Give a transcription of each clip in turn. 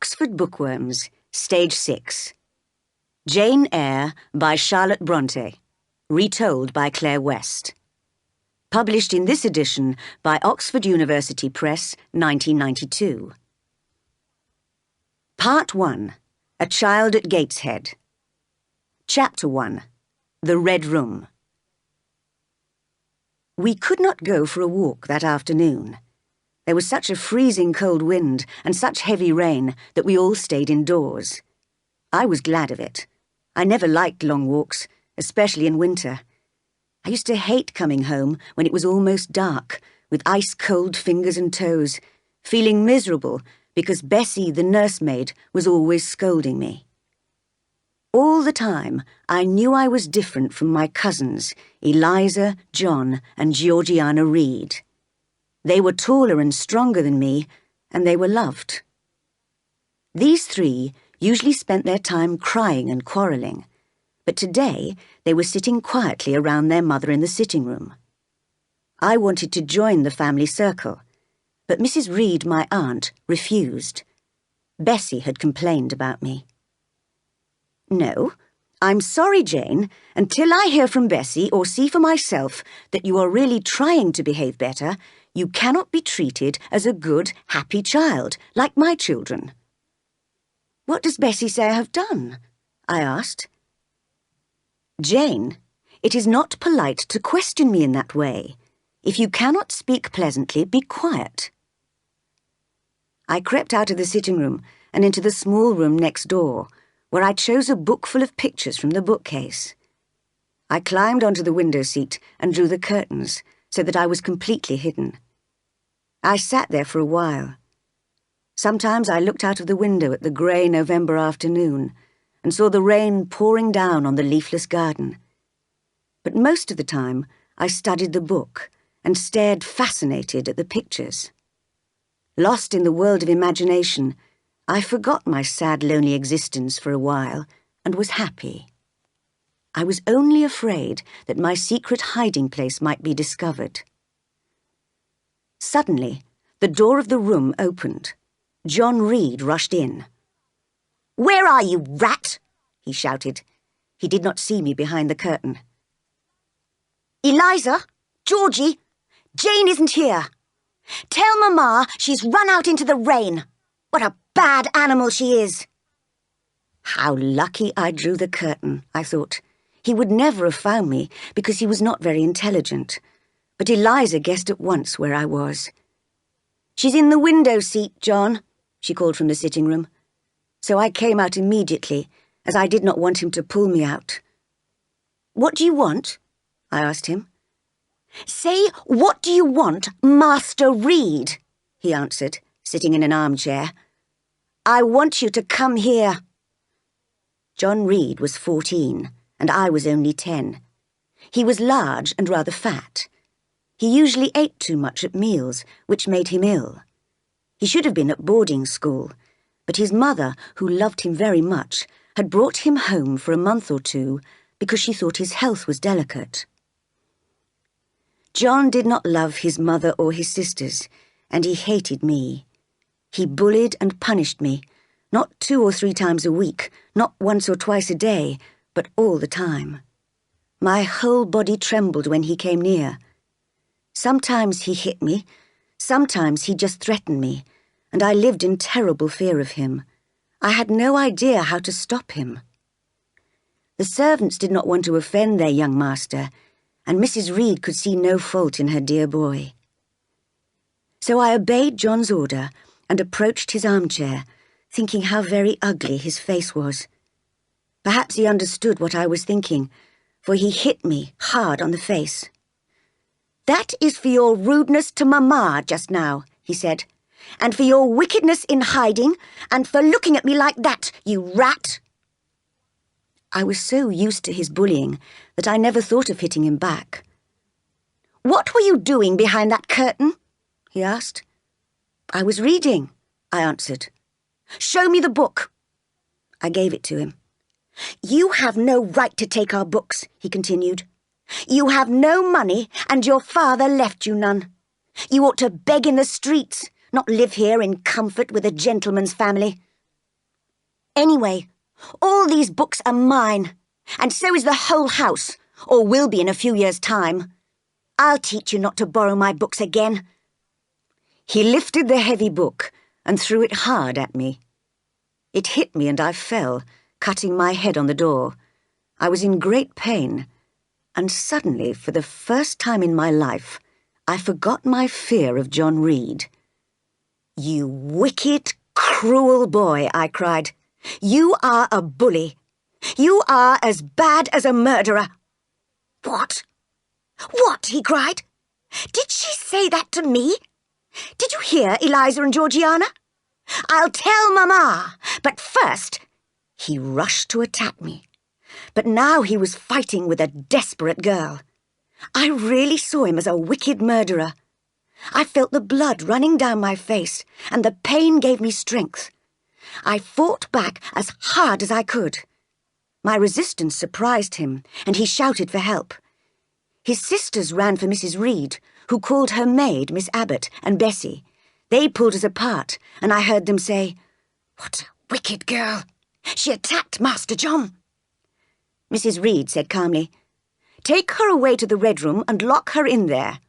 Oxford Bookworms, Stage 6. Jane Eyre by Charlotte Brontë, retold by Claire West. Published in this edition by Oxford University Press, 1992. Part 1. A Child at Gateshead. Chapter 1. The Red Room. We could not go for a walk that afternoon. There was such a freezing cold wind and such heavy rain that we all stayed indoors. I was glad of it. I never liked long walks, especially in winter. I used to hate coming home when it was almost dark, with ice-cold fingers and toes, feeling miserable because Bessie, the nursemaid, was always scolding me. All the time, I knew I was different from my cousins, Eliza, John, and Georgiana Reed. They were taller and stronger than me, and they were loved. These three usually spent their time crying and quarrelling, but today they were sitting quietly around their mother in the sitting room. I wanted to join the family circle, but Mrs. Reed, my aunt, refused. Bessie had complained about me. "No, I'm sorry, Jane. Until I hear from Bessie or see for myself that you are really trying to behave better, you cannot be treated as a good, happy child, like my children." "What does Bessie say I have done?" I asked. "Jane, it is not polite to question me in that way. If you cannot speak pleasantly, be quiet." I crept out of the sitting room and into the small room next door, where I chose a book full of pictures from the bookcase. I climbed onto the window seat and drew the curtains so that I was completely hidden. I sat there for a while. Sometimes I looked out of the window at the grey November afternoon and saw the rain pouring down on the leafless garden. But most of the time, I studied the book and stared fascinated at the pictures. Lost in the world of imagination, I forgot my sad, lonely existence for a while and was happy. I was only afraid that my secret hiding place might be discovered. Suddenly, the door of the room opened. John Reed rushed in. "Where are you, rat?" he shouted. He did not see me behind the curtain. "Eliza, Georgie, Jane isn't here. Tell Mama she's run out into the rain. What a bad animal she is." How lucky I drew the curtain, I thought. He would never have found me because he was not very intelligent. But Eliza guessed at once where I was. "She's in the window seat, John," she called from the sitting room. So I came out immediately, as I did not want him to pull me out. "What do you want?" I asked him. "Say, what do you want, Master Reed?" he answered, sitting in an armchair. "I want you to come here." John Reed was 14, and I was only 10. He was large and rather fat. He usually ate too much at meals, which made him ill. He should have been at boarding school, but his mother, who loved him very much, had brought him home for a month or two because she thought his health was delicate. John did not love his mother or his sisters, and he hated me. He bullied and punished me, not 2 or 3 times a week, not once or twice a day, but all the time. My whole body trembled when he came near. Sometimes he hit me, sometimes he just threatened me, and I lived in terrible fear of him. I had no idea how to stop him. The servants did not want to offend their young master, and Mrs. Reed could see no fault in her dear boy. So I obeyed John's order and approached his armchair, thinking how very ugly his face was. Perhaps he understood what I was thinking, for he hit me hard on the face. "That is for your rudeness to Mama just now," he said, "and for your wickedness in hiding, and for looking at me like that, you rat." I was so used to his bullying that I never thought of hitting him back. "What were you doing behind that curtain?" he asked. "I was reading," I answered. "Show me the book." I gave it to him. "You have no right to take our books," he continued. "You have no money, and your father left you none. You ought to beg in the streets, not live here in comfort with a gentleman's family. Anyway, all these books are mine, and so is the whole house, or will be in a few years' time. I'll teach you not to borrow my books again." He lifted the heavy book and threw it hard at me. It hit me and I fell, cutting my head on the door. I was in great pain, and suddenly, for the first time in my life, I forgot my fear of John Reed. "You wicked, cruel boy," I cried. "You are a bully. You are as bad as a murderer." "What? What?" he cried. "Did she say that to me? Did you hear Eliza and Georgiana? I'll tell Mama, but first—" He rushed to attack me, but now he was fighting with a desperate girl. I really saw him as a wicked murderer. I felt the blood running down my face, and the pain gave me strength. I fought back as hard as I could. My resistance surprised him, and he shouted for help. His sisters ran for Mrs. Reed, who called her maid Miss Abbott and Bessie. They pulled us apart, and I heard them say, "What a wicked girl! She attacked Master John." Mrs. Reed said calmly, "Take her away to the Red Room and lock her in there."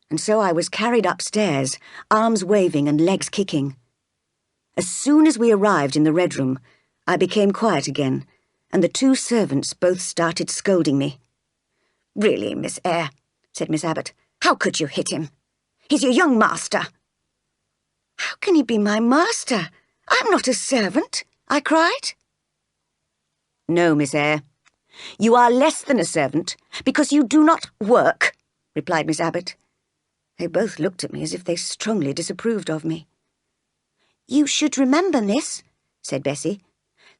And so I was carried upstairs, arms waving and legs kicking. As soon as we arrived in the Red Room, I became quiet again, and the two servants both started scolding me. "Really, Miss Eyre," said Miss Abbott, "how could you hit him? He's your young master." "How can he be my master? I'm not a servant," I cried. "No, Miss Eyre. You are less than a servant because you do not work," replied Miss Abbott. They both looked at me as if they strongly disapproved of me. "You should remember, miss," said Bessie,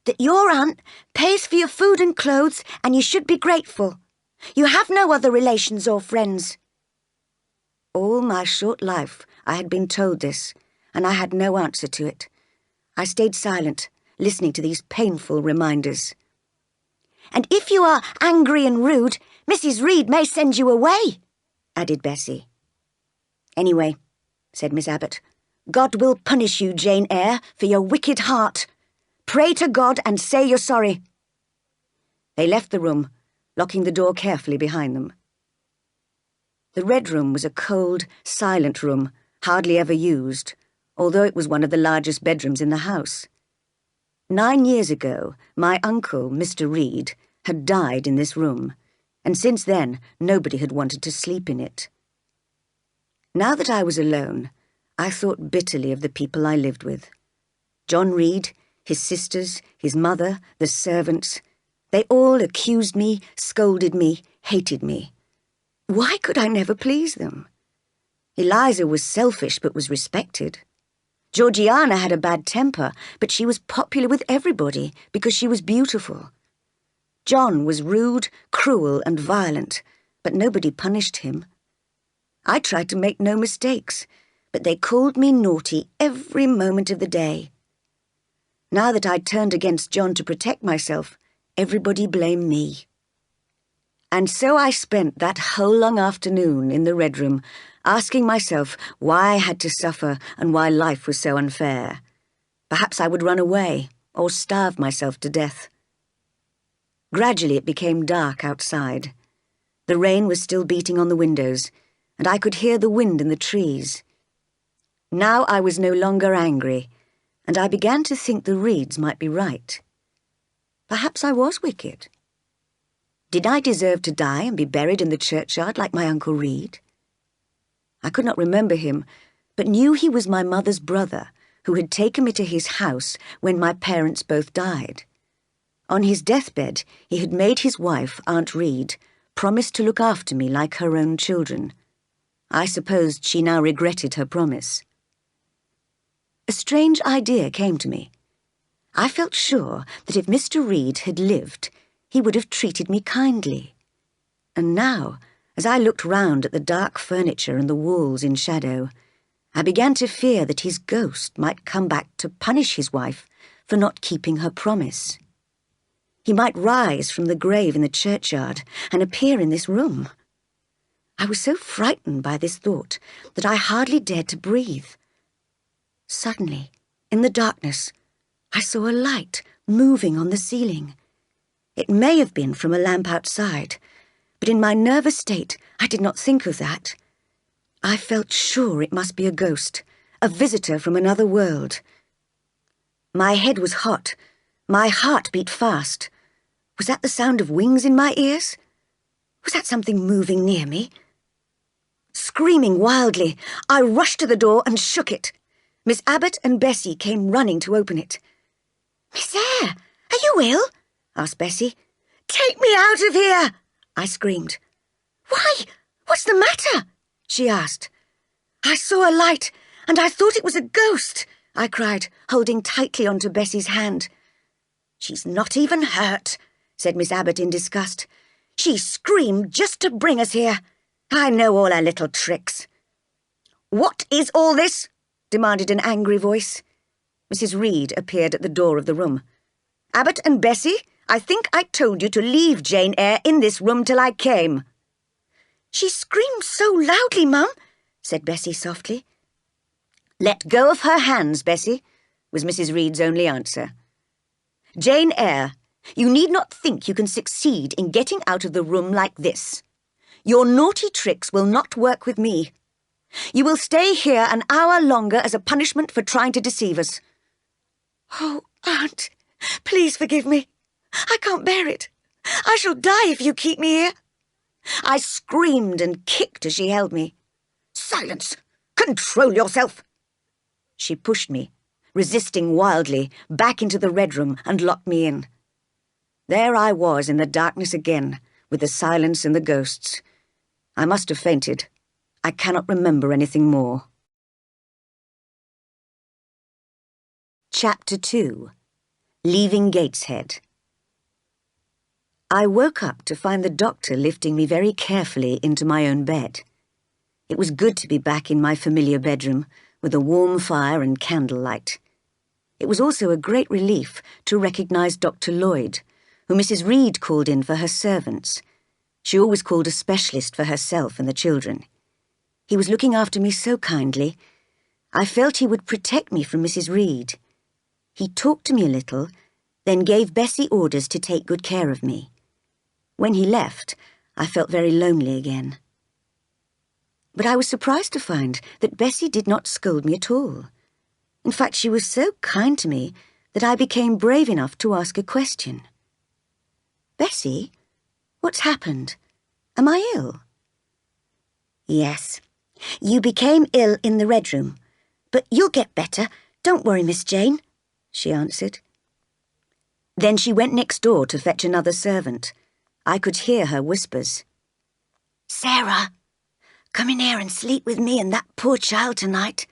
"that your aunt pays for your food and clothes, and you should be grateful. You have no other relations or friends." All my short life I had been told this, and I had no answer to it. I stayed silent, listening to these painful reminders. "And if you are angry and rude, Mrs. Reed may send you away," added Bessie. "Anyway," said Miss Abbott, "God will punish you, Jane Eyre, for your wicked heart. Pray to God and say you're sorry." They left the room, locking the door carefully behind them. The Red Room was a cold, silent room, hardly ever used, although it was one of the largest bedrooms in the house. 9 years ago, my uncle, Mr. Reed, had died in this room, and since then nobody had wanted to sleep in it. Now that I was alone, I thought bitterly of the people I lived with. John Reed, his sisters, his mother, the servants, they all accused me, scolded me, hated me. Why could I never please them? Eliza was selfish but was respected. Georgiana had a bad temper, but she was popular with everybody because she was beautiful. John was rude, cruel, and violent, but nobody punished him. I tried to make no mistakes, but they called me naughty every moment of the day. Now that I'd turned against John to protect myself, everybody blamed me. And so I spent that whole long afternoon in the Red Room, asking myself why I had to suffer and why life was so unfair. Perhaps I would run away or starve myself to death. Gradually it became dark outside. The rain was still beating on the windows, and I could hear the wind in the trees. Now I was no longer angry, and I began to think the Reeds might be right. Perhaps I was wicked. Did I deserve to die and be buried in the churchyard like my Uncle Reed? I could not remember him, but knew he was my mother's brother, who had taken me to his house when my parents both died. On his deathbed, he had made his wife, Aunt Reed, promise to look after me like her own children. I supposed she now regretted her promise. A strange idea came to me. I felt sure that if Mr. Reed had lived, he would have treated me kindly. And now, as I looked round at the dark furniture and the walls in shadow, I began to fear that his ghost might come back to punish his wife for not keeping her promise. He might rise from the grave in the churchyard and appear in this room. I was so frightened by this thought that I hardly dared to breathe. Suddenly, in the darkness, I saw a light moving on the ceiling. It may have been from a lamp outside, but in my nervous state I did not think of that. I felt sure it must be a ghost, a visitor from another world. My head was hot. My heart beat fast. Was that the sound of wings in my ears? Was that something moving near me? Screaming wildly, I rushed to the door and shook it. Miss Abbott and Bessie came running to open it. "Miss Eyre, are you ill?" asked Bessie. "Take me out of here!" I screamed. "Why, what's the matter?" she asked. "I saw a light, and I thought it was a ghost," I cried, holding tightly onto Bessie's hand. "She's not even hurt," said Miss Abbott in disgust. "She screamed just to bring us here. I know all her little tricks." "What is all this?" demanded an angry voice. Mrs. Reed appeared at the door of the room. "Abbott and Bessie, I think I told you to leave Jane Eyre in this room till I came." "She screamed so loudly, Mum," said Bessie softly. "Let go of her hands, Bessie," was Mrs. Reed's only answer. "Jane Eyre, you need not think you can succeed in getting out of the room like this. Your naughty tricks will not work with me. You will stay here an hour longer as a punishment for trying to deceive us." "Oh, Aunt, please forgive me. I can't bear it. I shall die if you keep me here." I screamed and kicked as she held me. "Silence! Control yourself!" She pushed me, resisting wildly, back into the red room and locked me in. There I was in the darkness again, with the silence and the ghosts. I must have fainted. I cannot remember anything more. Chapter 2. Leaving Gateshead. I woke up to find the doctor lifting me very carefully into my own bed. It was good to be back in my familiar bedroom, with a warm fire and candlelight. It was also a great relief to recognise Dr. Lloyd, who Mrs. Reed called in for her servants. She always called a specialist for herself and the children. He was looking after me so kindly. I felt he would protect me from Mrs. Reed. He talked to me a little, then gave Bessie orders to take good care of me. When he left, I felt very lonely again. But I was surprised to find that Bessie did not scold me at all. In fact, she was so kind to me that I became brave enough to ask a question. "Bessie, what's happened? Am I ill?" "Yes, you became ill in the Red Room, but you'll get better. Don't worry, Miss Jane," she answered. Then she went next door to fetch another servant. I could hear her whispers. "Sarah, come in here and sleep with me and that poor child tonight.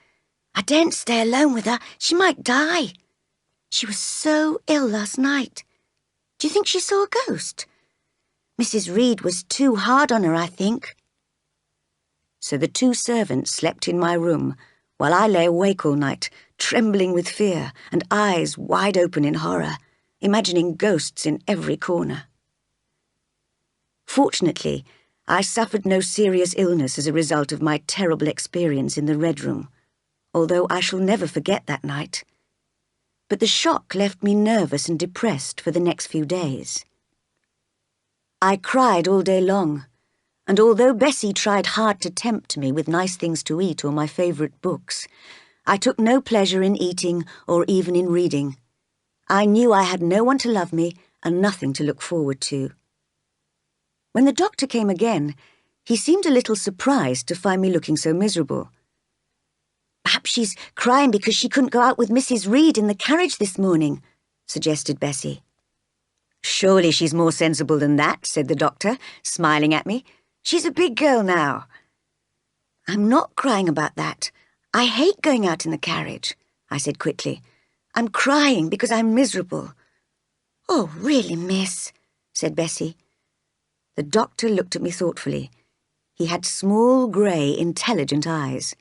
I daren't stay alone with her. She might die. She was so ill last night. Do you think she saw a ghost? Mrs. Reed was too hard on her, I think." So the two servants slept in my room while I lay awake all night, trembling with fear and eyes wide open in horror, imagining ghosts in every corner. Fortunately, I suffered no serious illness as a result of my terrible experience in the Red Room, although I shall never forget that night. But the shock left me nervous and depressed for the next few days. I cried all day long, and although Bessie tried hard to tempt me with nice things to eat or my favourite books, I took no pleasure in eating or even in reading. I knew I had no one to love me and nothing to look forward to. When the doctor came again, he seemed a little surprised to find me looking so miserable. "Perhaps she's crying because she couldn't go out with Mrs. Reed in the carriage this morning," suggested Bessie. "Surely she's more sensible than that," said the doctor, smiling at me. "She's a big girl now." "I'm not crying about that. I hate going out in the carriage," I said quickly. "I'm crying because I'm miserable." "Oh, really, miss," said Bessie. The doctor looked at me thoughtfully. He had small, grey, intelligent eyes.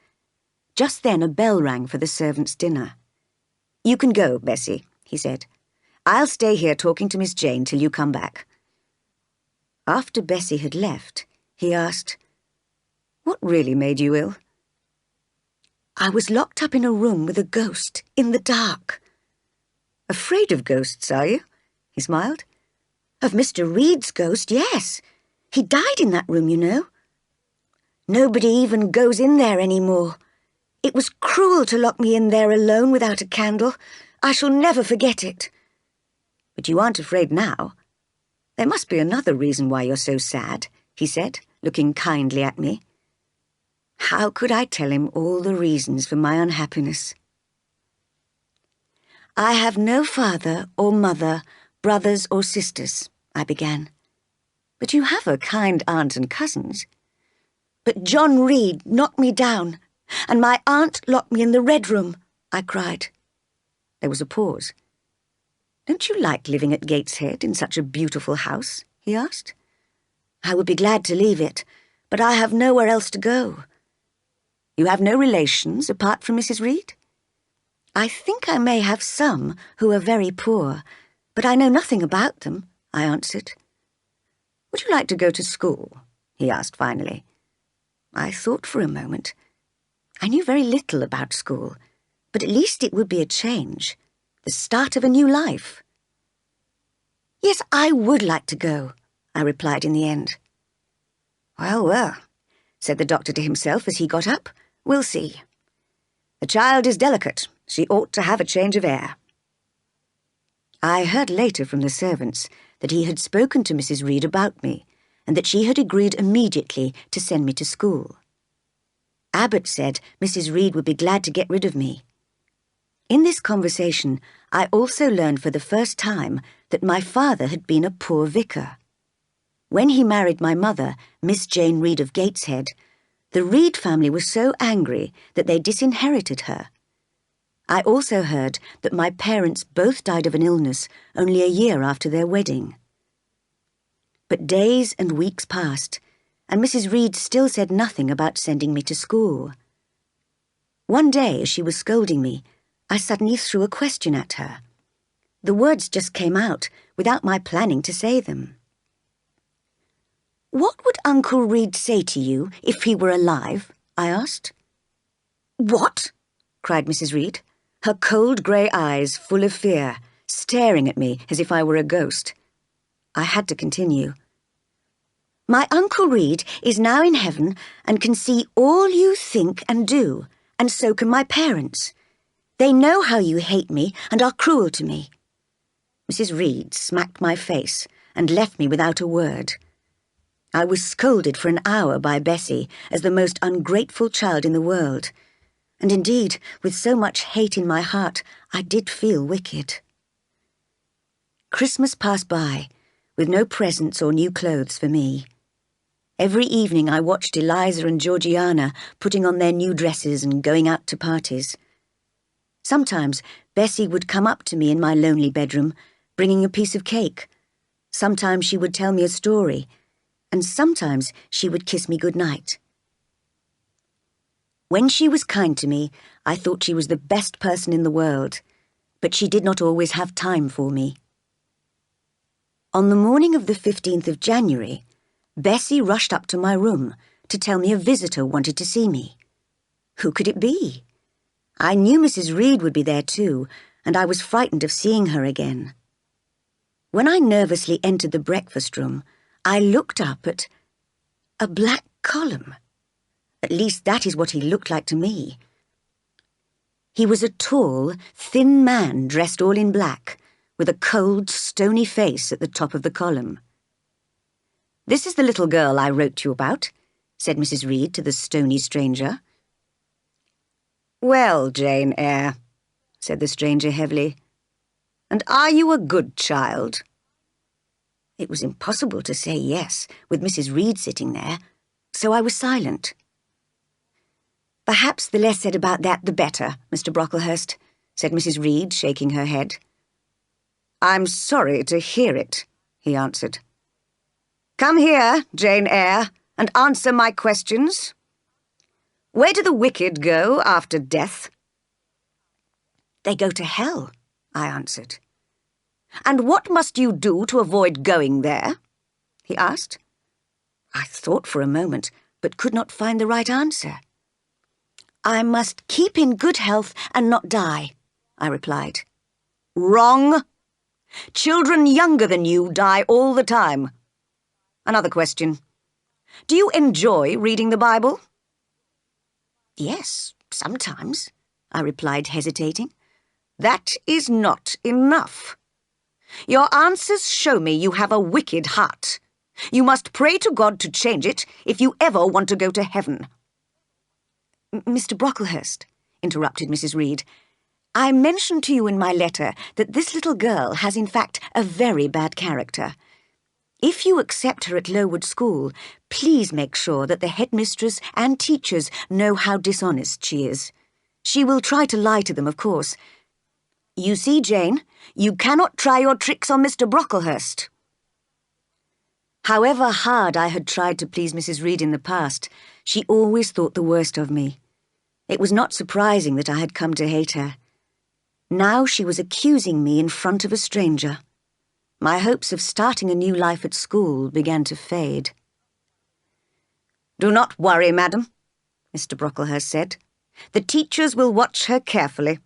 Just then a bell rang for the servants' dinner. "You can go, Bessie," he said. "I'll stay here talking to Miss Jane till you come back." After Bessie had left, he asked, "What really made you ill?" "I was locked up in a room with a ghost, in the dark." Afraid of ghosts, are you? He smiled. Of Mr. Reed's ghost, yes. He died in that room, you know. Nobody even goes in there anymore. It was cruel to lock me in there alone without a candle. I shall never forget it. But you aren't afraid now. There must be another reason why you're so sad, he said, looking kindly at me. How could I tell him all the reasons for my unhappiness? I have no father or mother, brothers or sisters, I began. But you have a kind aunt and cousins. But John Reed knocked me down, and my aunt locked me in the Red Room, I cried. There was a pause. Don't you like living at Gateshead in such a beautiful house? He asked. I would be glad to leave it, but I have nowhere else to go. You have no relations apart from Mrs. Reed? I think I may have some who are very poor, but I know nothing about them, I answered. Would you like to go to school? He asked finally. I thought for a moment. I knew very little about school, but at least it would be a change, the start of a new life. Yes, I would like to go, I replied in the end. Well, said the doctor to himself as he got up, we'll see. The child is delicate. She ought to have a change of air. I heard later from the servants that he had spoken to Mrs. Reed about me, and that she had agreed immediately to send me to school. Abbott said Mrs. Reed would be glad to get rid of me. In this conversation, I also learned for the first time that my father had been a poor vicar. When he married my mother, Miss Jane Reed of Gateshead, the Reed family was so angry that they disinherited her. I also heard that my parents both died of an illness only a year after their wedding. But days and weeks passed, and Mrs. Reed still said nothing about sending me to school. One day, as she was scolding me, I suddenly threw a question at her. The words just came out without my planning to say them. What would Uncle Reed say to you if he were alive? I asked. What? Cried Mrs. Reed, her cold grey eyes full of fear, staring at me as if I were a ghost. I had to continue. My Uncle Reed is now in heaven and can see all you think and do, and so can my parents. They know how you hate me and are cruel to me. Mrs. Reed smacked my face and left me without a word. I was scolded for an hour by Bessie as the most ungrateful child in the world, and indeed, with so much hate in my heart, I did feel wicked. Christmas passed by, with no presents or new clothes for me. Every evening I watched Eliza and Georgiana putting on their new dresses and going out to parties. Sometimes Bessie would come up to me in my lonely bedroom, bringing a piece of cake. Sometimes she would tell me a story, and sometimes she would kiss me good night. When she was kind to me, I thought she was the best person in the world, but she did not always have time for me. On the morning of the 15th of January, Bessie rushed up to my room to tell me a visitor wanted to see me. Who could it be? I knew Mrs. Reed would be there too, and I was frightened of seeing her again. When I nervously entered the breakfast room, I looked up at a black column. At least that is what he looked like to me. He was a tall, thin man dressed all in black, with a cold, stony face at the top of the column. This is the little girl I wrote you about, said Mrs. Reed to the stony stranger. Well, Jane Eyre, said the stranger heavily, and are you a good child? It was impossible to say yes, with Mrs. Reed sitting there, so I was silent. Perhaps the less said about that, the better, Mr. Brocklehurst, said Mrs. Reed, shaking her head. I'm sorry to hear it, he answered. Come here, Jane Eyre, and answer my questions. Where do the wicked go after death? They go to hell, I answered. And what must you do to avoid going there? He asked. I thought for a moment, but could not find the right answer. I must keep in good health and not die, I replied. Wrong. Children younger than you die all the time. Another question. Do you enjoy reading the Bible? Yes, sometimes, I replied, hesitating. That is not enough. Your answers show me you have a wicked heart. You must pray to God to change it if you ever want to go to heaven. Mr. Brocklehurst, interrupted Mrs. Reed, I mentioned to you in my letter that this little girl has in fact a very bad character. If you accept her at Lowood School, please make sure that the headmistress and teachers know how dishonest she is. She will try to lie to them, of course. You see, Jane, you cannot try your tricks on Mr. Brocklehurst. However hard I had tried to please Mrs. Reed in the past, she always thought the worst of me. It was not surprising that I had come to hate her. Now she was accusing me in front of a stranger. My hopes of starting a new life at school began to fade. Do not worry, madam, Mr. Brocklehurst said. The teachers will watch her carefully.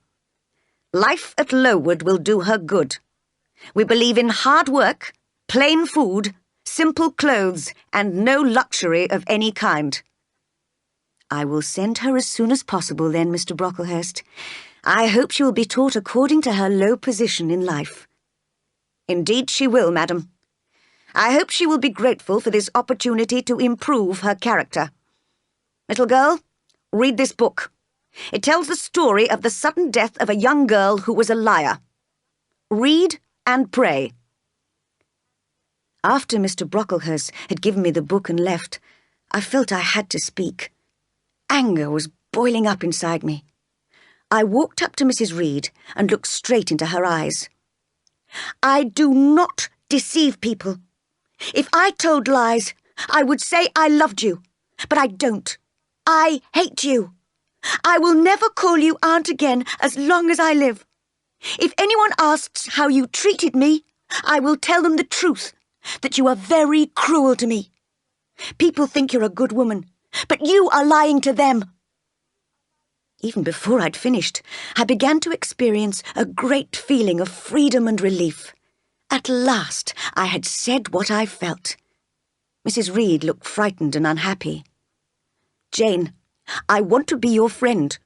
Life at Lowood will do her good. We believe in hard work, plain food, simple clothes, and no luxury of any kind. I will send her as soon as possible then, Mr. Brocklehurst. I hope she will be taught according to her low position in life. Indeed she will, madam. I hope she will be grateful for this opportunity to improve her character. Little girl, read this book. It tells the story of the sudden death of a young girl who was a liar. Read and pray. After Mr. Brocklehurst had given me the book and left, I felt I had to speak. Anger was boiling up inside me. I walked up to Mrs. Reed and looked straight into her eyes. I do not deceive people. If I told lies, I would say I loved you, but I don't. I hate you. I will never call you aunt again as long as I live. If anyone asks how you treated me, I will tell them the truth, that you are very cruel to me. People think you're a good woman, but you are lying to them. Even before I'd finished, I began to experience a great feeling of freedom and relief. At last, I had said what I felt. Mrs. Reed looked frightened and unhappy. Jane, I want to be your friend.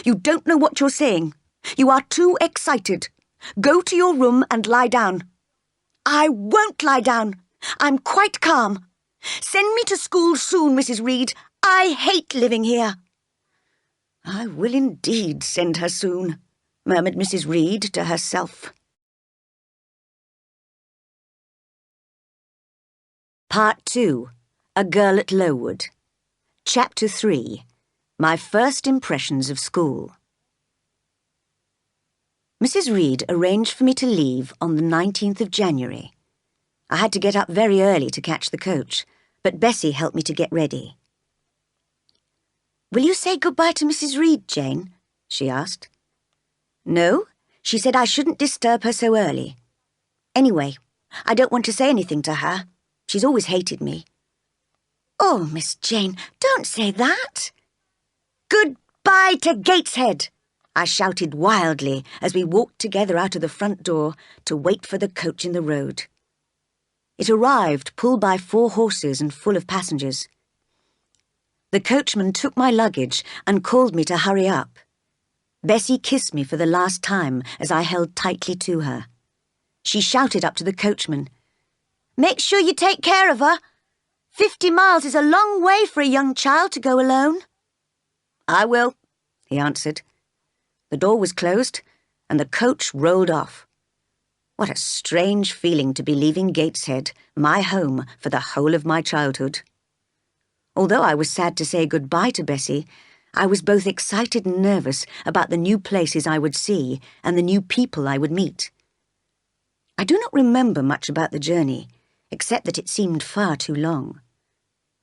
You don't know what you're saying. You are too excited. Go to your room and lie down. I won't lie down. I'm quite calm. Send me to school soon, Mrs. Reed. I hate living here. I will indeed send her soon, murmured Mrs. Reed to herself. Part 2. A Girl at Lowood. Chapter 3. My First Impressions of School. Mrs. Reed arranged for me to leave on the 19th of January. I had to get up very early to catch the coach, but Bessie helped me to get ready. Will you say goodbye to Mrs. Reed, Jane? She asked. No, she said I shouldn't disturb her so early. Anyway, I don't want to say anything to her. She's always hated me. Oh, Miss Jane, don't say that. Goodbye to Gateshead, I shouted wildly as we walked together out of the front door to wait for the coach in the road. It arrived, pulled by 4 horses and full of passengers. The coachman took my luggage and called me to hurry up. Bessie kissed me for the last time as I held tightly to her. She shouted up to the coachman, "Make sure you take care of her. 50 miles is a long way for a young child to go alone." "I will," he answered. The door was closed and the coach rolled off. What a strange feeling to be leaving Gateshead, my home, for the whole of my childhood. Although I was sad to say goodbye to Bessie, I was both excited and nervous about the new places I would see and the new people I would meet. I do not remember much about the journey, except that it seemed far too long.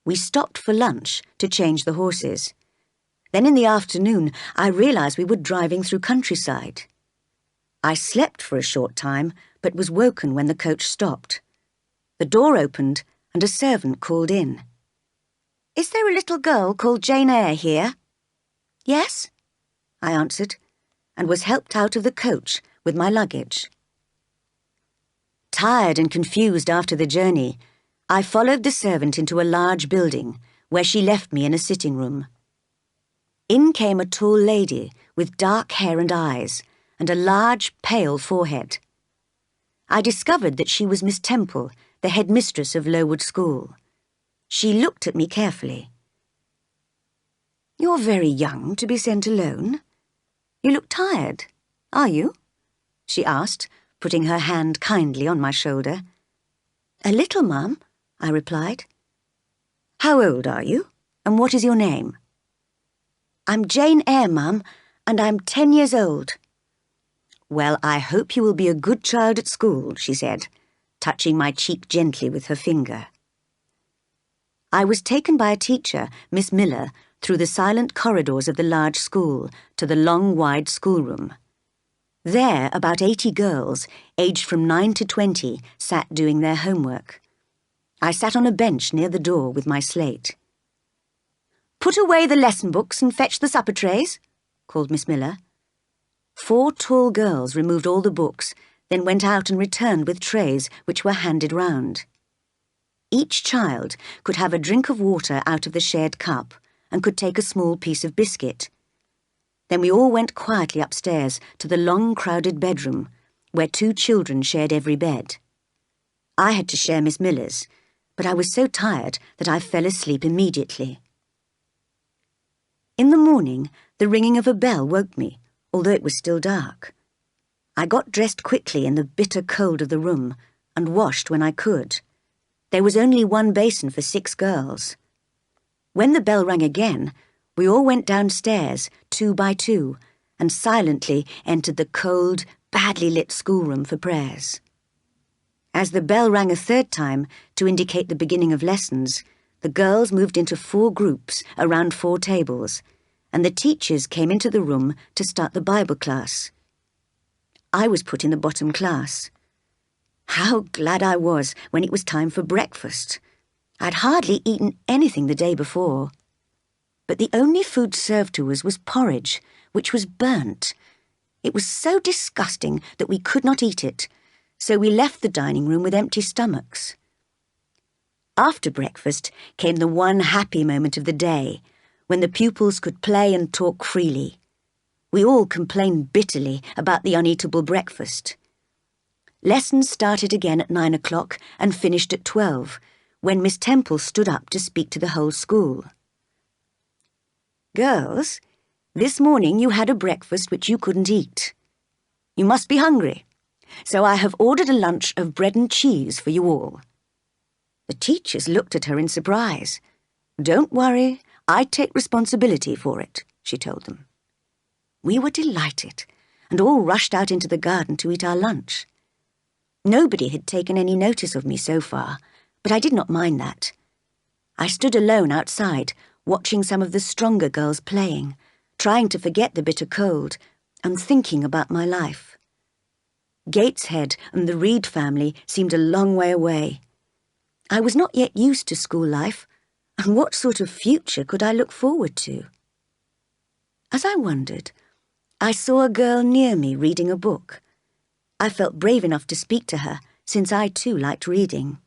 We stopped for lunch to change the horses. Then in the afternoon, I realised we were driving through countryside. I slept for a short time, but was woken when the coach stopped. The door opened and a servant called in. "Is there a little girl called Jane Eyre here?" "Yes," I answered, and was helped out of the coach with my luggage. Tired and confused after the journey, I followed the servant into a large building where she left me in a sitting room. In came a tall lady with dark hair and eyes and a large, pale forehead. I discovered that she was Miss Temple, the headmistress of Lowood School. She looked at me carefully. "You're very young to be sent alone. You look tired, are you?" she asked, putting her hand kindly on my shoulder. "A little, ma'am," I replied. "How old are you, and what is your name?" "I'm Jane Eyre, ma'am, and I'm 10 years old." "Well, I hope you will be a good child at school," she said, touching my cheek gently with her finger. I was taken by a teacher, Miss Miller, through the silent corridors of the large school to the long, wide schoolroom. There, about 80 girls, aged from 9 to 20, sat doing their homework. I sat on a bench near the door with my slate. "Put away the lesson books and fetch the supper trays," called Miss Miller. 4 tall girls removed all the books, then went out and returned with trays which were handed round. Each child could have a drink of water out of the shared cup and could take a small piece of biscuit. Then we all went quietly upstairs to the long, crowded bedroom, where 2 children shared every bed. I had to share Miss Miller's, but I was so tired that I fell asleep immediately. In the morning, the ringing of a bell woke me, although it was still dark. I got dressed quickly in the bitter cold of the room and washed when I could. There was only 1 basin for 6 girls. When the bell rang again, we all went downstairs, 2 by 2, and silently entered the cold, badly lit schoolroom for prayers. As the bell rang a 3rd time to indicate the beginning of lessons, the girls moved into 4 groups around 4 tables, and the teachers came into the room to start the Bible class. I was put in the bottom class. How glad I was when it was time for breakfast. I'd hardly eaten anything the day before. But the only food served to us was porridge, which was burnt. It was so disgusting that we could not eat it, so we left the dining room with empty stomachs. After breakfast came the one happy moment of the day, when the pupils could play and talk freely. We all complained bitterly about the uneatable breakfast. Lessons started again at 9 o'clock and finished at 12, when Miss Temple stood up to speak to the whole school. "Girls, this morning you had a breakfast which you couldn't eat. You must be hungry, so I have ordered a lunch of bread and cheese for you all." The teachers looked at her in surprise. "Don't worry, I take responsibility for it," she told them. We were delighted, and all rushed out into the garden to eat our lunch. Nobody had taken any notice of me so far, but I did not mind that. I stood alone outside, watching some of the stronger girls playing, trying to forget the bitter cold, and thinking about my life. Gateshead and the Reed family seemed a long way away. I was not yet used to school life, and what sort of future could I look forward to? As I wondered, I saw a girl near me reading a book. I felt brave enough to speak to her, since I too liked reading.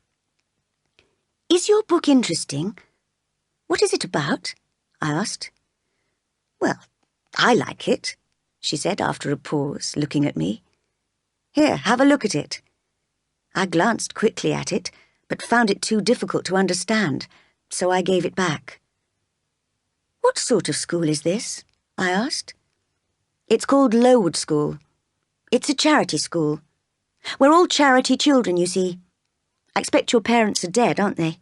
"Is your book interesting? What is it about?" I asked. "Well, I like it," she said after a pause, looking at me. "Here, have a look at it." I glanced quickly at it, but found it too difficult to understand, so I gave it back. "What sort of school is this?" I asked. "It's called Lowood School. It's a charity school. We're all charity children, you see. I expect your parents are dead, aren't they?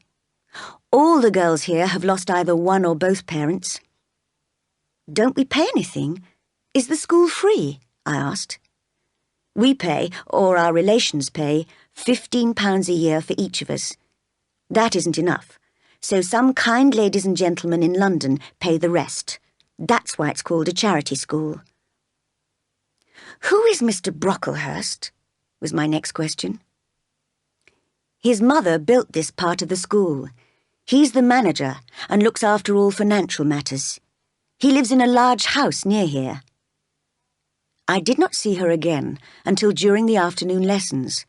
All the girls here have lost either one or both parents." "Don't we pay anything? Is the school free?" I asked. "We pay, or our relations pay, £15 a year for each of us. That isn't enough, so some kind ladies and gentlemen in London pay the rest. That's why it's called a charity school." "Who is Mr. Brocklehurst?" was my next question. "His mother built this part of the school. He's the manager and looks after all financial matters. He lives in a large house near here." I did not see her again until during the afternoon lessons,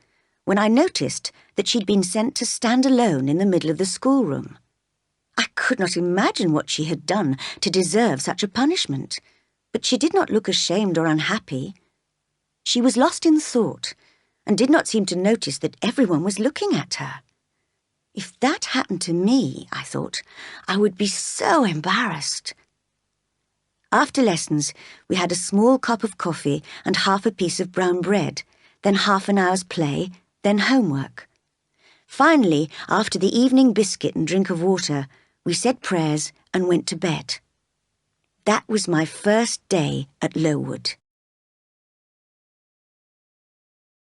when I noticed that she'd been sent to stand alone in the middle of the schoolroom. I could not imagine what she had done to deserve such a punishment, but she did not look ashamed or unhappy. She was lost in thought and did not seem to notice that everyone was looking at her. If that happened to me, I thought, I would be so embarrassed. After lessons, we had a small cup of coffee and half a piece of brown bread, then half an hour's play, then homework. Finally, after the evening biscuit and drink of water, we said prayers and went to bed. That was my first day at Lowood.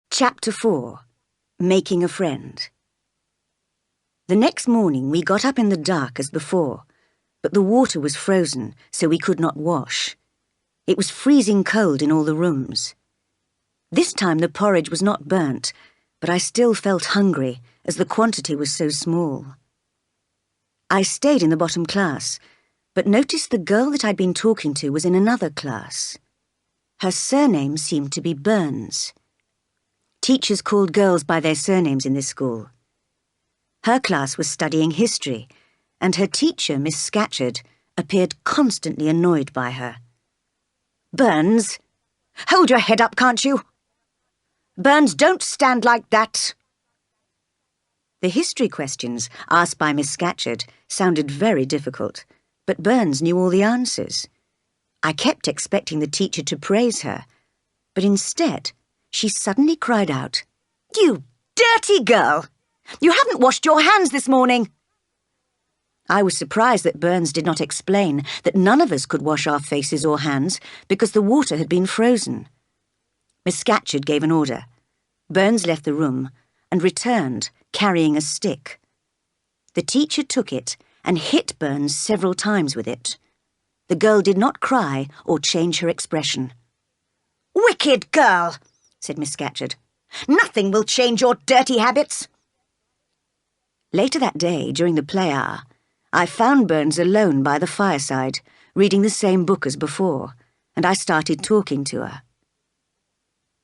Chapter 4. Making a Friend. The next morning we got up in the dark as before, but the water was frozen, so we could not wash. It was freezing cold in all the rooms. This time the porridge was not burnt, but I still felt hungry, as the quantity was so small. I stayed in the bottom class, but noticed the girl that I'd been talking to was in another class. Her surname seemed to be Burns. Teachers called girls by their surnames in this school. Her class was studying history, and her teacher, Miss Scatcherd, appeared constantly annoyed by her. "Burns, hold your head up, can't you? Burns, don't stand like that." The history questions asked by Miss Scatcherd sounded very difficult, but Burns knew all the answers. I kept expecting the teacher to praise her, but instead she suddenly cried out, "You dirty girl! You haven't washed your hands this morning!" I was surprised that Burns did not explain that none of us could wash our faces or hands because the water had been frozen. Miss Scatcherd gave an order. Burns left the room and returned carrying a stick. The teacher took it and hit Burns several times with it. The girl did not cry or change her expression. "Wicked girl," said Miss Scatcherd. "Nothing will change your dirty habits." Later that day, during the play hour, I found Burns alone by the fireside, reading the same book as before, and I started talking to her.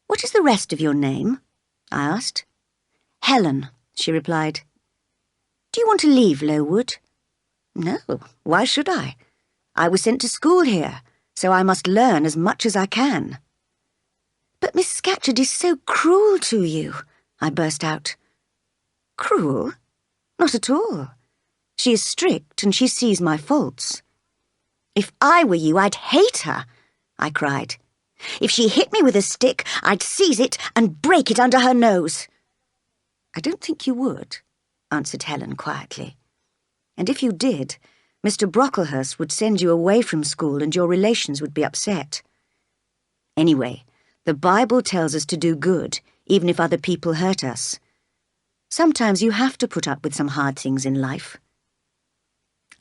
"What is the rest of your name?" I asked. "Helen," she replied. "Do you want to leave Lowood?" "No, why should I? I was sent to school here, so I must learn as much as I can." "But Miss Scatcherd is so cruel to you," I burst out. "Cruel? Not at all. She is strict and she sees my faults." "If I were you, I'd hate her," I cried. "If she hit me with a stick, I'd seize it and break it under her nose." "I don't think you would," answered Helen quietly. "And if you did, Mr. Brocklehurst would send you away from school and your relations would be upset. Anyway, the Bible tells us to do good, even if other people hurt us. Sometimes you have to put up with some hard things in life."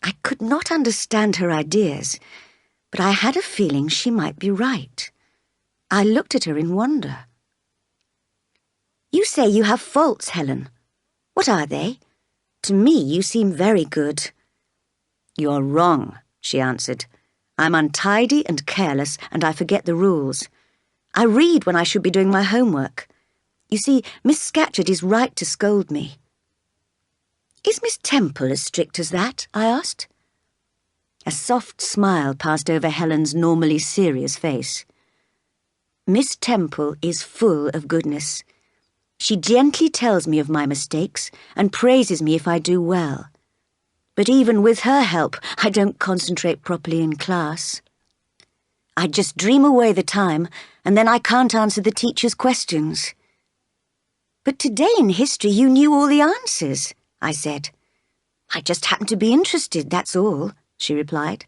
I could not understand her ideas, but I had a feeling she might be right. I looked at her in wonder. "You say you have faults, Helen. What are they? To me, you seem very good." "You're wrong," she answered. "I'm untidy and careless, and I forget the rules. I read when I should be doing my homework. You see, Miss Scatcherd is right to scold me." "Is Miss Temple as strict as that?" I asked. A soft smile passed over Helen's normally serious face. "Miss Temple is full of goodness. She gently tells me of my mistakes and praises me if I do well. But even with her help, I don't concentrate properly in class. I just dream away the time, and then I can't answer the teacher's questions." "But today in history you knew all the answers," I said. "I just happened to be interested, that's all," she replied.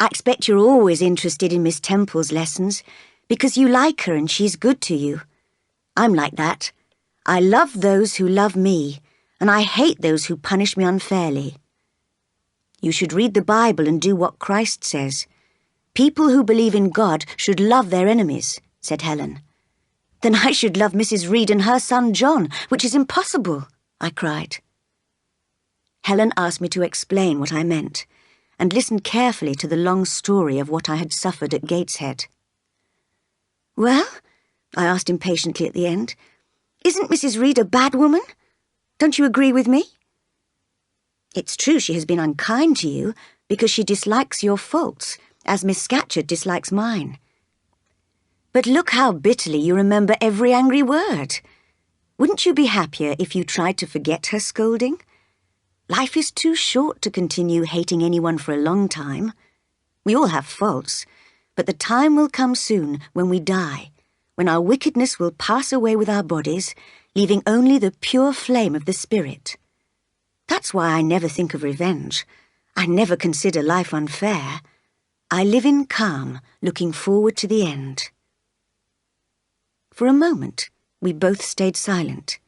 "I expect you're always interested in Miss Temple's lessons, because you like her and she's good to you. I'm like that. I love those who love me, and I hate those who punish me unfairly." "You should read the Bible and do what Christ says. People who believe in God should love their enemies," said Helen. "Then I should love Mrs. Reed and her son John, which is impossible," I cried. Helen asked me to explain what I meant, and listened carefully to the long story of what I had suffered at Gateshead. Well, I asked impatiently at the end, isn't Mrs. Reed a bad woman? Don't you agree with me? It's true she has been unkind to you because she dislikes your faults, as Miss Scatcherd dislikes mine. But look how bitterly you remember every angry word. Wouldn't you be happier if you tried to forget her scolding? Life is too short to continue hating anyone for a long time. We all have faults, but the time will come soon when we die, when our wickedness will pass away with our bodies, leaving only the pure flame of the spirit. That's why I never think of revenge. I never consider life unfair. I live in calm, looking forward to the end. For a moment, we both stayed silent.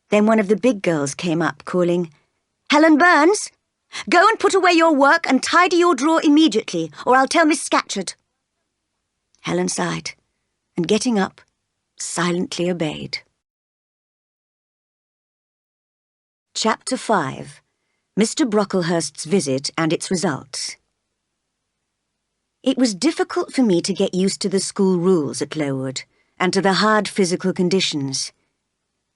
Then one of the big girls came up, calling, "Helen Burns, go and put away your work and tidy your drawer immediately, or I'll tell Miss Scatcherd." Helen sighed, and getting up, silently obeyed. Chapter 5. Mr. Brocklehurst's Visit and Its Results. It was difficult for me to get used to the school rules at Lowood, and to the hard physical conditions.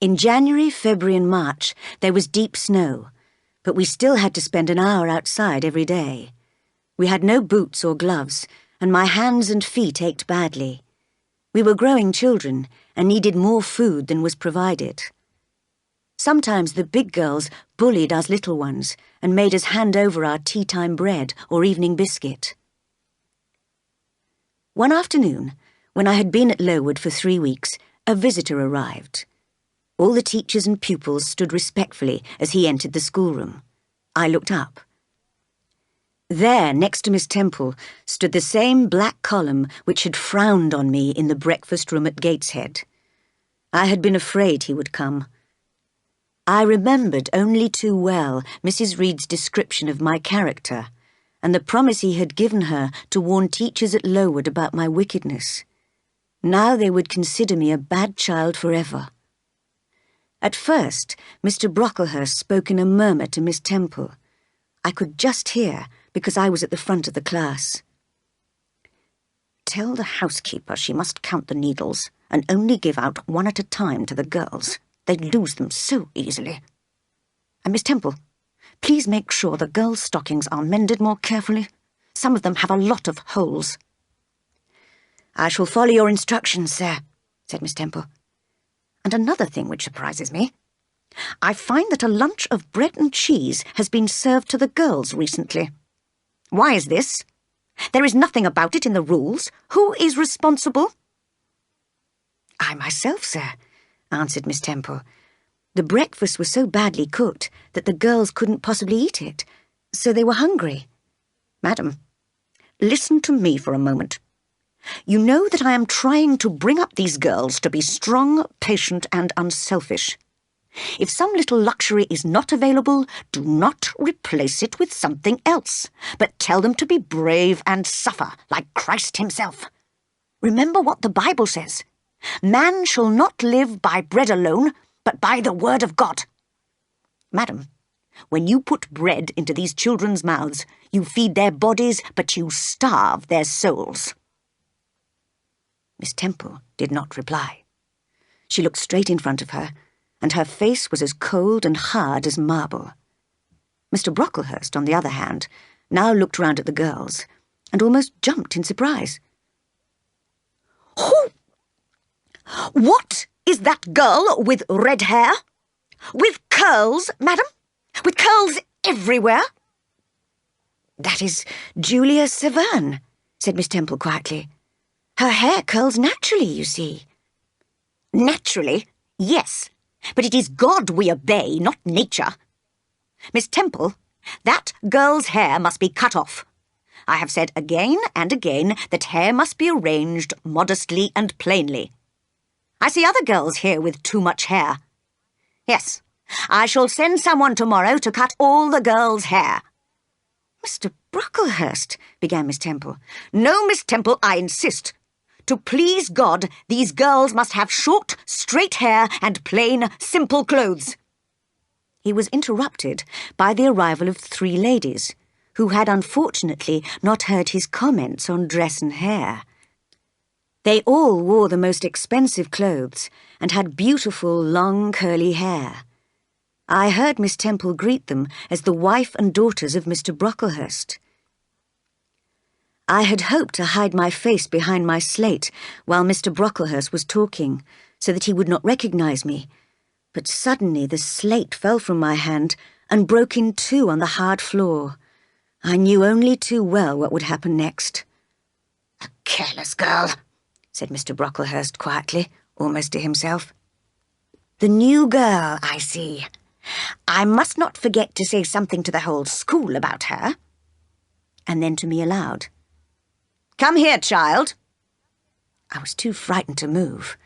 In January, February and March, there was deep snow, but we still had to spend an hour outside every day. We had no boots or gloves, and my hands and feet ached badly. We were growing children and needed more food than was provided. Sometimes the big girls bullied us little ones and made us hand over our tea-time bread or evening biscuit. One afternoon, when I had been at Lowood for 3 weeks, a visitor arrived. All the teachers and pupils stood respectfully as he entered the schoolroom. I looked up. There, next to Miss Temple, stood the same black column which had frowned on me in the breakfast room at Gateshead. I had been afraid he would come. I remembered only too well Mrs. Reed's description of my character, and the promise he had given her to warn teachers at Lowood about my wickedness. Now they would consider me a bad child forever. At first, Mr. Brocklehurst spoke in a murmur to Miss Temple. I could just hear, because I was at the front of the class. "Tell the housekeeper she must count the needles, and only give out one at a time to the girls. They lose them so easily. And Miss Temple, please make sure the girls' stockings are mended more carefully. Some of them have a lot of holes." "I shall follow your instructions, sir," said Miss Temple. "And another thing which surprises me. I find that a lunch of bread and cheese has been served to the girls recently. Why is this? There is nothing about it in the rules. Who is responsible?" "I myself, sir," answered Miss Temple. "The breakfast was so badly cooked that the girls couldn't possibly eat it, so they were hungry." "Madam, listen to me for a moment. You know that I am trying to bring up these girls to be strong, patient, and unselfish. If some little luxury is not available, do not replace it with something else, but tell them to be brave and suffer, like Christ himself. Remember what the Bible says. Man shall not live by bread alone, but by the word of God. Madam, when you put bread into these children's mouths, you feed their bodies, but you starve their souls." Miss Temple did not reply. She looked straight in front of her, and her face was as cold and hard as marble. Mr. Brocklehurst, on the other hand, now looked round at the girls, and almost jumped in surprise. "Who? What is that girl with red hair? With curls, madam? With curls everywhere?" "That is Julia Severn," said Miss Temple quietly. "Her hair curls naturally, you see." "Naturally, yes, but it is God we obey, not nature. Miss Temple, that girl's hair must be cut off. I have said again and again that hair must be arranged modestly and plainly. I see other girls here with too much hair. Yes, I shall send someone tomorrow to cut all the girls' hair." "Mr. Brocklehurst," began Miss Temple. "No, Miss Temple, I insist. To please God, these girls must have short, straight hair and plain, simple clothes." He was interrupted by the arrival of 3 ladies, who had unfortunately not heard his comments on dress and hair. They all wore the most expensive clothes and had beautiful, long, curly hair. I heard Miss Temple greet them as the wife and daughters of Mr. Brocklehurst. I had hoped to hide my face behind my slate while Mr. Brocklehurst was talking, so that he would not recognise me, but suddenly the slate fell from my hand and broke in two on the hard floor. I knew only too well what would happen next. "A careless girl," said Mr. Brocklehurst quietly, almost to himself. "The new girl, I see. I must not forget to say something to the whole school about her." And then to me aloud, "Come here, child." I was too frightened to move,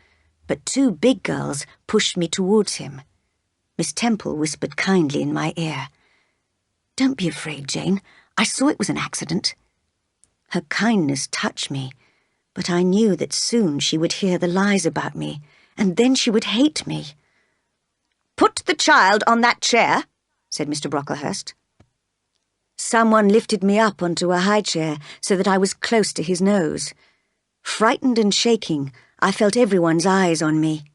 but two big girls pushed me towards him. Miss Temple whispered kindly in my ear, "Don't be afraid, Jane. I saw it was an accident." Her kindness touched me, but I knew that soon she would hear the lies about me, and then she would hate me. "Put the child on that chair," said Mr. Brocklehurst. Someone lifted me up onto a high chair so that I was close to his nose. Frightened and shaking, I felt everyone's eyes on me.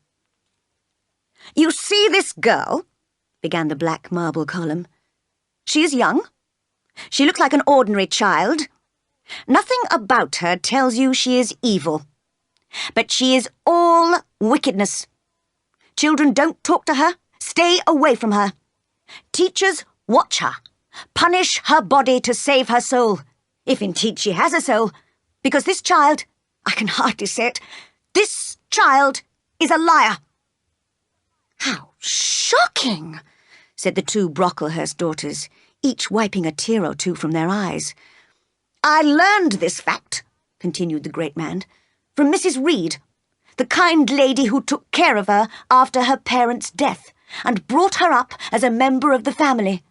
"You see this girl?" began the black marble column. "She is young. She looks like an ordinary child. Nothing about her tells you she is evil. But she is all wickedness. Children don't talk to her. Stay away from her. Teachers watch her. Punish her body to save her soul, if indeed she has a soul, because this child, I can hardly say it, this child is a liar." "How shocking!" said the two Brocklehurst daughters, each wiping a tear or two from their eyes. "I learned this fact," continued the great man, "from Mrs. Reed, the kind lady who took care of her after her parents' death and brought her up as a member of the family.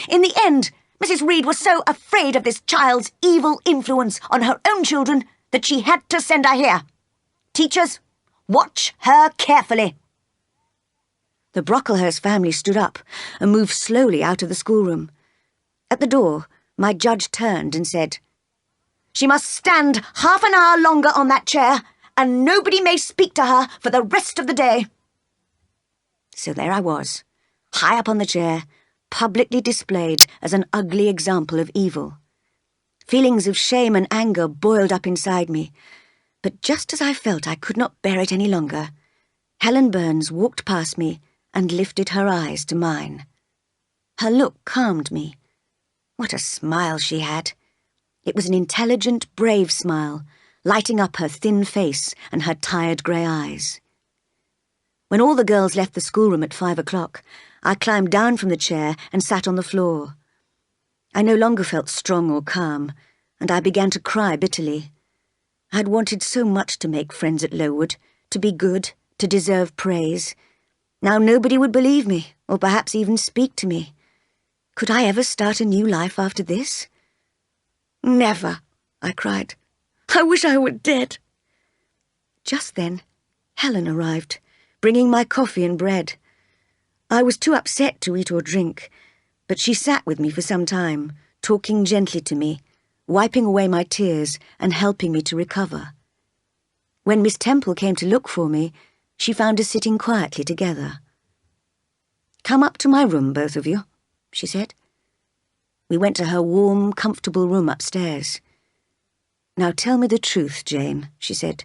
In the end, Mrs. Reed was so afraid of this child's evil influence on her own children that she had to send her here. Teachers, watch her carefully." The Brocklehurst family stood up and moved slowly out of the schoolroom. At the door, my judge turned and said, "She must stand half an hour longer on that chair, and nobody may speak to her for the rest of the day." So there I was, high up on the chair, publicly displayed as an ugly example of evil. Feelings of shame and anger boiled up inside me, but just as I felt I could not bear it any longer, Helen Burns walked past me and lifted her eyes to mine. Her look calmed me. What a smile she had! It was an intelligent, brave smile, lighting up her thin face and her tired grey eyes. When all the girls left the schoolroom at 5 o'clock, I climbed down from the chair and sat on the floor. I no longer felt strong or calm, and I began to cry bitterly. I had wanted so much to make friends at Lowood, to be good, to deserve praise. Now nobody would believe me, or perhaps even speak to me. Could I ever start a new life after this? "Never," I cried. "I wish I were dead." Just then, Helen arrived, bringing my coffee and bread. I was too upset to eat or drink, but she sat with me for some time, talking gently to me, wiping away my tears and helping me to recover. When Miss Temple came to look for me, she found us sitting quietly together. "Come up to my room, both of you," she said. We went to her warm, comfortable room upstairs. "Now tell me the truth, Jane," she said.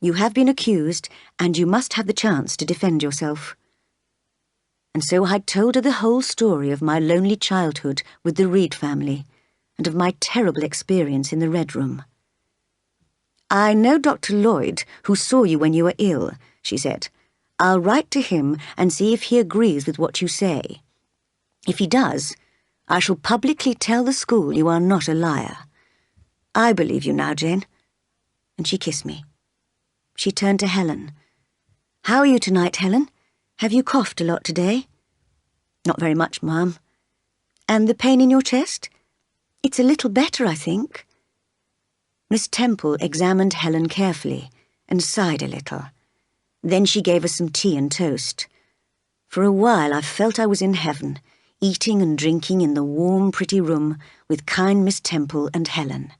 "You have been accused, and you must have the chance to defend yourself." And so I told her the whole story of my lonely childhood with the Reed family, and of my terrible experience in the Red Room. "I know Dr. Lloyd, who saw you when you were ill," she said. "I'll write to him and see if he agrees with what you say. If he does, I shall publicly tell the school you are not a liar. I believe you now, Jane." And she kissed me. She turned to Helen. "How are you tonight, Helen? Have you coughed a lot today?" "Not very much, Ma'am." "And the pain in your chest?" "It's a little better, I think." Miss Temple examined Helen carefully and sighed a little. Then she gave us some tea and toast. For a while I felt I was in heaven, eating and drinking in the warm, pretty room with kind Miss Temple and Helen.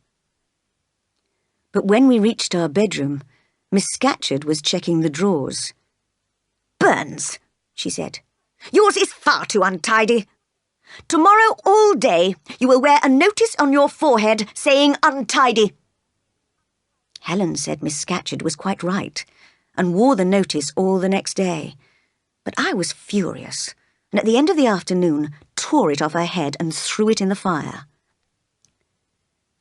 But when we reached our bedroom, Miss Scatcherd was checking the drawers. "Burns," she said, "yours is far too untidy. Tomorrow all day you will wear a notice on your forehead saying untidy." Helen said Miss Scatcherd was quite right, and wore the notice all the next day. But I was furious, and at the end of the afternoon tore it off her head and threw it in the fire.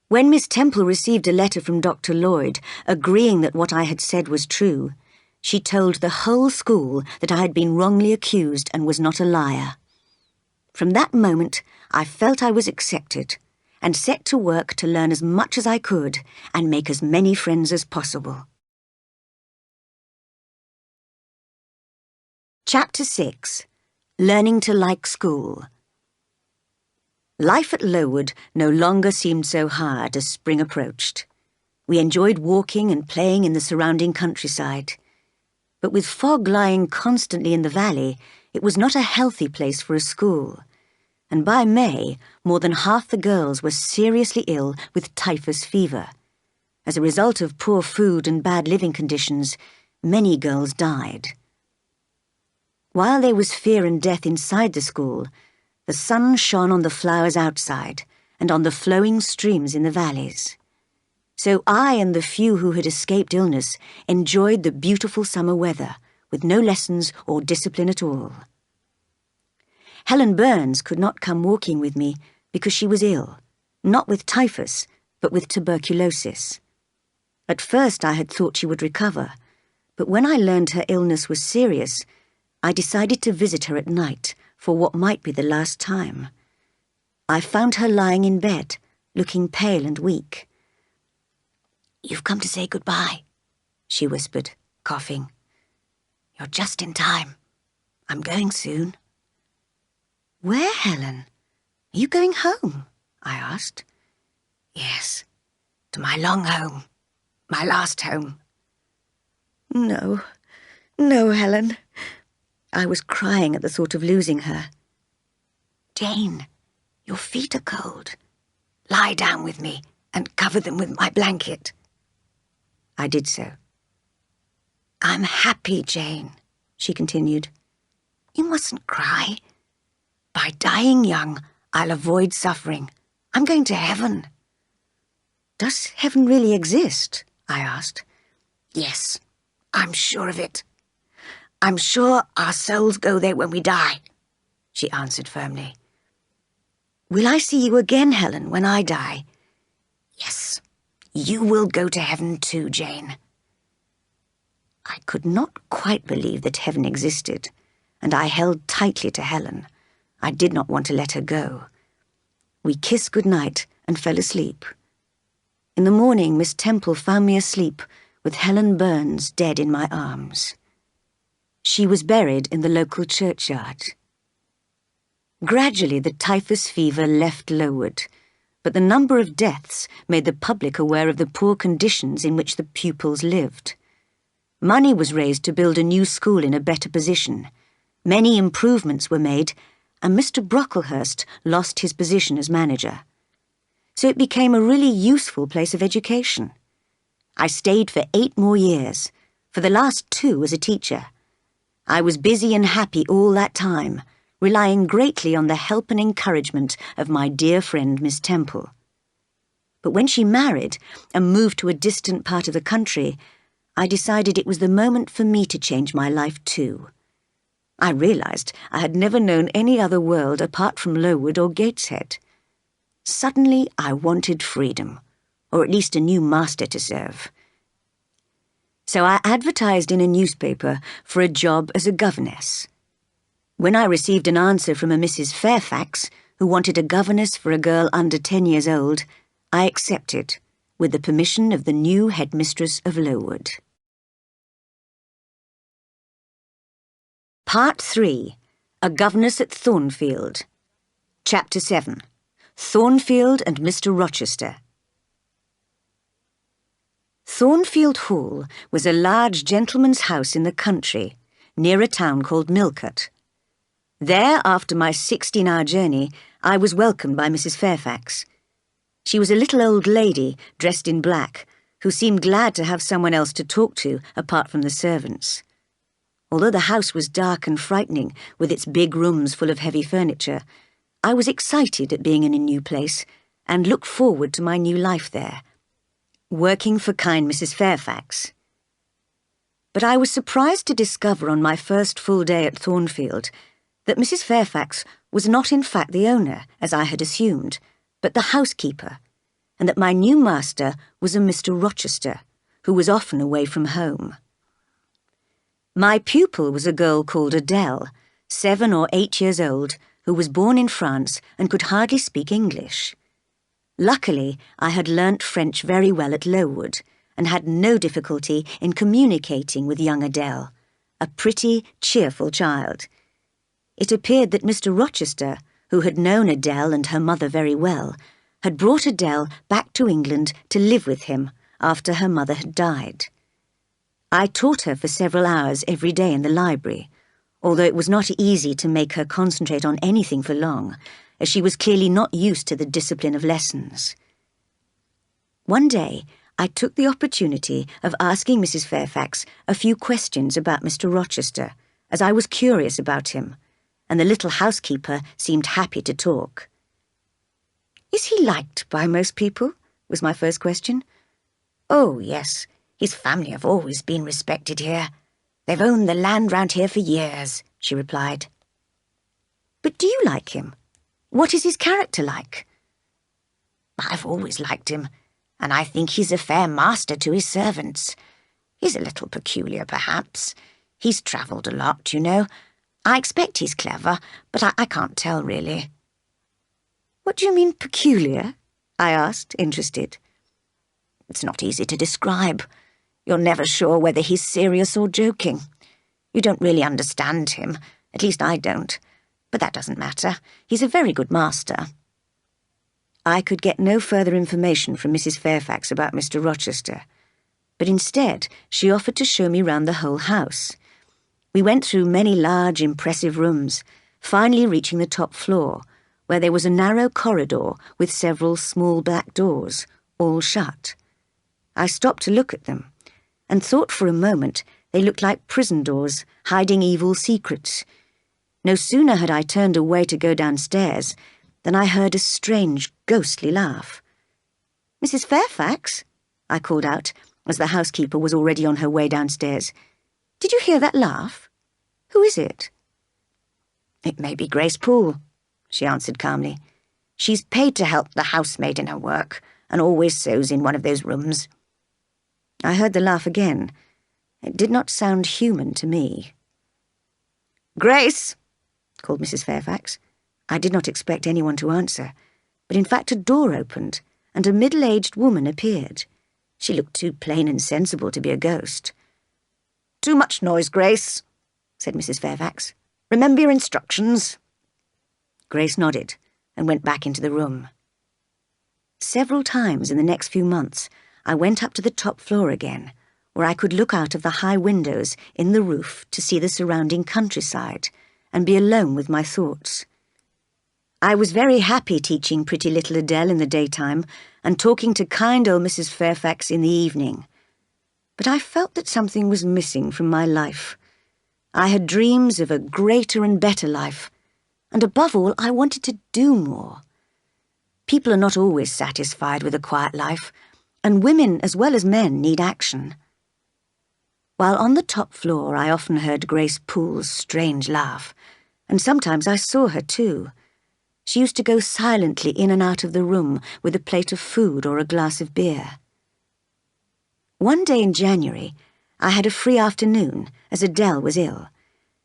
When Miss Temple received a letter from Dr. Lloyd agreeing that what I had said was true, she told the whole school that I had been wrongly accused and was not a liar. From that moment, I felt I was accepted and set to work to learn as much as I could and make as many friends as possible. Chapter 6. Learning to Like School. Life at Lowood no longer seemed so hard as spring approached. We enjoyed walking and playing in the surrounding countryside. But with fog lying constantly in the valley, it was not a healthy place for a school. And by May, more than half the girls were seriously ill with typhus fever. As a result of poor food and bad living conditions, many girls died. While there was fear and death inside the school, the sun shone on the flowers outside and on the flowing streams in the valleys. So I and the few who had escaped illness enjoyed the beautiful summer weather, with no lessons or discipline at all. Helen Burns could not come walking with me because she was ill, not with typhus, but with tuberculosis. At first I had thought she would recover, but when I learned her illness was serious, I decided to visit her at night for what might be the last time. I found her lying in bed, looking pale and weak. "You've come to say goodbye," she whispered, coughing. "You're just in time. I'm going soon." "Where, Helen? Are you going home?" I asked. "Yes, to my long home, my last home." No, Helen. I was crying at the thought of losing her. "Jane, your feet are cold. Lie down with me and cover them with my blanket." I did so. "I'm happy, Jane," she continued. "You mustn't cry. By dying young, I'll avoid suffering. I'm going to heaven." "Does heaven really exist?" I asked. "Yes, I'm sure of it. I'm sure our souls go there when we die," she answered firmly. "Will I see you again, Helen, when I die?" "Yes, you will go to heaven too, Jane." I could not quite believe that heaven existed, and I held tightly to Helen. I did not want to let her go. We kissed goodnight and fell asleep. In the morning, Miss Temple found me asleep, with Helen Burns dead in my arms. She was buried in the local churchyard. Gradually, the typhus fever left Lowood, but the number of deaths made the public aware of the poor conditions in which the pupils lived. Money was raised to build a new school in a better position. Many improvements were made, and Mr. Brocklehurst lost his position as manager. So it became a really useful place of education. I stayed for 8 more years, for the last 2 as a teacher. I was busy and happy all that time, relying greatly on the help and encouragement of my dear friend Miss Temple. But when she married and moved to a distant part of the country, I decided it was the moment for me to change my life too. I realised I had never known any other world apart from Lowood or Gateshead. Suddenly I wanted freedom, or at least a new master to serve. So I advertised in a newspaper for a job as a governess. When I received an answer from a Mrs. Fairfax, who wanted a governess for a girl under 10 years old, I accepted, with the permission of the new headmistress of Lowood. Part 3. A Governess at Thornfield. Chapter 7. Thornfield and Mr. Rochester. Thornfield Hall was a large gentleman's house in the country, near a town called Millcote. There, after my 16-hour journey, I was welcomed by Mrs. Fairfax. She was a little old lady, dressed in black, who seemed glad to have someone else to talk to apart from the servants. Although the house was dark and frightening, with its big rooms full of heavy furniture, I was excited at being in a new place and looked forward to my new life there, working for kind Mrs. Fairfax. But I was surprised to discover on my first full day at Thornfield that Mrs. Fairfax was not in fact the owner, as I had assumed, but the housekeeper, and that my new master was a Mr. Rochester, who was often away from home. My pupil was a girl called Adele, 7 or 8 years old, who was born in France and could hardly speak English. Luckily, I had learnt French very well at Lowood, and had no difficulty in communicating with young Adele, a pretty, cheerful child. It appeared that Mr. Rochester, who had known Adele and her mother very well, had brought Adele back to England to live with him after her mother had died. I taught her for several hours every day in the library, although it was not easy to make her concentrate on anything for long, as she was clearly not used to the discipline of lessons. One day, I took the opportunity of asking Mrs. Fairfax a few questions about Mr. Rochester, as I was curious about him, and the little housekeeper seemed happy to talk. "Is he liked by most people?" was my first question. "Oh, yes. His family have always been respected here. They've owned the land round here for years," she replied. "But do you like him? What is his character like?" "I've always liked him, and I think he's a fair master to his servants. He's a little peculiar, perhaps. He's travelled a lot, you know. I expect he's clever, but I can't tell, really." "What do you mean, peculiar?" I asked, interested. "It's not easy to describe. You're never sure whether he's serious or joking. You don't really understand him, at least I don't. But that doesn't matter. He's a very good master." I could get no further information from Mrs. Fairfax about Mr. Rochester, but instead she offered to show me round the whole house. We went through many large, impressive rooms, finally reaching the top floor, where there was a narrow corridor with several small black doors, all shut. I stopped to look at them, and thought for a moment they looked like prison doors, hiding evil secrets. No sooner had I turned away to go downstairs than I heard a strange, ghostly laugh. "Mrs. Fairfax?" I called out, as the housekeeper was already on her way downstairs. "Did you hear that laugh? Who is it?" "It may be Grace Poole," she answered calmly. "She's paid to help the housemaid in her work, and always sews in one of those rooms." I heard the laugh again. It did not sound human to me. "Grace!" called Mrs. Fairfax. I did not expect anyone to answer, but in fact a door opened, and a middle-aged woman appeared. She looked too plain and sensible to be a ghost. "Too much noise, Grace," said Mrs. Fairfax. "Remember your instructions." Grace nodded and went back into the room. Several times in the next few months, I went up to the top floor again, where I could look out of the high windows in the roof to see the surrounding countryside and be alone with my thoughts. I was very happy teaching pretty little Adele in the daytime and talking to kind old Mrs. Fairfax in the evening. But I felt that something was missing from my life. I had dreams of a greater and better life, and above all, I wanted to do more. People are not always satisfied with a quiet life, and women as well as men need action. While on the top floor, I often heard Grace Poole's strange laugh, and sometimes I saw her too. She used to go silently in and out of the room with a plate of food or a glass of beer. One day in January, I had a free afternoon as Adele was ill,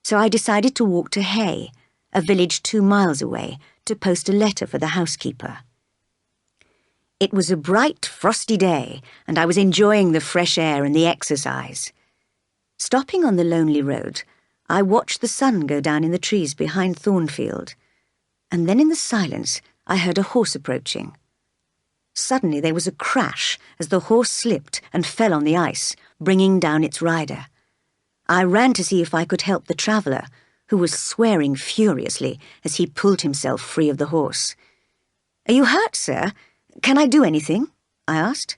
so I decided to walk to Hay, a village 2 miles away, to post a letter for the housekeeper. It was a bright, frosty day, and I was enjoying the fresh air and the exercise. Stopping on the lonely road, I watched the sun go down in the trees behind Thornfield, and then in the silence I heard a horse approaching. Suddenly there was a crash as the horse slipped and fell on the ice, bringing down its rider. I ran to see if I could help the traveller, who was swearing furiously as he pulled himself free of the horse. "Are you hurt, sir? Can I do anything?" I asked.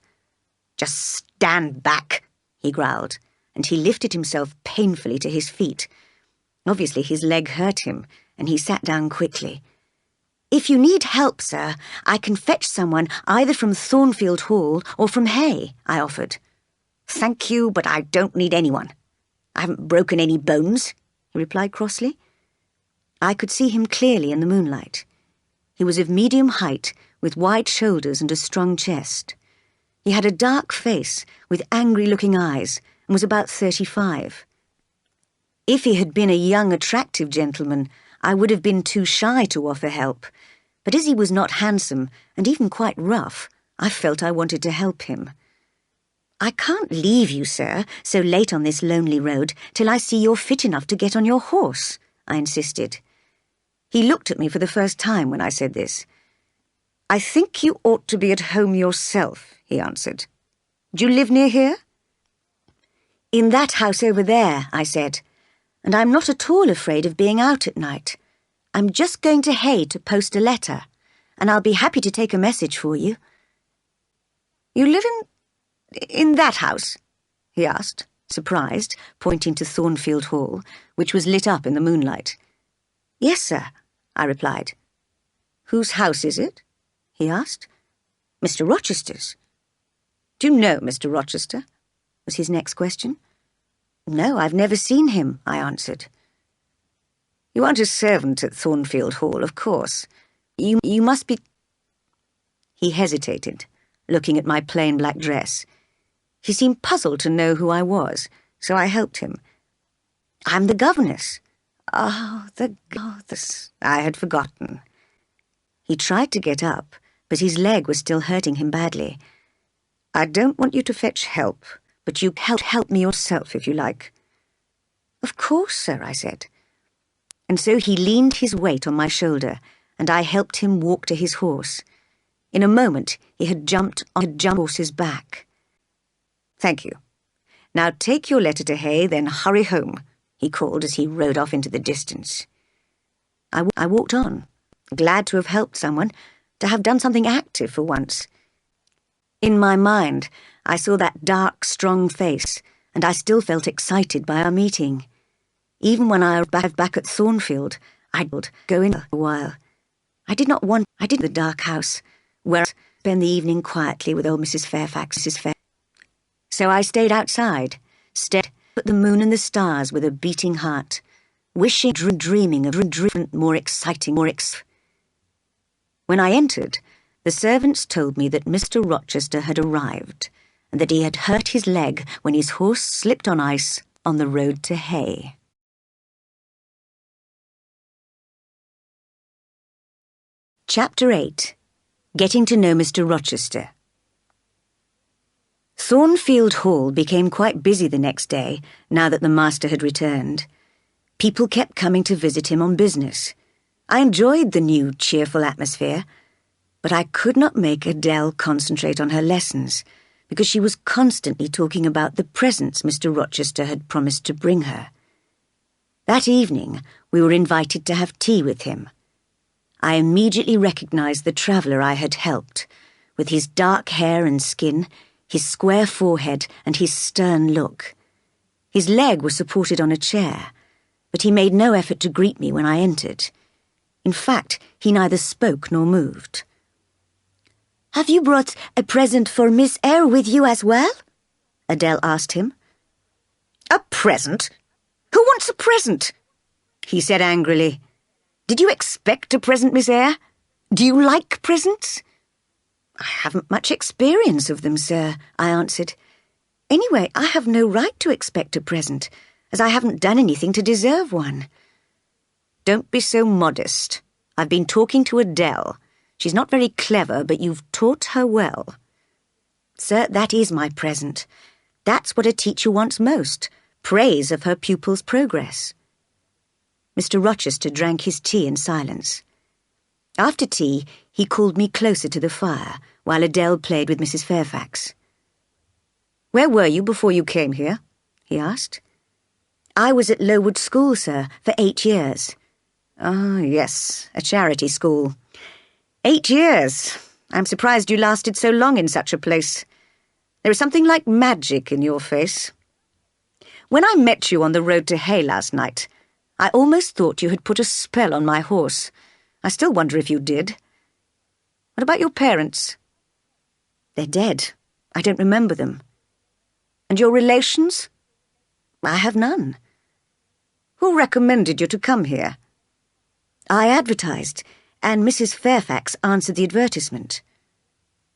Just stand back, he growled, and he lifted himself painfully to his feet. Obviously his leg hurt him, and he sat down quickly. "If you need help, sir, I can fetch someone either from Thornfield Hall or from Hay," I offered. "Thank you, but I don't need anyone. I haven't broken any bones," he replied crossly. I could see him clearly in the moonlight. He was of medium height, with wide shoulders and a strong chest. He had a dark face with angry-looking eyes and was about 35. If he had been a young, attractive gentleman, I would have been too shy to offer help, but as he was not handsome and even quite rough, I felt I wanted to help him. "I can't leave you, sir, so late on this lonely road till I see you're fit enough to get on your horse," I insisted. He looked at me for the first time when I said this. "I think you ought to be at home yourself," he answered. "Do you live near here?" "In that house over there," I said, "and I'm not at all afraid of being out at night. I'm just going to Hay to post a letter, and I'll be happy to take a message for you." "You live in that house?" he asked, surprised, pointing to Thornfield Hall, which was lit up in the moonlight. "Yes, sir," I replied. "Whose house is it?" he asked. "Mr. Rochester's." "Do you know Mr. Rochester?" was his next question. "No, I've never seen him," I answered. "You aren't a servant at Thornfield Hall, of course. You must be—" He hesitated, looking at my plain black dress. He seemed puzzled to know who I was, so I helped him. "I'm the governess." I had forgotten. He tried to get up, but his leg was still hurting him badly. "I don't want you to fetch help, but you can help me yourself if you like." "Of course, sir," I said. And so he leaned his weight on my shoulder, and I helped him walk to his horse. In a moment, he had jumped on the horse's back. "Thank you. Now take your letter to Hay, then hurry home," he called as he rode off into the distance. I walked on, glad to have helped someone, to have done something active for once. In my mind, I saw that dark, strong face, and I still felt excited by our meeting. Even when I arrived back at Thornfield, I'd go in a while. I did the dark house, where I'd spend the evening quietly with old Mrs. Fairfax. So I stayed outside, stared at the moon and the stars with a beating heart, wishing, dreaming of a different, more exciting. When I entered, the servants told me that Mr. Rochester had arrived, and that he had hurt his leg when his horse slipped on ice on the road to Hay. Chapter 8. Getting to know Mr. Rochester. Thornfield Hall became quite busy the next day, now that the master had returned. People kept coming to visit him on business. I enjoyed the new, cheerful atmosphere, but I could not make Adele concentrate on her lessons, because she was constantly talking about the presents Mr. Rochester had promised to bring her. That evening, we were invited to have tea with him. I immediately recognized the traveller I had helped, with his dark hair and skin, his square forehead, and his stern look. His leg was supported on a chair, but he made no effort to greet me when I entered. In fact, he neither spoke nor moved. "Have you brought a present for Miss Eyre with you as well?" Adele asked him. "A present? Who wants a present?" he said angrily. "Did you expect a present, Miss Eyre? Do you like presents?" "I haven't much experience of them, sir," I answered. "Anyway, I have no right to expect a present, as I haven't done anything to deserve one." "Don't be so modest. I've been talking to Adele. She's not very clever, but you've taught her well." "Sir, that is my present. That's what a teacher wants most, praise of her pupil's progress." Mr. Rochester drank his tea in silence. After tea, he called me closer to the fire, while Adele played with Mrs. Fairfax. "Where were you before you came here?" he asked. "I was at Lowood School, sir, for 8 years. "Ah, yes, a charity school. 8 years. I'm surprised you lasted so long in such a place. There is something like magic in your face. When I met you on the road to Hay last night, I almost thought you had put a spell on my horse. I still wonder if you did. What about your parents? They're dead. I don't remember them. And your relations? I have none. Who recommended you to come here? I advertised, and Mrs. Fairfax answered the advertisement.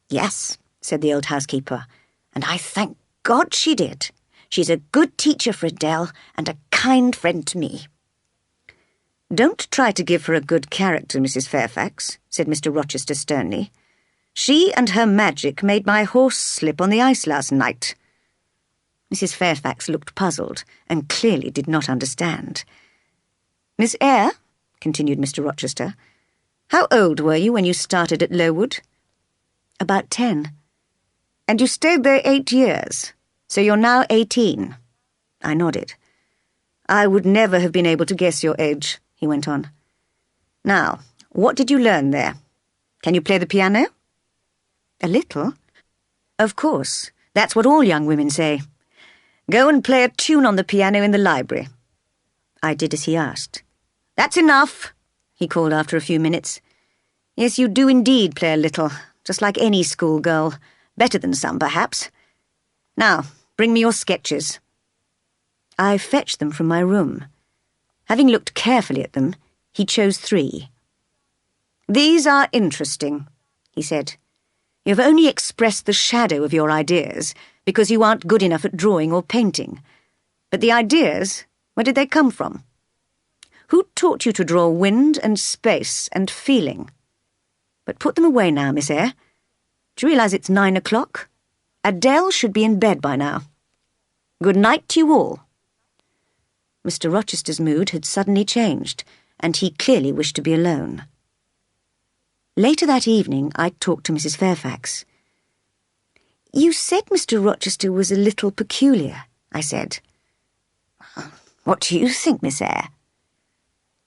Yes, said the old housekeeper, and I thank God she did. She's a good teacher for Adele and a kind friend to me. Don't try to give her a good character, Mrs. Fairfax, said Mr. Rochester sternly. She and her magic made my horse slip on the ice last night. Mrs. Fairfax looked puzzled and clearly did not understand. Miss Eyre, continued Mr. Rochester, how old were you when you started at Lowood? About 10. And you stayed there 8 years, so you're now 18. I nodded. I would never have been able to guess your age, he went on. Now, what did you learn there? Can you play the piano? A little. Of course, that's what all young women say. Go and play a tune on the piano in the library. I did as he asked. That's enough, he called after a few minutes. Yes, you do indeed play a little, just like any schoolgirl. Better than some, perhaps. Now, bring me your sketches. I fetched them from my room. Having looked carefully at them, he chose 3. These are interesting, he said. You've only expressed the shadow of your ideas because you aren't good enough at drawing or painting. But the ideas, where did they come from? Who taught you to draw wind and space and feeling? But put them away now, Miss Eyre. Do you realise it's 9 o'clock? Adele should be in bed by now. Good night to you all. Mr. Rochester's mood had suddenly changed, and he clearly wished to be alone. Later that evening, I talked to Mrs. Fairfax. You said Mr. Rochester was a little peculiar, I said. What do you think, Miss Eyre?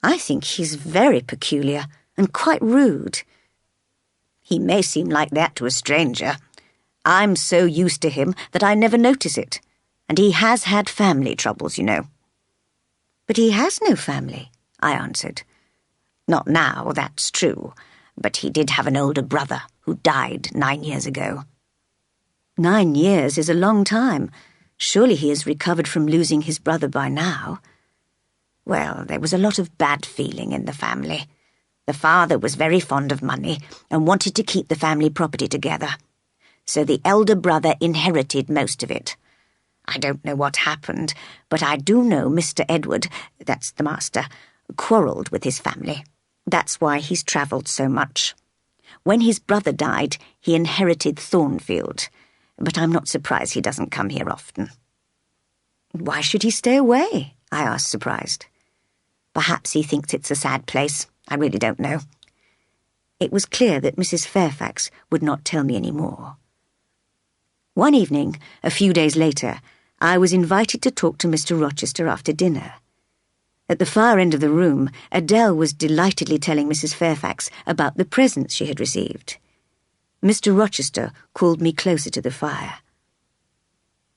I think he's very peculiar and quite rude. He may seem like that to a stranger. I'm so used to him that I never notice it, and he has had family troubles, you know. But he has no family, I answered. Not now, that's true, but he did have an older brother who died 9 years ago. 9 years is a long time. Surely he has recovered from losing his brother by now. Well, there was a lot of bad feeling in the family. The father was very fond of money and wanted to keep the family property together. So the elder brother inherited most of it. I don't know what happened, but I do know Mr. Edward, that's the master, quarrelled with his family. That's why he's travelled so much. When his brother died, he inherited Thornfield, but I'm not surprised he doesn't come here often. Why should he stay away? I asked, surprised. Perhaps he thinks it's a sad place. I really don't know. It was clear that Mrs. Fairfax would not tell me any more. One evening, a few days later, I was invited to talk to Mr. Rochester after dinner. At the far end of the room, Adele was delightedly telling Mrs. Fairfax about the presents she had received. Mr. Rochester called me closer to the fire.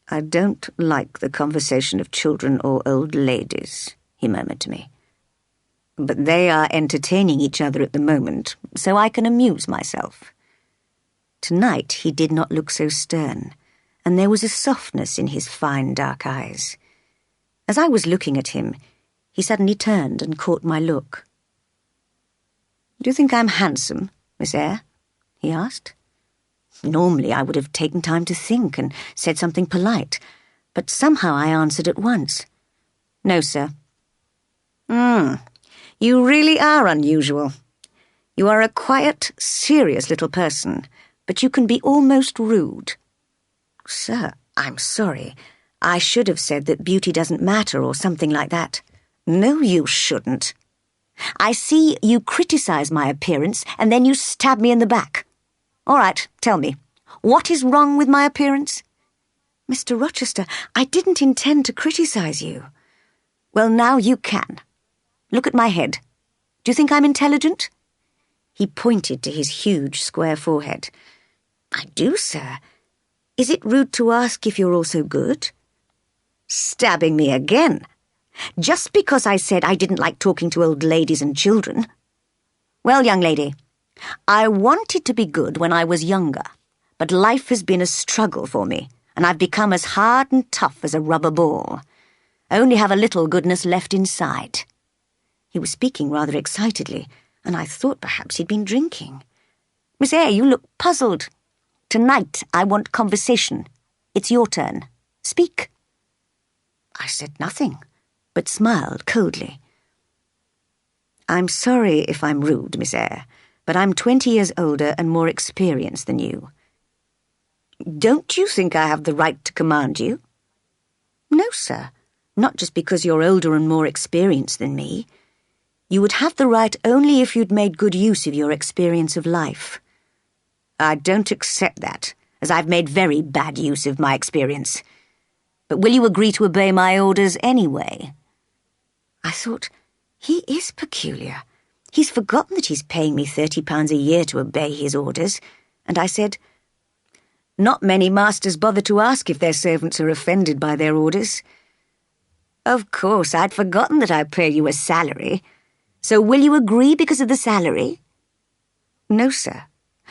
I don't like the conversation of children or old ladies, he murmured to me. But they are entertaining each other at the moment, so I can amuse myself. Tonight he did not look so stern, and there was a softness in his fine dark eyes. As I was looking at him, he suddenly turned and caught my look. Do you think I'm handsome, Miss Eyre? He asked. Normally I would have taken time to think and said something polite, but somehow I answered at once. No, sir. You really are unusual. You are a quiet, serious little person, but you can be almost rude. Sir, I'm sorry. I should have said that beauty doesn't matter or something like that. No, you shouldn't. I see you criticize my appearance and then you stab me in the back. All right, tell me, what is wrong with my appearance? Mr. Rochester, I didn't intend to criticize you. Well, now you can. Look at my head. Do you think I'm intelligent? He pointed to his huge square forehead. I do, sir. Is it rude to ask if you're also good? Stabbing me again. Just because I said I didn't like talking to old ladies and children. Well, young lady, I wanted to be good when I was younger, but life has been a struggle for me, and I've become as hard and tough as a rubber ball. I only have a little goodness left inside. He was speaking rather excitedly, and I thought perhaps he'd been drinking. Miss Eyre, you look puzzled. Tonight I want conversation. It's your turn. Speak. I said nothing, but smiled coldly. I'm sorry if I'm rude, Miss Eyre, but I'm 20 years older and more experienced than you. Don't you think I have the right to command you? No, sir, not just because you're older and more experienced than me. You would have the right only if you'd made good use of your experience of life. I don't accept that, as I've made very bad use of my experience. But will you agree to obey my orders anyway? I thought, he is peculiar. He's forgotten that he's paying me £30 a year to obey his orders, and I said, not many masters bother to ask if their servants are offended by their orders. Of course, I'd forgotten that I pay you a salary. So will you agree because of the salary? No, sir,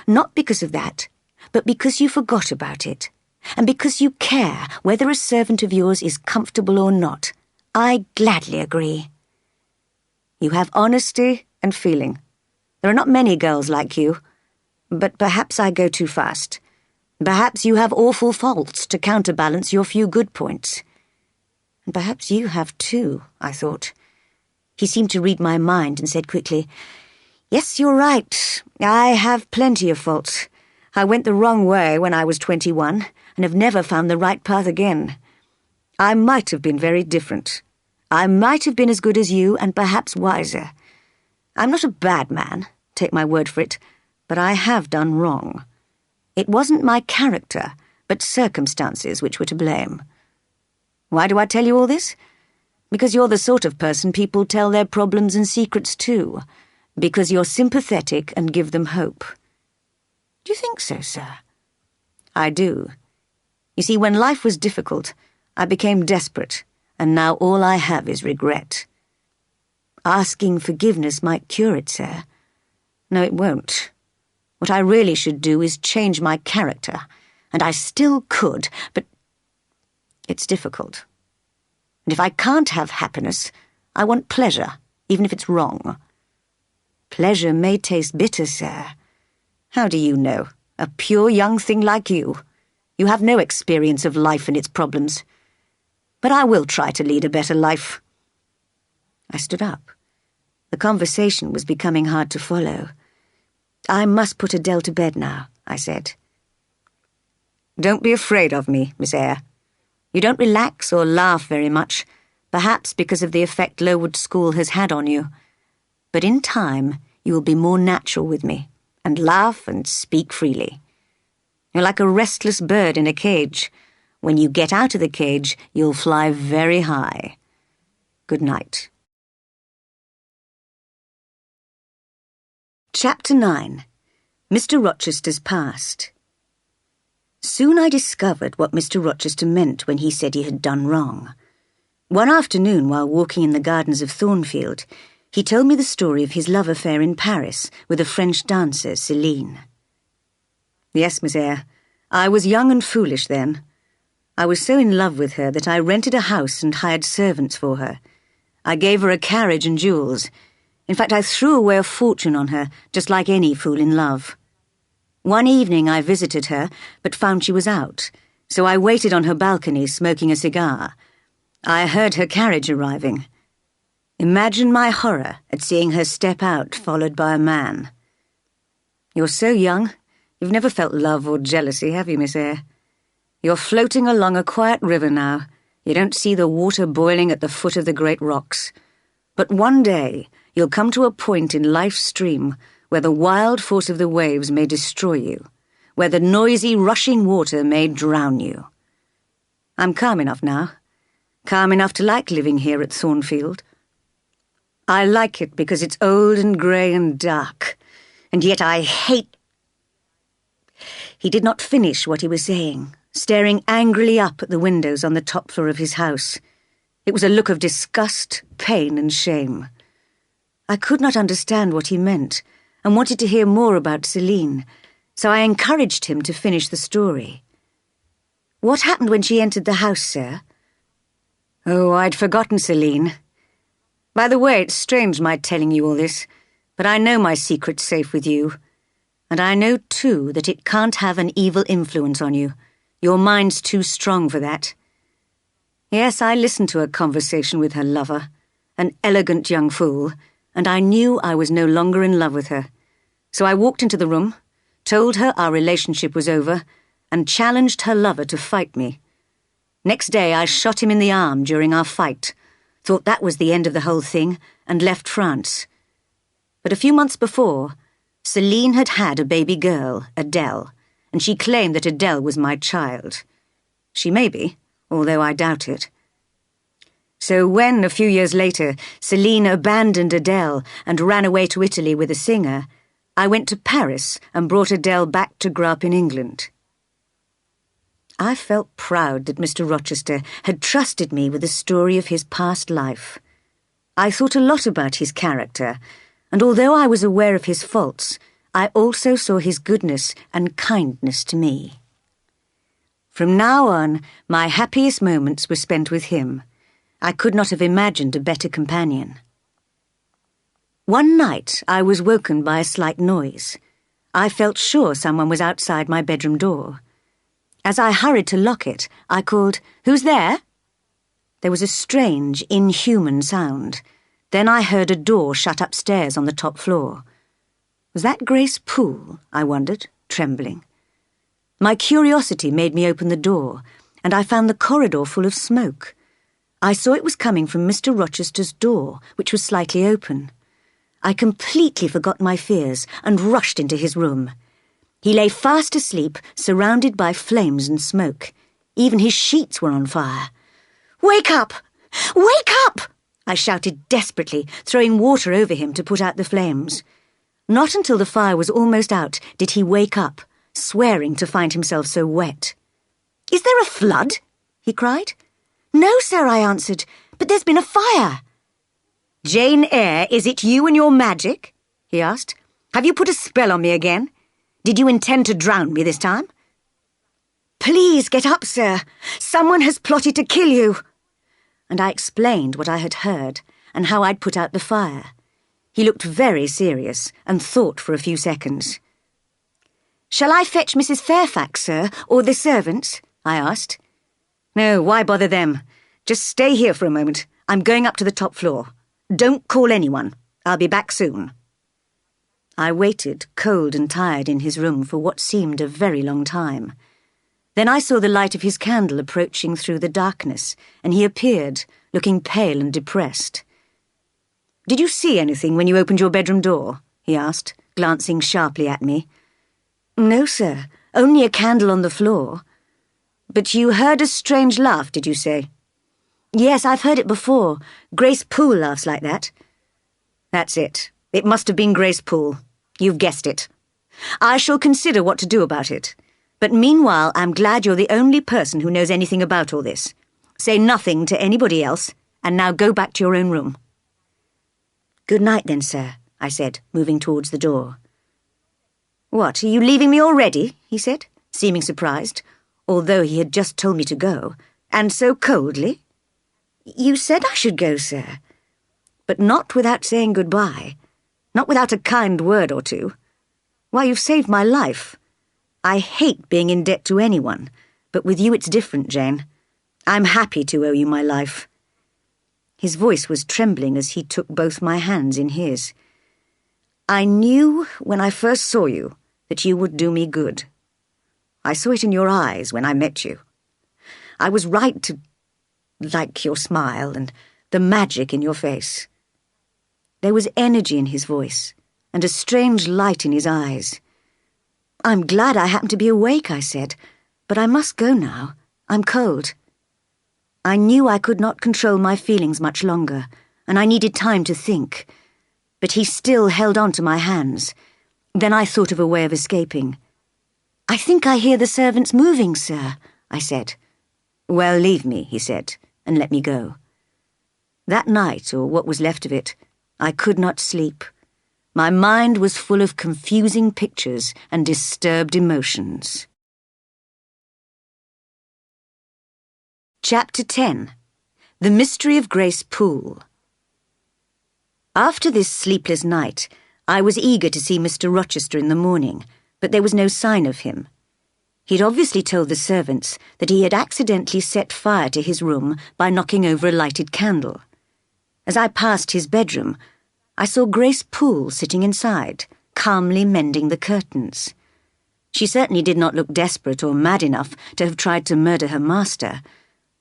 not because of that, but because you forgot about it, and because you care whether a servant of yours is comfortable or not. I gladly agree. You have honesty and feeling. There are not many girls like you, but perhaps I go too fast. Perhaps you have awful faults to counterbalance your few good points. And perhaps you have too, I thought. He seemed to read my mind and said quickly, Yes, you're right. I have plenty of faults. I went the wrong way when I was 21 and have never found the right path again. I might have been very different. I might have been as good as you and perhaps wiser. I'm not a bad man, take my word for it, but I have done wrong. It wasn't my character, but circumstances which were to blame. Why do I tell you all this? Because you're the sort of person people tell their problems and secrets to. Because you're sympathetic and give them hope. Do you think so, sir? I do. You see, when life was difficult, I became desperate, and now all I have is regret. Asking forgiveness might cure it, sir. No, it won't. What I really should do is change my character, and I still could, but it's difficult. And if I can't have happiness, I want pleasure, even if it's wrong. Pleasure may taste bitter, sir. How do you know? A pure young thing like you. You have no experience of life and its problems. But I will try to lead a better life. I stood up. The conversation was becoming hard to follow. I must put Adele to bed now, I said. Don't be afraid of me, Miss Eyre. You don't relax or laugh very much, perhaps because of the effect Lowood School has had on you. But in time, you will be more natural with me, and laugh and speak freely. You're like a restless bird in a cage. When you get out of the cage, you'll fly very high. Good night. Chapter 9. Mr. Rochester's Past. Soon I discovered what Mr. Rochester meant when he said he had done wrong. One afternoon, while walking in the gardens of Thornfield, he told me the story of his love affair in Paris with a French dancer, Céline. Yes, Miss Eyre, I was young and foolish then. I was so in love with her that I rented a house and hired servants for her. I gave her a carriage and jewels. In fact, I threw away a fortune on her, just like any fool in love. One evening I visited her, but found she was out, so I waited on her balcony smoking a cigar. I heard her carriage arriving. Imagine my horror at seeing her step out, followed by a man. You're so young, you've never felt love or jealousy, have you, Miss Eyre? You're floating along a quiet river now. You don't see the water boiling at the foot of the great rocks. But one day, you'll come to a point in life's stream where the wild force of the waves may destroy you, where the noisy, rushing water may drown you. I'm calm enough now, calm enough to like living here at Thornfield. I like it because it's old and grey and dark, and yet I hate... He did not finish what he was saying, staring angrily up at the windows on the top floor of his house. It was a look of disgust, pain, and shame. I could not understand what he meant and wanted to hear more about Celine, so I encouraged him to finish the story. "What happened when she entered the house, sir?" "Oh, I'd forgotten Celine. By the way, it's strange my telling you all this, but I know my secret's safe with you. And I know, too, that it can't have an evil influence on you. Your mind's too strong for that. Yes, I listened to her conversation with her lover, an elegant young fool, and I knew I was no longer in love with her. So I walked into the room, told her our relationship was over, and challenged her lover to fight me. Next day I shot him in the arm during our fight, thought that was the end of the whole thing, and left France. But a few months before, Celine had had a baby girl, Adele, and she claimed that Adele was my child. She may be, although I doubt it. So when, a few years later, Celine abandoned Adele and ran away to Italy with a singer, I went to Paris and brought Adele back to grow up in England. I felt proud that Mr. Rochester had trusted me with the story of his past life. I thought a lot about his character, and although I was aware of his faults, I also saw his goodness and kindness to me. From now on, my happiest moments were spent with him. I could not have imagined a better companion. One night, I was woken by a slight noise. I felt sure someone was outside my bedroom door. As I hurried to lock it, I called, "Who's there?" There was a strange, inhuman sound. Then I heard a door shut upstairs on the top floor. Was that Grace Poole? I wondered, trembling. My curiosity made me open the door, and I found the corridor full of smoke. I saw it was coming from Mr. Rochester's door, which was slightly open. I completely forgot my fears and rushed into his room. He lay fast asleep, surrounded by flames and smoke. Even his sheets were on fire. "Wake up! Wake up!" I shouted desperately, throwing water over him to put out the flames. Not until the fire was almost out did he wake up, swearing to find himself so wet. "Is there a flood?" he cried. "No, sir," I answered, "but there's been a fire." "Jane Eyre, is it you and your magic?" he asked. "Have you put a spell on me again? Did you intend to drown me this time?" "Please get up, sir. Someone has plotted to kill you." And I explained what I had heard and how I'd put out the fire. He looked very serious and thought for a few seconds. "Shall I fetch Mrs. Fairfax, sir, or the servants?" I asked. "No, why bother them? Just stay here for a moment. I'm going up to the top floor. Don't call anyone. I'll be back soon." I waited, cold and tired, in his room for what seemed a very long time. Then I saw the light of his candle approaching through the darkness, and he appeared, looking pale and depressed. "Did you see anything when you opened your bedroom door?" he asked, glancing sharply at me. "No, sir. Only a candle on the floor." "But you heard a strange laugh, did you say?" "Yes, I've heard it before. Grace Poole laughs like that." "That's it. It must have been Grace Poole. You've guessed it. I shall consider what to do about it. But meanwhile, I'm glad you're the only person who knows anything about all this. Say nothing to anybody else, and now go back to your own room." "Good night then, sir," I said, moving towards the door. "What, are you leaving me already?" he said, seeming surprised, although he had just told me to go, and so coldly. "You said I should go, sir." "But not without saying goodbye. Not without a kind word or two. Why, you've saved my life. I hate being in debt to anyone, but with you it's different, Jane. I'm happy to owe you my life." His voice was trembling as he took both my hands in his. "I knew when I first saw you that you would do me good. I saw it in your eyes when I met you. I was right to like your smile and the magic in your face." There was energy in his voice and a strange light in his eyes. "I'm glad I happened to be awake," I said, "but I must go now. I'm cold." I knew I could not control my feelings much longer, and I needed time to think. But he still held on to my hands. Then I thought of a way of escaping. "I think I hear the servants moving, sir," I said. "Well, leave me," he said, and let me go. That night, or what was left of it, I could not sleep. My mind was full of confusing pictures and disturbed emotions. Chapter 10. The Mystery of Grace Poole. After this sleepless night, I was eager to see Mr. Rochester in the morning, but there was no sign of him. He'd obviously told the servants that he had accidentally set fire to his room by knocking over a lighted candle. As I passed his bedroom, I saw Grace Poole sitting inside, calmly mending the curtains. She certainly did not look desperate or mad enough to have tried to murder her master,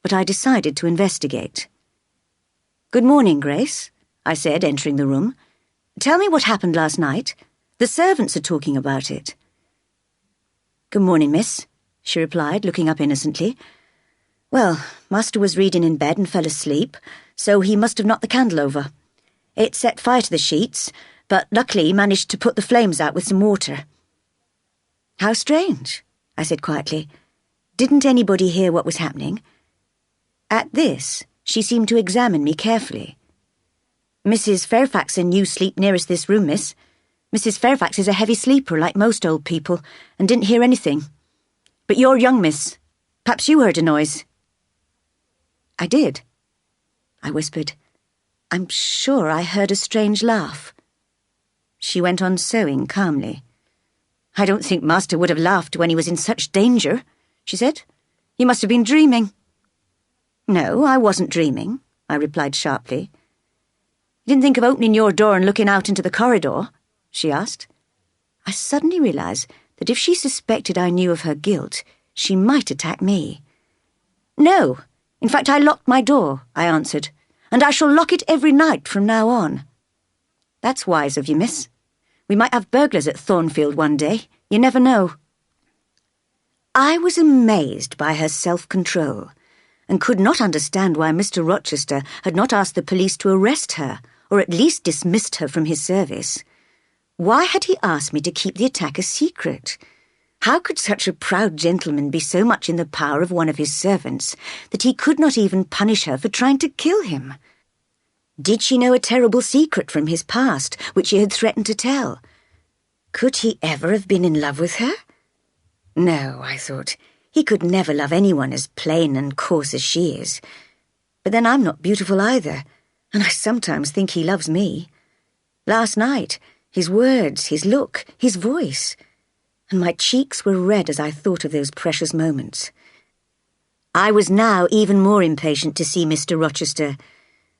but I decided to investigate. "Good morning, Grace," I said, entering the room. "Tell me what happened last night. The servants are talking about it." "Good morning, miss," she replied, looking up innocently. "Well, master was reading in bed and fell asleep, so he must have knocked the candle over. It set fire to the sheets, but luckily he managed to put the flames out with some water." "How strange," I said quietly. "Didn't anybody hear what was happening?" At this, she seemed to examine me carefully. "Mrs. Fairfax and you sleep nearest this room, miss. Mrs. Fairfax is a heavy sleeper like most old people and didn't hear anything. But you're young, miss. Perhaps you heard a noise." "I did," I whispered. "I'm sure I heard a strange laugh." She went on sewing calmly. "I don't think master would have laughed when he was in such danger," she said. "You must have been dreaming." "No, I wasn't dreaming," I replied sharply. "You didn't think of opening your door and looking out into the corridor?" she asked. I suddenly realised that if she suspected I knew of her guilt, she might attack me. "No, in fact I locked my door," I answered, "and I shall lock it every night from now on." "That's wise of you, miss. We might have burglars at Thornfield one day. You never know." I was amazed by her self-control and could not understand why Mr. Rochester had not asked the police to arrest her, or at least dismissed her from his service. Why had he asked me to keep the attack a secret? How could such a proud gentleman be so much in the power of one of his servants that he could not even punish her for trying to kill him? Did she know a terrible secret from his past, which he had threatened to tell? Could he ever have been in love with her? No, I thought, he could never love anyone as plain and coarse as she is. But then I'm not beautiful either, and I sometimes think he loves me. Last night, his words, his look, his voice, and my cheeks were red as I thought of those precious moments. I was now even more impatient to see Mr. Rochester,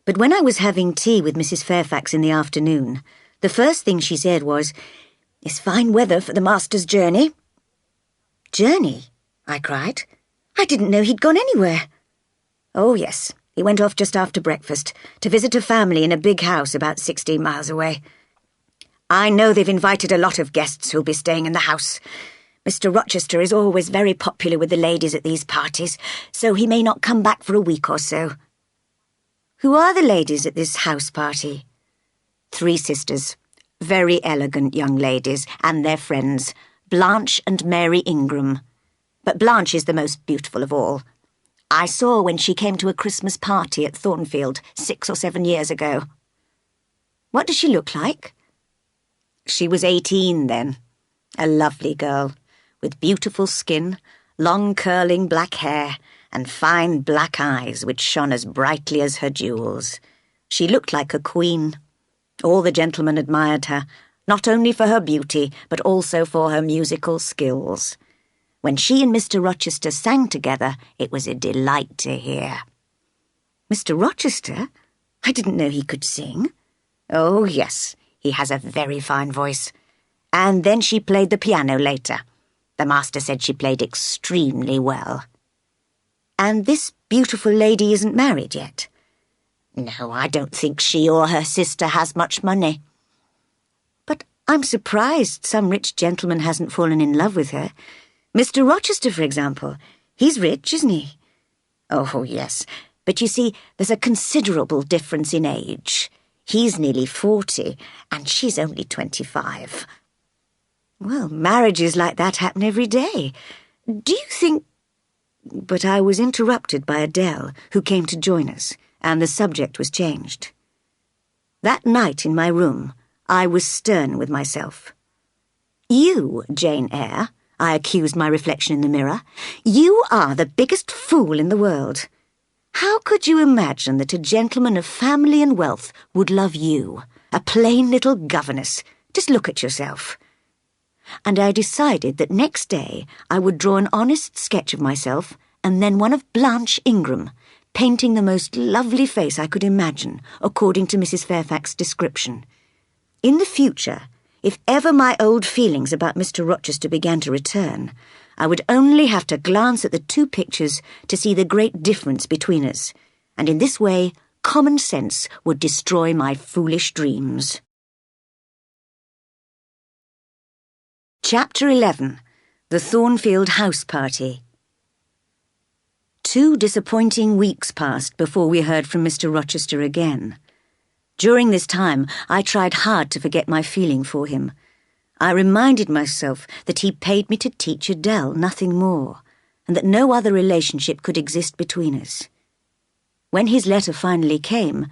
but when I was having tea with Mrs. Fairfax in the afternoon, the first thing she said was, "It's fine weather for the master's journey." "Journey?" I cried. "I didn't know he'd gone anywhere." "Oh, yes, he went off just after breakfast to visit a family in a big house about 16 miles away. I know they've invited a lot of guests who'll be staying in the house. Mr. Rochester is always very popular with the ladies at these parties, so he may not come back for a week or so." "Who are the ladies at this house party?" "3 sisters, very elegant young ladies, and their friends, Blanche and Mary Ingram. But Blanche is the most beautiful of all. I saw her when she came to a Christmas party at Thornfield 6 or 7 years ago." "What does she look like?" "She was 18 then. A lovely girl, with beautiful skin, long curling black hair, and fine black eyes which shone as brightly as her jewels. She looked like a queen. All the gentlemen admired her, not only for her beauty, but also for her musical skills. When she and Mr. Rochester sang together, it was a delight to hear." "Mr. Rochester? I didn't know he could sing." "Oh, yes. He has a very fine voice. And then she played the piano later. The master said she played extremely well." "And this beautiful lady isn't married yet?" "No, I don't think she or her sister has much money." "But I'm surprised some rich gentleman hasn't fallen in love with her. Mr. Rochester, for example. He's rich, isn't he?" "Oh, yes. But you see, there's a considerable difference in age. He's nearly 40, and she's only 25. "Well, marriages like that happen every day. Do you think—" but I was interrupted by Adele, who came to join us, and the subject was changed. That night in my room, I was stern with myself. "You, Jane Eyre," I accused my reflection in the mirror, "you are the biggest fool in the world. How could you imagine that a gentleman of family and wealth would love you, a plain little governess? Just look at yourself." And I decided that next day I would draw an honest sketch of myself and then one of Blanche Ingram, painting the most lovely face I could imagine, according to Mrs. Fairfax's description. In the future, if ever my old feelings about Mr. Rochester began to return, I would only have to glance at the two pictures to see the great difference between us, and in this way common sense would destroy my foolish dreams. Chapter 11. The Thornfield House Party. 2 disappointing weeks passed before we heard from Mr. Rochester again. During this time, I tried hard to forget my feeling for him. I reminded myself that he paid me to teach Adele, nothing more, and that no other relationship could exist between us. When his letter finally came,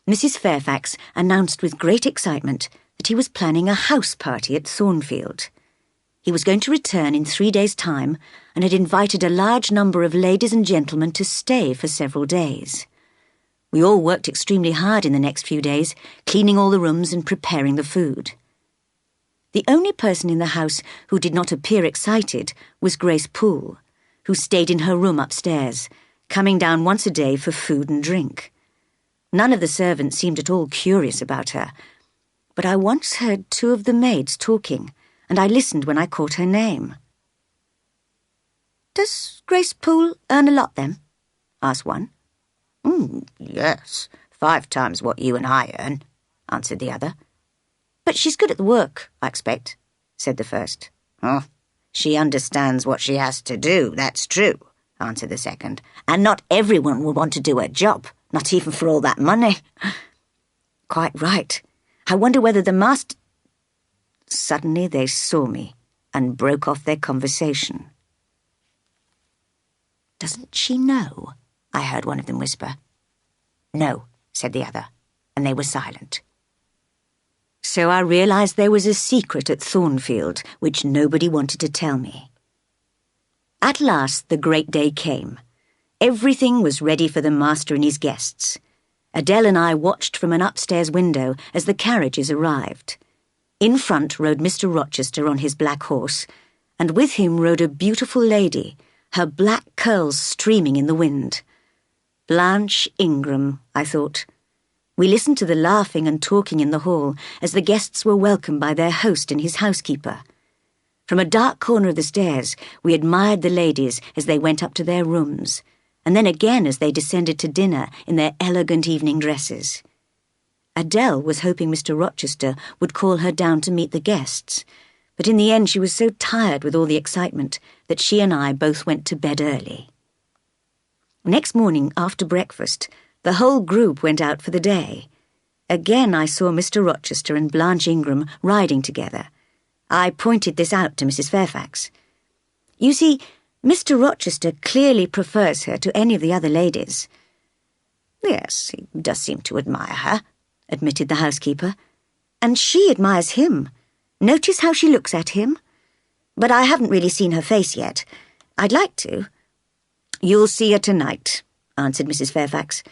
Mrs. Fairfax announced with great excitement that he was planning a house party at Thornfield. He was going to return in 3 days' time and had invited a large number of ladies and gentlemen to stay for several days. We all worked extremely hard in the next few days, cleaning all the rooms and preparing the food. The only person in the house who did not appear excited was Grace Poole, who stayed in her room upstairs, coming down once a day for food and drink. None of the servants seemed at all curious about her, but I once heard 2 of the maids talking, and I listened when I caught her name. "Does Grace Poole earn a lot, then?" asked one. Yes, 5 times what you and I earn," answered the other. "But she's good at the work, I expect," said the first. "Oh, she understands what she has to do, that's true," answered the second. "And not everyone will want to do her job, not even for all that money." "Quite right. I wonder whether the master—" Suddenly they saw me and broke off their conversation. "Doesn't she know?" I heard one of them whisper. "No," said the other, and they were silent. So I realized there was a secret at Thornfield which nobody wanted to tell me. At last the great day came. Everything was ready for the master and his guests. Adele and I watched from an upstairs window as the carriages arrived. In front rode Mr. Rochester on his black horse, and with him rode a beautiful lady, her black curls streaming in the wind. Blanche Ingram, I thought. We listened to the laughing and talking in the hall as the guests were welcomed by their host and his housekeeper. From a dark corner of the stairs, we admired the ladies as they went up to their rooms, and then again as they descended to dinner in their elegant evening dresses. Adele was hoping Mr. Rochester would call her down to meet the guests, but in the end she was so tired with all the excitement that she and I both went to bed early. Next morning, after breakfast, the whole group went out for the day. Again I saw Mr. Rochester and Blanche Ingram riding together. I pointed this out to Mrs. Fairfax. "You see, Mr. Rochester clearly prefers her to any of the other ladies." "Yes, he does seem to admire her," admitted the housekeeper. "And she admires him. Notice how she looks at him? But I haven't really seen her face yet. I'd like to." "You'll see her tonight," answered Mrs. Fairfax.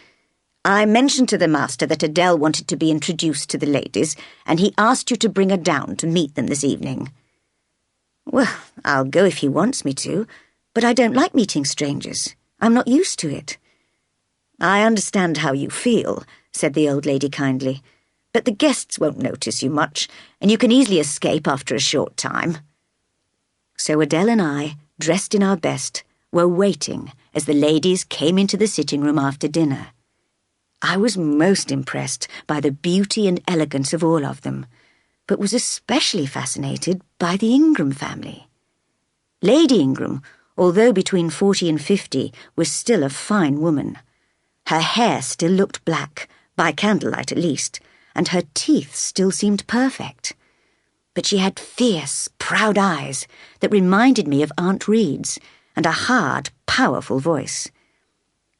"I mentioned to the master that Adele wanted to be introduced to the ladies, and he asked you to bring her down to meet them this evening." "Well, I'll go if he wants me to, but I don't like meeting strangers. I'm not used to it." "I understand how you feel," said the old lady kindly, "but the guests won't notice you much, and you can easily escape after a short time." So Adele and I, dressed in our best, were waiting as the ladies came into the sitting room after dinner. I was most impressed by the beauty and elegance of all of them, but was especially fascinated by the Ingram family. Lady Ingram, although between 40 and 50, was still a fine woman. Her hair still looked black, by candlelight at least, and her teeth still seemed perfect. But she had fierce, proud eyes that reminded me of Aunt Reed's, and a hard, powerful voice.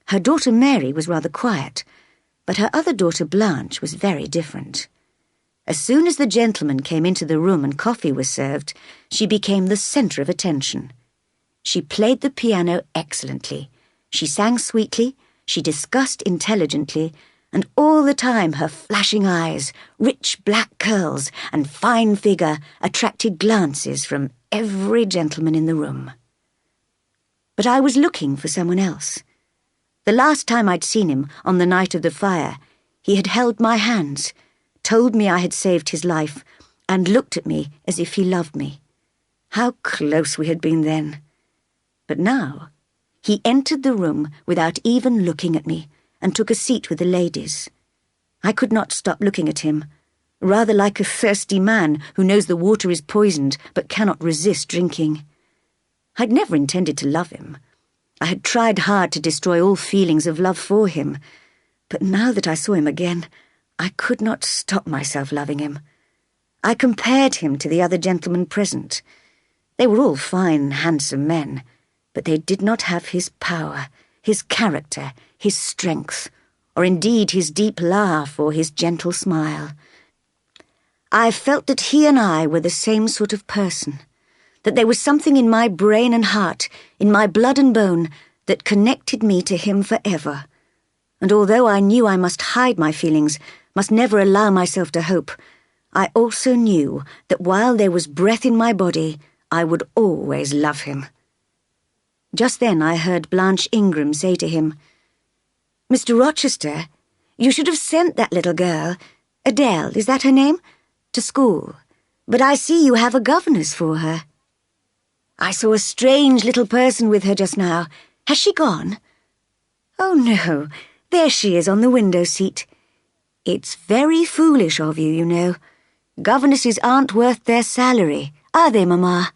Her daughter Mary was rather quiet, but her other daughter Blanche was very different. As soon as the gentleman came into the room and coffee was served, she became the centre of attention. She played the piano excellently, she sang sweetly, she discussed intelligently, and all the time her flashing eyes, rich black curls, and fine figure attracted glances from every gentleman in the room. But I was looking for someone else. The last time I'd seen him, on the night of the fire, he had held my hands, told me I had saved his life, and looked at me as if he loved me. How close we had been then. But now, he entered the room without even looking at me, and took a seat with the ladies. I could not stop looking at him, rather like a thirsty man who knows the water is poisoned but cannot resist drinking. I'd never intended to love him. I had tried hard to destroy all feelings of love for him, but now that I saw him again, I could not stop myself loving him. I compared him to the other gentlemen present. They were all fine, handsome men, but they did not have his power, his character, his strength, or indeed his deep laugh or his gentle smile. I felt that he and I were the same sort of person, that there was something in my brain and heart, in my blood and bone, that connected me to him forever. And although I knew I must hide my feelings, must never allow myself to hope, I also knew that while there was breath in my body, I would always love him. Just then I heard Blanche Ingram say to him, "Mr. Rochester, you should have sent that little girl, Adele, is that her name, to school. But I see you have a governess for her. I saw a strange little person with her just now. Has she gone?" "Oh, no, there she is on the window seat. It's very foolish of you, you know. Governesses aren't worth their salary, are they, Mamma?"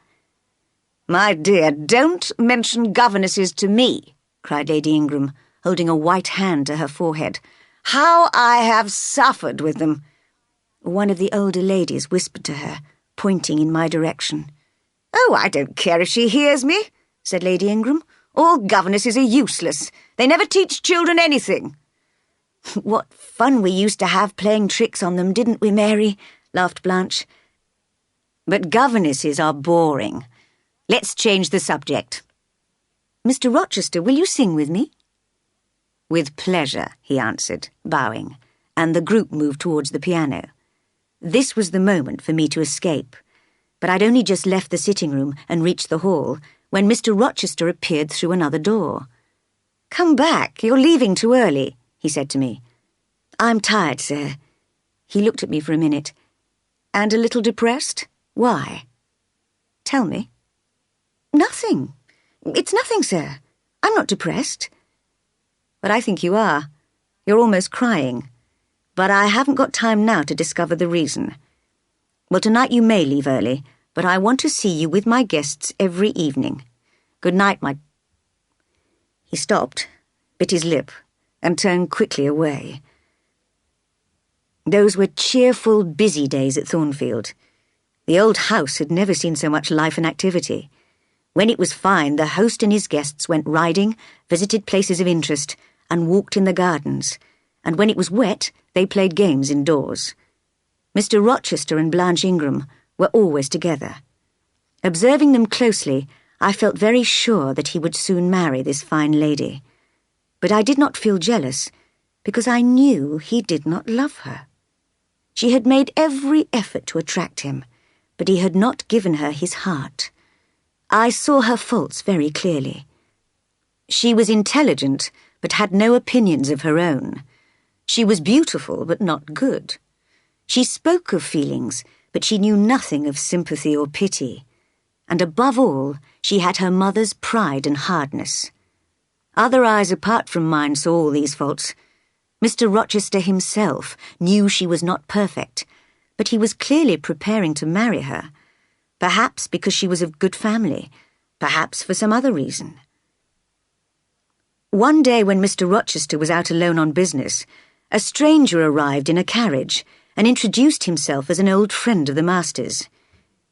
"My dear, don't mention governesses to me," cried Lady Ingram, holding a white hand to her forehead. "How I have suffered with them." One of the older ladies whispered to her, pointing in my direction. "Oh, I don't care if she hears me," said Lady Ingram. "All governesses are useless. They never teach children anything." "What fun we used to have playing tricks on them, didn't we, Mary?" laughed Blanche. "But governesses are boring. Let's change the subject." "Mr. Rochester, will you sing with me?" "With pleasure," he answered, bowing, and the group moved towards the piano. This was the moment for me to escape, but I'd only just left the sitting-room and reached the hall when Mr. Rochester appeared through another door. "Come back, you're leaving too early," he said to me. "I'm tired, sir." He looked at me for a minute. "And a little depressed? Why?" "Tell me." "Nothing. It's nothing, sir. I'm not depressed." "But I think you are. You're almost crying. But I haven't got time now to discover the reason. Well, tonight you may leave early, but I want to see you with my guests every evening. Good night, my—" He stopped, bit his lip, and turned quickly away. Those were cheerful, busy days at Thornfield. The old house had never seen so much life and activity. When it was fine, the host and his guests went riding, visited places of interest, and walked in the gardens, and when it was wet, they played games indoors. Mr. Rochester and Blanche Ingram were always together. Observing them closely, I felt very sure that he would soon marry this fine lady. But I did not feel jealous, because I knew he did not love her. She had made every effort to attract him, but he had not given her his heart. I saw her faults very clearly. She was intelligent, but had no opinions of her own. She was beautiful, but not good. She spoke of feelings, but she knew nothing of sympathy or pity. And above all, she had her mother's pride and hardness. Other eyes apart from mine saw all these faults. Mr. Rochester himself knew she was not perfect, but he was clearly preparing to marry her. Perhaps because she was of good family, perhaps for some other reason. One day when Mr. Rochester was out alone on business, a stranger arrived in a carriage and introduced himself as an old friend of the master's.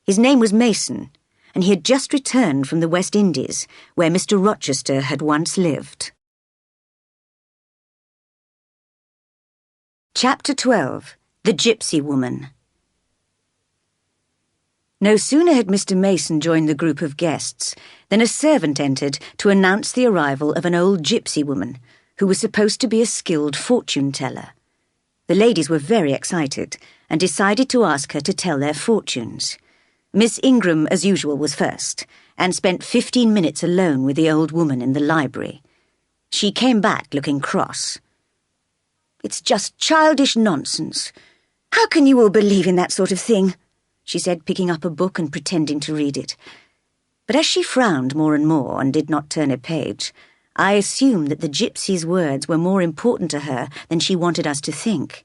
His name was Mason, and he had just returned from the West Indies, where Mr. Rochester had once lived. Chapter 12. The Gypsy Woman. No sooner had Mr. Mason joined the group of guests than a servant entered to announce the arrival of an old gypsy woman who was supposed to be a skilled fortune-teller. The ladies were very excited and decided to ask her to tell their fortunes. Miss Ingram, as usual, was first and spent 15 minutes alone with the old woman in the library. She came back looking cross. "It's just childish nonsense. How can you all believe in that sort of thing?" she said, picking up a book and pretending to read it. But as she frowned more and more and did not turn a page, I assumed that the gypsy's words were more important to her than she wanted us to think.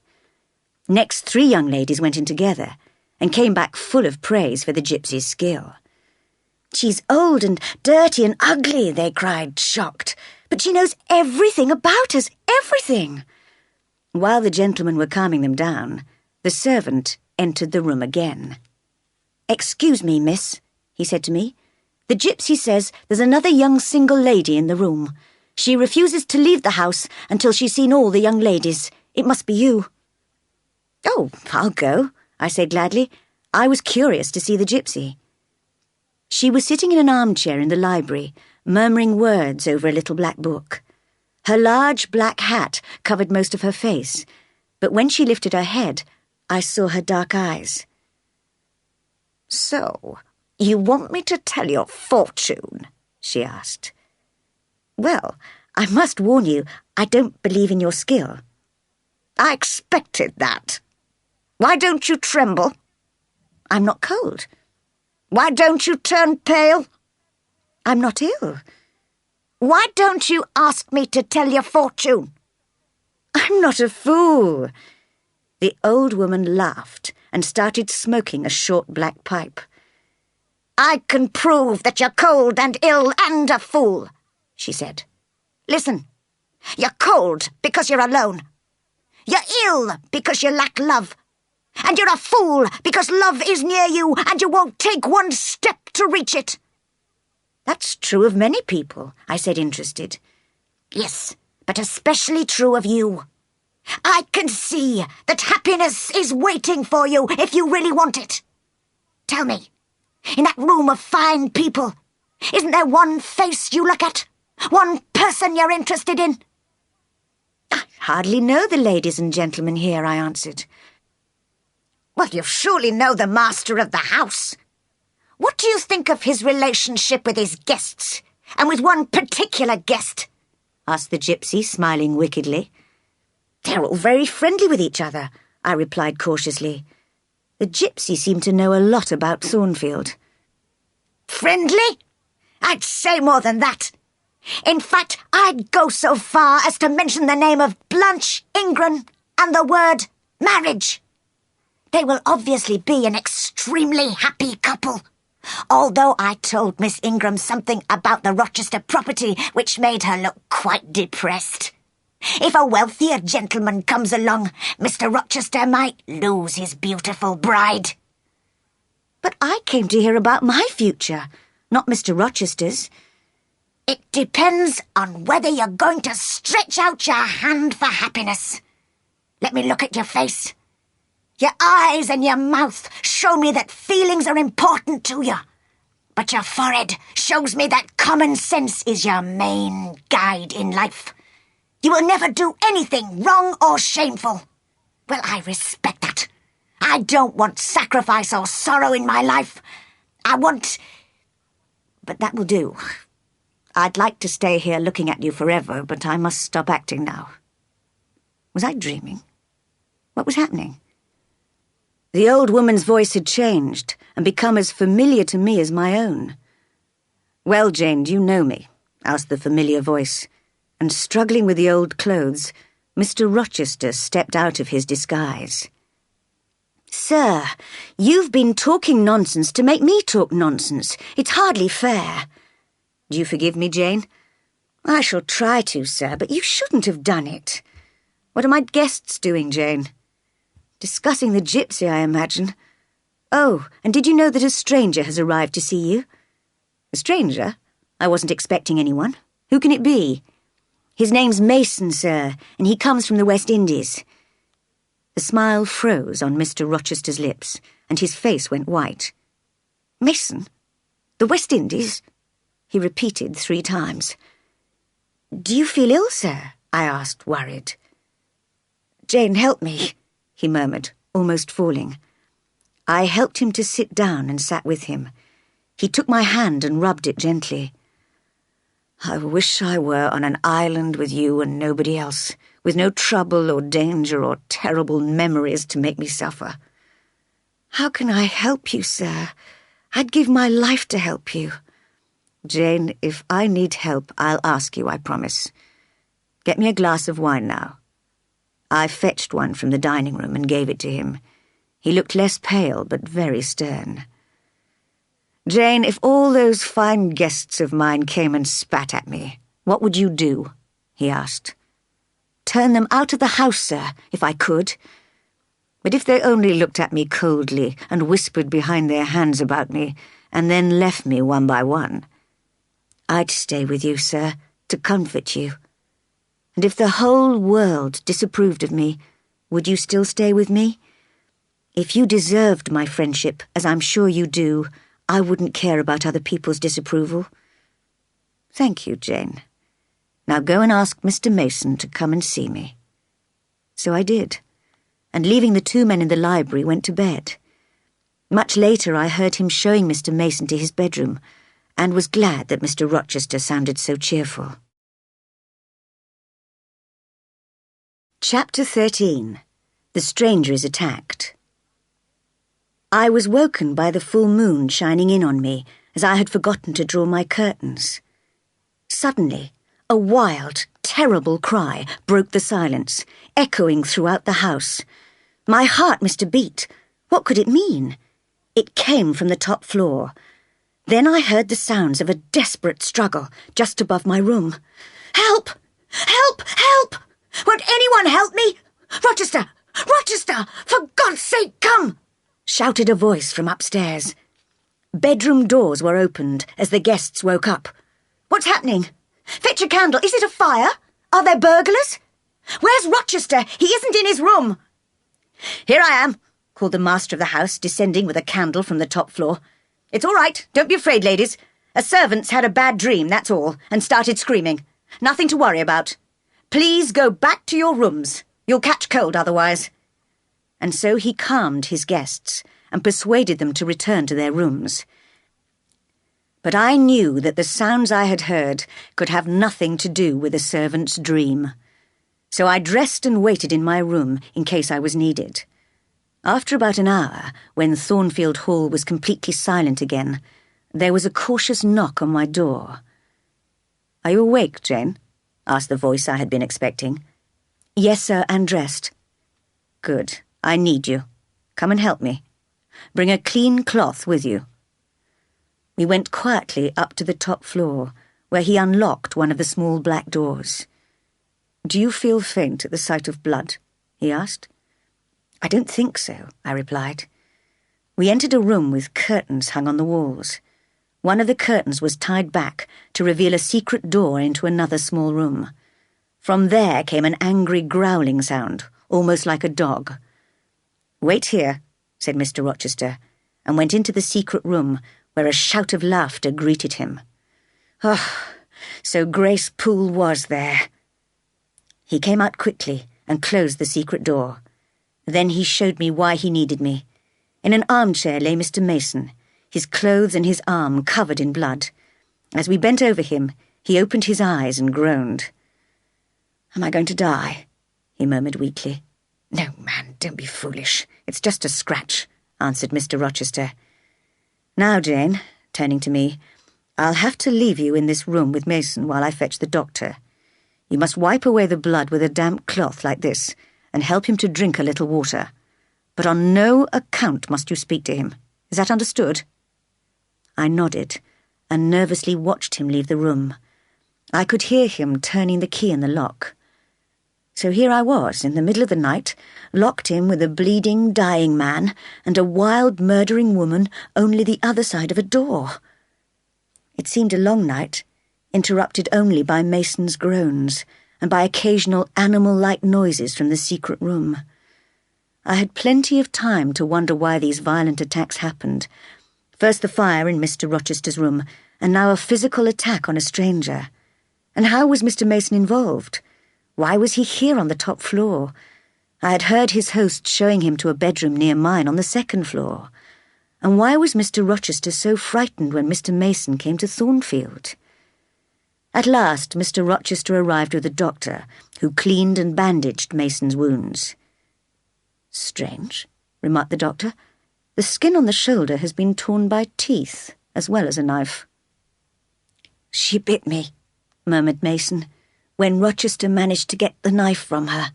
Next, 3 young ladies went in together and came back full of praise for the gypsy's skill. "She's old and dirty and ugly," they cried, shocked, "but she knows everything about us, everything." While the gentlemen were calming them down, the servant entered the room again. "Excuse me, miss," he said to me. "The gypsy says there's another young single lady in the room. She refuses to leave the house until she's seen all the young ladies. It must be you." "Oh, I'll go," I said gladly. I was curious to see the gypsy. She was sitting in an armchair in the library, murmuring words over a little black book. Her large black hat covered most of her face, but when she lifted her head, I saw her dark eyes. "So, you want me to tell your fortune?" she asked. "Well, I must warn you, I don't believe in your skill." "I expected that. Why don't you tremble?" "I'm not cold." "Why don't you turn pale?" "I'm not ill." "Why don't you ask me to tell your fortune?" "I'm not a fool." The old woman laughed and started smoking a short black pipe. "I can prove that you're cold and ill and a fool," she said. "Listen, you're cold because you're alone. You're ill because you lack love. And you're a fool because love is near you and you won't take one step to reach it." "That's true of many people," I said, interested. "Yes, but especially true of you. I can see that happiness is waiting for you if you really want it. Tell me, in that room of fine people, isn't there one face you look at? One person you're interested in?" "I hardly know the ladies and gentlemen here," I answered. "Well, you surely know the master of the house. What do you think of his relationship with his guests, and with one particular guest?" asked the gypsy, smiling wickedly. "They're all very friendly with each other," I replied cautiously. The gypsy seemed to know a lot about Thornfield. "Friendly? I'd say more than that. In fact, I'd go so far as to mention the name of Blanche Ingram and the word marriage. They will obviously be an extremely happy couple, although I told Miss Ingram something about the Rochester property which made her look quite depressed. If a wealthier gentleman comes along, Mr. Rochester might lose his beautiful bride." "But I came to hear about my future, not Mr. Rochester's." "It depends on whether you're going to stretch out your hand for happiness. Let me look at your face. Your eyes and your mouth show me that feelings are important to you. But your forehead shows me that common sense is your main guide in life. You will never do anything wrong or shameful. Well, I respect that. I don't want sacrifice or sorrow in my life. I want... But that will do. I'd like to stay here looking at you forever, but I must stop acting now." Was I dreaming? What was happening? The old woman's voice had changed and become as familiar to me as my own. "Well, Jane, do you know me?" asked the familiar voice, and struggling with the old clothes, Mr. Rochester stepped out of his disguise. "Sir, you've been talking nonsense to make me talk nonsense. It's hardly fair." "Do you forgive me, Jane?" "I shall try to, sir, but you shouldn't have done it." "What are my guests doing, Jane?" "Discussing the gypsy, I imagine." "Oh, and did you know that a stranger has arrived to see you?" A stranger? I wasn't expecting anyone. Who can it be? His name's Mason, sir, and he comes from the West Indies. The smile froze on Mr. Rochester's lips, and his face went white. Mason? The West Indies? He repeated 3 times. Do you feel ill, sir? I asked, worried. Jane, help me, he murmured, almost falling. I helped him to sit down and sat with him. He took my hand and rubbed it gently. I wish I were on an island with you and nobody else, with no trouble or danger or terrible memories to make me suffer. How can I help you, sir? I'd give my life to help you. Jane, if I need help, I'll ask you, I promise. Get me a glass of wine now. I fetched one from the dining room and gave it to him. He looked less pale, but very stern. Jane, if all those fine guests of mine came and spat at me, what would you do? He asked. Turn them out of the house, sir, if I could. But if they only looked at me coldly and whispered behind their hands about me, and then left me one by one, I'd stay with you, sir, to comfort you. And if the whole world disapproved of me, would you still stay with me? If you deserved my friendship, as I'm sure you do, I wouldn't care about other people's disapproval. Thank you, Jane. Now go and ask Mr. Mason to come and see me. So I did, and leaving the 2 men in the library, went to bed. Much later I heard him showing Mr. Mason to his bedroom, and was glad that Mr. Rochester sounded so cheerful. Chapter 13. The Stranger is Attacked. I was woken by the full moon shining in on me, as I had forgotten to draw my curtains. Suddenly, a wild, terrible cry broke the silence, echoing throughout the house. My heart missed a beat. What could it mean? It came from the top floor. Then I heard the sounds of a desperate struggle just above my room. Help! Help! Help! Won't anyone help me? Rochester! Rochester! For God's sake, come! Shouted a voice from upstairs. Bedroom doors were opened as the guests woke up. What's happening? Fetch a candle. Is it a fire? Are there burglars? Where's Rochester? He isn't in his room. Here I am, called the master of the house, descending with a candle from the top floor. It's all right. Don't be afraid, ladies. A servant's had a bad dream, that's all, and started screaming. Nothing to worry about. Please go back to your rooms. You'll catch cold otherwise. And so he calmed his guests and persuaded them to return to their rooms. But I knew that the sounds I had heard could have nothing to do with a servant's dream. So I dressed and waited in my room in case I was needed. After about an hour, when Thornfield Hall was completely silent again, there was a cautious knock on my door. Are you awake, Jane? Asked the voice I had been expecting. Yes, sir, and dressed. Good. I need you. Come and help me. Bring a clean cloth with you. We went quietly up to the top floor, where he unlocked one of the small black doors. Do you feel faint at the sight of blood? He asked. I don't think so, I replied. We entered a room with curtains hung on the walls. One of the curtains was tied back to reveal a secret door into another small room. From there came an angry growling sound, almost like a dog. Wait here, said Mr. Rochester, and went into the secret room, where a shout of laughter greeted him. Oh, so Grace Poole was there. He came out quickly and closed the secret door. Then he showed me why he needed me. In an armchair lay Mr. Mason, his clothes and his arm covered in blood. As we bent over him, he opened his eyes and groaned. Am I going to die? He murmured weakly. No, man, don't be foolish. It's just a scratch, answered Mr. Rochester. Now, Jane, turning to me, I'll have to leave you in this room with Mason while I fetch the doctor. You must wipe away the blood with a damp cloth like this and help him to drink a little water. But on no account must you speak to him. Is that understood? I nodded and nervously watched him leave the room. I could hear him turning the key in the lock. So here I was, in the middle of the night, locked in with a bleeding, dying man and a wild, murdering woman only the other side of a door. It seemed a long night, interrupted only by Mason's groans and by occasional animal-like noises from the secret room. I had plenty of time to wonder why these violent attacks happened. First the fire in Mr. Rochester's room, and now a physical attack on a stranger. And how was Mr. Mason involved? Why was he here on the top floor? I had heard his host showing him to a bedroom near mine on the second floor. And why was Mr. Rochester so frightened when Mr. Mason came to Thornfield? At last, Mr. Rochester arrived with a doctor, who cleaned and bandaged Mason's wounds. "Strange," remarked the doctor. "The skin on the shoulder has been torn by teeth, as well as a knife." "She bit me," murmured Mason, "when Rochester managed to get the knife from her."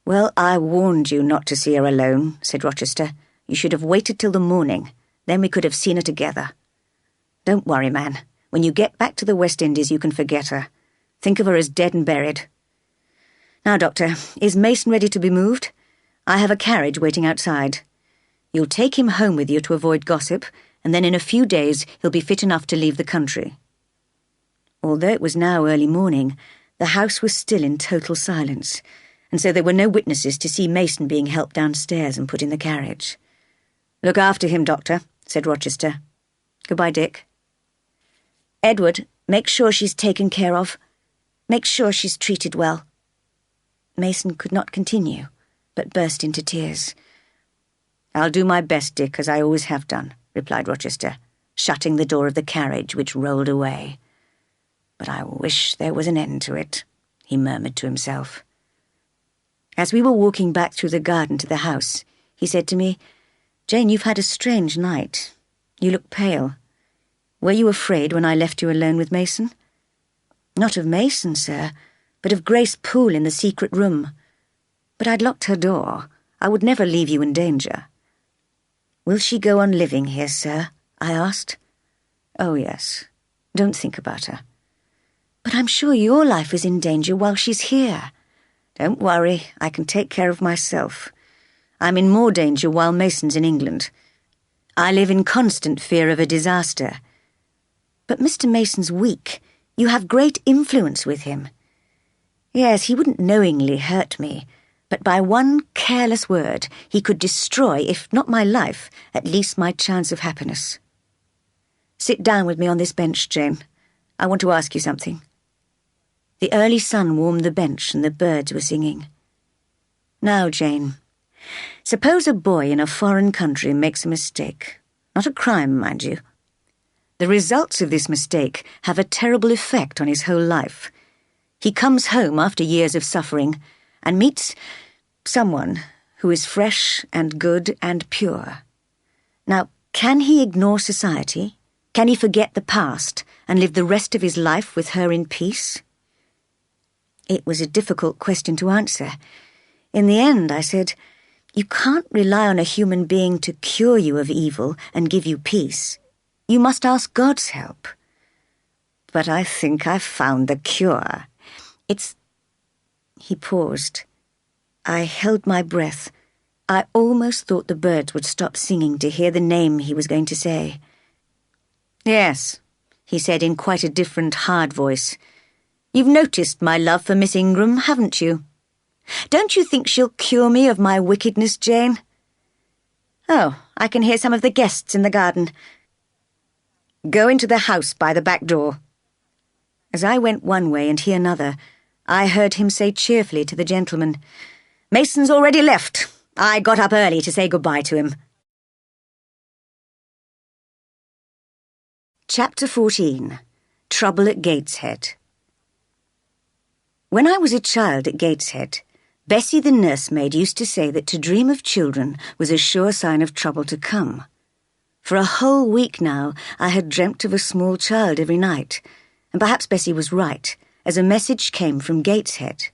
"Well, I warned you not to see her alone," said Rochester. "You should have waited till the morning. Then we could have seen her together. Don't worry, man. When you get back to the West Indies, you can forget her. Think of her as dead and buried. Now, Doctor, is Mason ready to be moved? I have a carriage waiting outside. You'll take him home with you to avoid gossip, and then in a few days he'll be fit enough to leave the country." Although it was now early morning, the house was still in total silence, and so there were no witnesses to see Mason being helped downstairs and put in the carriage. "Look after him, Doctor," said Rochester. "Goodbye, Dick. Edward, make sure she's taken care of. Make sure she's treated well." Mason could not continue, but burst into tears. "I'll do my best, Dick, as I always have done," replied Rochester, shutting the door of the carriage, which rolled away. "But I wish there was an end to it," he murmured to himself. As we were walking back through the garden to the house, he said to me, "Jane, you've had a strange night. You look pale. Were you afraid when I left you alone with Mason?" "Not of Mason, sir, but of Grace Poole in the secret room. But I'd locked her door. I would never leave you in danger." "Will she go on living here, sir?" I asked. "Oh, yes. Don't think about her." "But I'm sure your life is in danger while she's here." "Don't worry, I can take care of myself. I'm in more danger while Mason's in England. I live in constant fear of a disaster." "But Mr. Mason's weak. You have great influence with him." "Yes, he wouldn't knowingly hurt me, but by one careless word he could destroy, if not my life, at least my chance of happiness. Sit down with me on this bench, Jane. I want to ask you something." The early sun warmed the bench and the birds were singing. "Now, Jane, suppose a boy in a foreign country makes a mistake. Not a crime, mind you. The results of this mistake have a terrible effect on his whole life. He comes home after years of suffering and meets someone who is fresh and good and pure. Now, can he ignore society? Can he forget the past and live the rest of his life with her in peace?" It was a difficult question to answer. In the end, I said, "You can't rely on a human being to cure you of evil and give you peace. You must ask God's help." "But I think I've found the cure. It's—" He paused. I held my breath. I almost thought the birds would stop singing to hear the name he was going to say. "Yes," he said in quite a different, hard voice. "You've noticed my love for Miss Ingram, haven't you? Don't you think she'll cure me of my wickedness, Jane? Oh, I can hear some of the guests in the garden. Go into the house by the back door." As I went one way and he another, I heard him say cheerfully to the gentleman, "Mason's already left. I got up early to say goodbye to him." Chapter 14. Trouble at Gateshead. When I was a child at Gateshead, Bessie the nursemaid used to say that to dream of children was a sure sign of trouble to come. For a whole week now, I had dreamt of a small child every night, and perhaps Bessie was right, as a message came from Gateshead.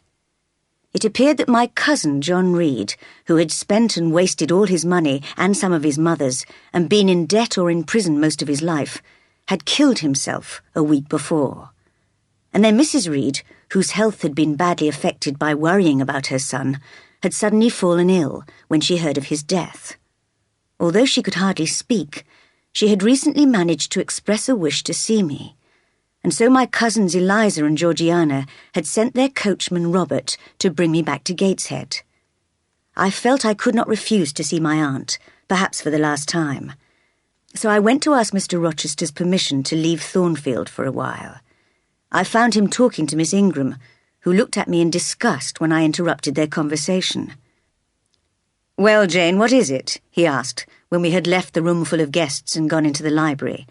It appeared that my cousin John Reed, who had spent and wasted all his money and some of his mother's, and been in debt or in prison most of his life, had killed himself a week before. And then Mrs. Reed, whose health had been badly affected by worrying about her son, had suddenly fallen ill when she heard of his death. Although she could hardly speak, She had recently managed to express a wish to see me, and so my cousins Eliza and Georgiana had sent their coachman Robert to bring me back to Gateshead. I felt I could not refuse to see my aunt, perhaps for the last time. So I went to ask Mr. Rochester's permission to leave Thornfield for a while. I found him talking to Miss Ingram, who looked at me in disgust when I interrupted their conversation. "Well, Jane, what is it?" he asked, when we had left the room full of guests and gone into the library.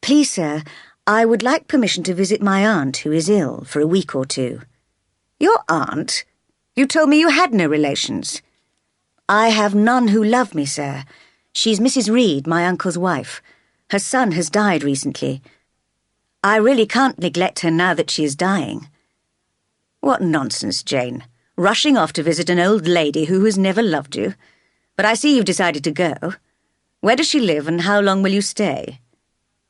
"Please, sir, I would like permission to visit my aunt, who is ill, for a week or two." "Your aunt? You told me you had no relations." "I have none who love me, sir. She's Mrs. Reed, my uncle's wife. Her son has died recently. I really can't neglect her now that she is dying." "What nonsense, Jane. Rushing off to visit an old lady who has never loved you. But I see you've decided to go. Where does she live and how long will you stay?"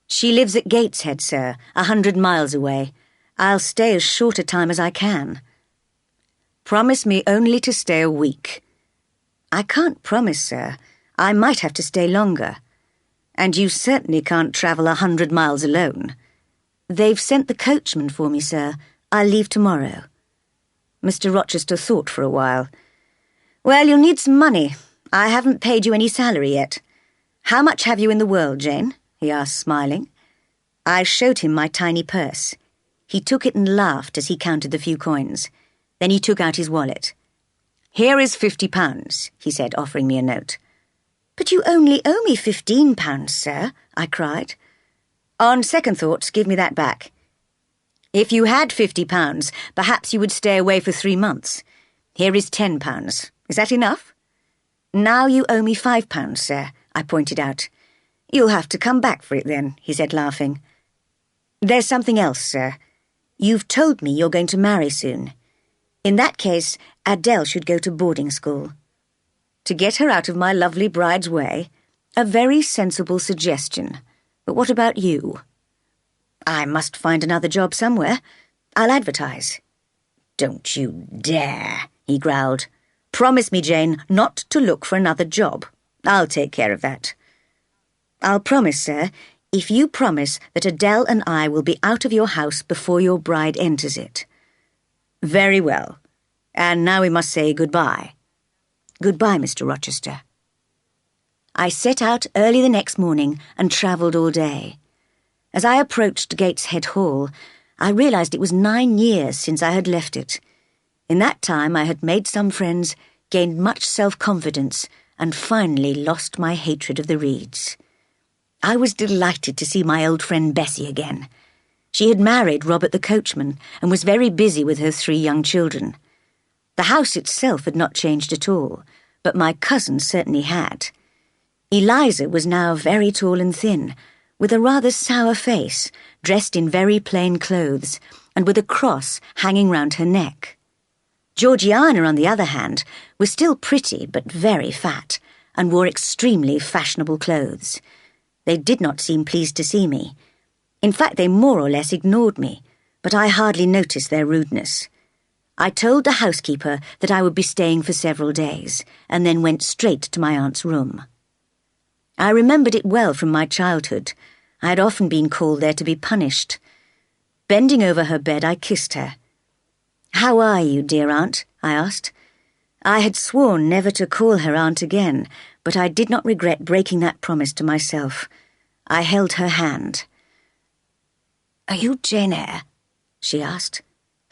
"She lives at Gateshead, sir, 100 miles away. I'll stay as short a time as I can." "Promise me only to stay a week." "I can't promise, sir. I might have to stay longer." "And you certainly can't travel 100 miles alone." "They've sent the coachman for me, sir. I'll leave tomorrow." Mr. Rochester thought for a while. "Well, you'll need some money. I haven't paid you any salary yet. How much have you in the world, Jane?" he asked, smiling. I showed him my tiny purse. He took it and laughed as he counted the few coins. Then he took out his wallet. "Here is £50, he said, offering me a note. "But you only owe me £15, sir," I cried. "On second thoughts, give me that back. If you had £50, perhaps you would stay away for 3 months. Here is £10. Is that enough?" "Now you owe me £5, sir," I pointed out. "You'll have to come back for it then," he said, laughing. "There's something else, sir. You've told me you're going to marry soon. In that case, Adele should go to boarding school." To get her out of my lovely bride's way? A very sensible suggestion. But what about you? "I must find another job somewhere. I'll advertise." "Don't you dare," he growled. "Promise me, Jane, not to look for another job. I'll take care of that." "I'll promise, sir, if you promise that Adele and I will be out of your house before your bride enters it." "Very well. And now we must say goodbye." "Goodbye, Mr. Rochester." I set out early the next morning and travelled all day. As I approached Gateshead Hall, I realised it was 9 years since I had left it. In that time I had made some friends, gained much self-confidence, and finally lost my hatred of the Reeds. I was delighted to see my old friend Bessie again. She had married Robert the coachman and was very busy with her 3 young children. The house itself had not changed at all, but my cousins certainly had. Eliza was now very tall and thin, with a rather sour face, dressed in very plain clothes, and with a cross hanging round her neck. Georgiana, on the other hand, was still pretty but very fat, and wore extremely fashionable clothes. They did not seem pleased to see me. In fact, they more or less ignored me, but I hardly noticed their rudeness. I told the housekeeper that I would be staying for several days, and then went straight to my aunt's room. I remembered it well from my childhood. I had often been called there to be punished. Bending over her bed, I kissed her. "How are you, dear aunt?" I asked. I had sworn never to call her aunt again, but I did not regret breaking that promise to myself. I held her hand. "Are you Jane Eyre?" she asked.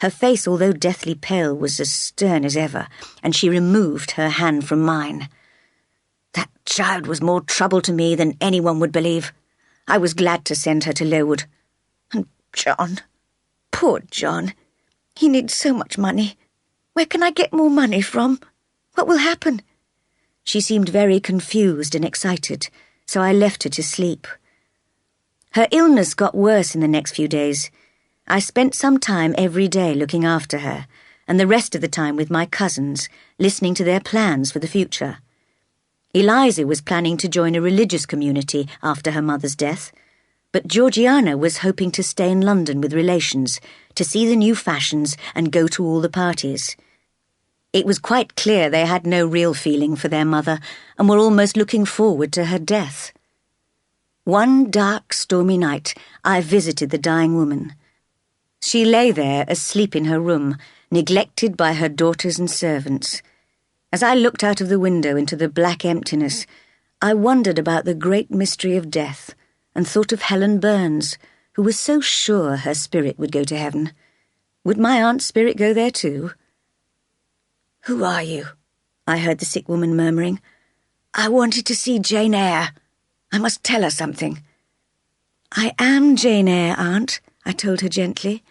Her face, although deathly pale, was as stern as ever, and she removed her hand from mine. "That child was more trouble to me than anyone would believe. I was glad to send her to Lowood. And John, poor John, he needs so much money. Where can I get more money from? What will happen?" She seemed very confused and excited, so I left her to sleep. Her illness got worse in the next few days. I spent some time every day looking after her, and the rest of the time with my cousins, listening to their plans for the future. Eliza was planning to join a religious community after her mother's death, but Georgiana was hoping to stay in London with relations, to see the new fashions and go to all the parties. It was quite clear they had no real feeling for their mother and were almost looking forward to her death. One dark, stormy night, I visited the dying woman. She lay there asleep in her room, neglected by her daughters and servants. As I looked out of the window into the black emptiness, I wondered about the great mystery of death and thought of Helen Burns, who was so sure her spirit would go to heaven. Would my aunt's spirit go there too? "Who are you?" I heard the sick woman murmuring. "I wanted to see Jane Eyre. I must tell her something." "I am Jane Eyre, Aunt," I told her gently.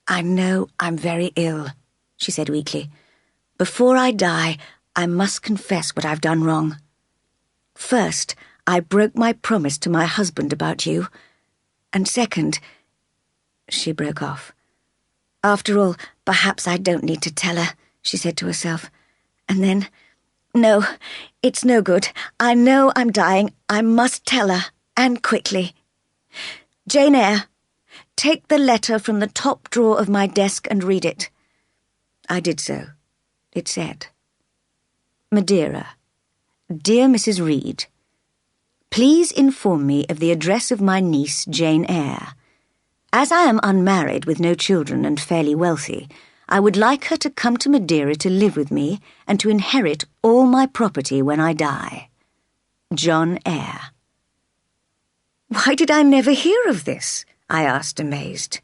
"I know I'm very ill," she said weakly. "Before I die, I must confess what I've done wrong. First, I broke my promise to my husband about you. And second—" She broke off. "After all, perhaps I don't need to tell her," she said to herself. And then, "No, it's no good. I know I'm dying. I must tell her, and quickly. Jane Eyre, take the letter from the top drawer of my desk and read it." I did so. It said, "Madeira. Dear Mrs. Reed, please inform me of the address of my niece, Jane Eyre. As I am unmarried with no children and fairly wealthy, I would like her to come to Madeira to live with me and to inherit all my property when I die. John Eyre." "Why did I never hear of this?" I asked, amazed.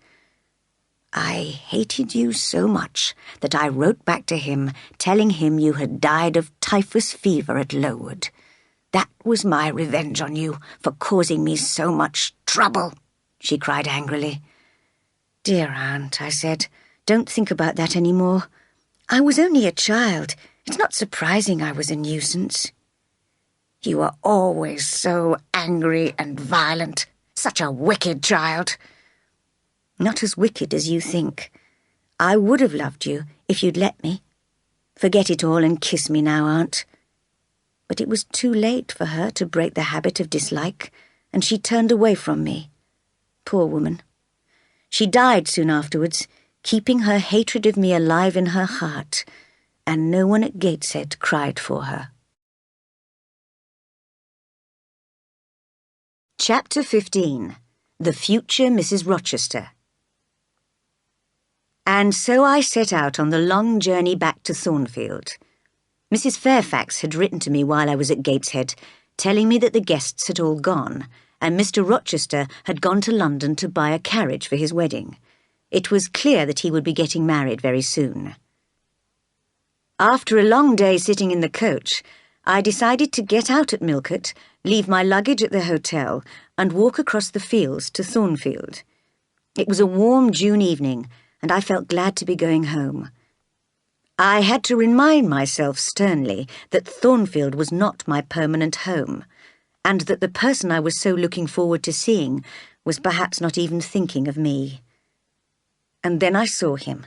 "I hated you so much that I wrote back to him telling him you had died of typhus fever at Lowood. That was my revenge on you for causing me so much trouble," she cried angrily. "Dear Aunt," I said, "don't think about that any more. I was only a child. It's not surprising I was a nuisance." "You were always so angry and violent. Such a wicked child." "Not as wicked as you think. I would have loved you if you'd let me. Forget it all and kiss me now, Aunt." But it was too late for her to break the habit of dislike, and she turned away from me. Poor woman. She died soon afterwards, keeping her hatred of me alive in her heart, and no one at Gateshead cried for her. Chapter 15. The Future Mrs. Rochester. And so I set out on the long journey back to Thornfield. Mrs. Fairfax had written to me while I was at Gateshead, telling me that the guests had all gone, and Mr. Rochester had gone to London to buy a carriage for his wedding. It was clear that he would be getting married very soon. After a long day sitting in the coach, I decided to get out at Millcote, leave my luggage at the hotel, and walk across the fields to Thornfield. It was a warm June evening, and I felt glad to be going home. I had to remind myself sternly that Thornfield was not my permanent home, and that the person I was so looking forward to seeing was perhaps not even thinking of me. And then I saw him.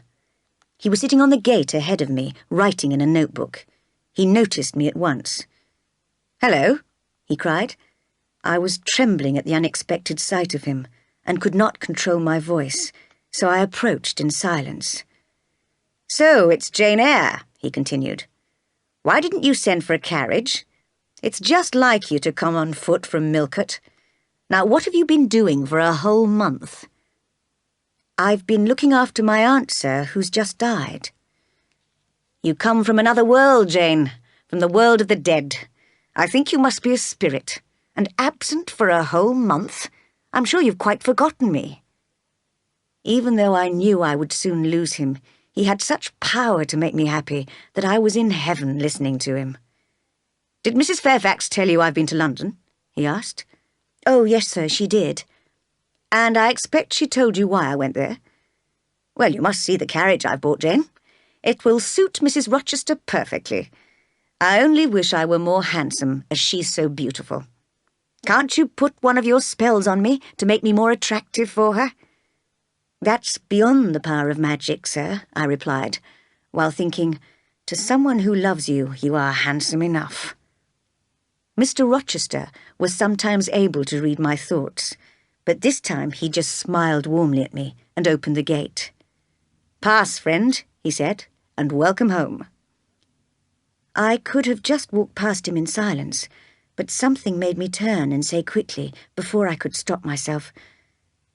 He was sitting on the gate ahead of me, writing in a notebook. He noticed me at once. "Hello," he cried. I was trembling at the unexpected sight of him, and could not control my voice, so I approached in silence. "So, it's Jane Eyre," he continued. "Why didn't you send for a carriage? It's just like you to come on foot from Millcote. Now, what have you been doing for a whole month?" "I've been looking after my aunt, sir, who's just died." "You come from another world, Jane, from the world of the dead. I think you must be a spirit, and absent for a whole month. I'm sure you've quite forgotten me." Even though I knew I would soon lose him, he had such power to make me happy that I was in heaven listening to him. "Did Mrs. Fairfax tell you I've been to London?" he asked. "Oh, yes, sir, she did." "And I expect she told you why I went there?" "Well, you must see the carriage I've bought, Jane. It will suit Mrs. Rochester perfectly. I only wish I were more handsome, as she's so beautiful. Can't you put one of your spells on me to make me more attractive for her?" "That's beyond the power of magic, sir," I replied, while thinking, to someone who loves you, you are handsome enough. Mr. Rochester was sometimes able to read my thoughts, but this time he just smiled warmly at me and opened the gate. "Pass, friend," he said, "and welcome home." I could have just walked past him in silence, But something made me turn and say quickly, before I could stop myself,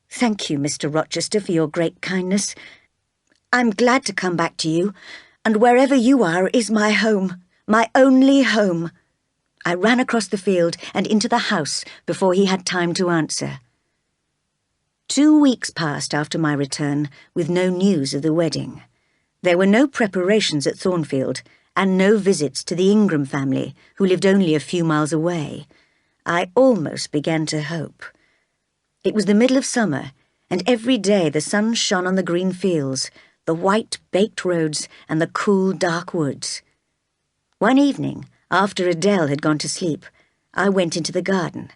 "Thank you, Mr. Rochester, for your great kindness. I'm glad to come back to you, and wherever you are is my home, my only home." I ran across the field and into the house before he had time to answer. 2 weeks passed after my return with no news of the wedding. There were no preparations at Thornfield, and no visits to the Ingram family, who lived only a few miles away. I almost began to hope. It was the middle of summer, and every day the sun shone on the green fields, the white baked roads, and the cool dark woods. One evening, after Adele had gone to sleep, I went into the garden.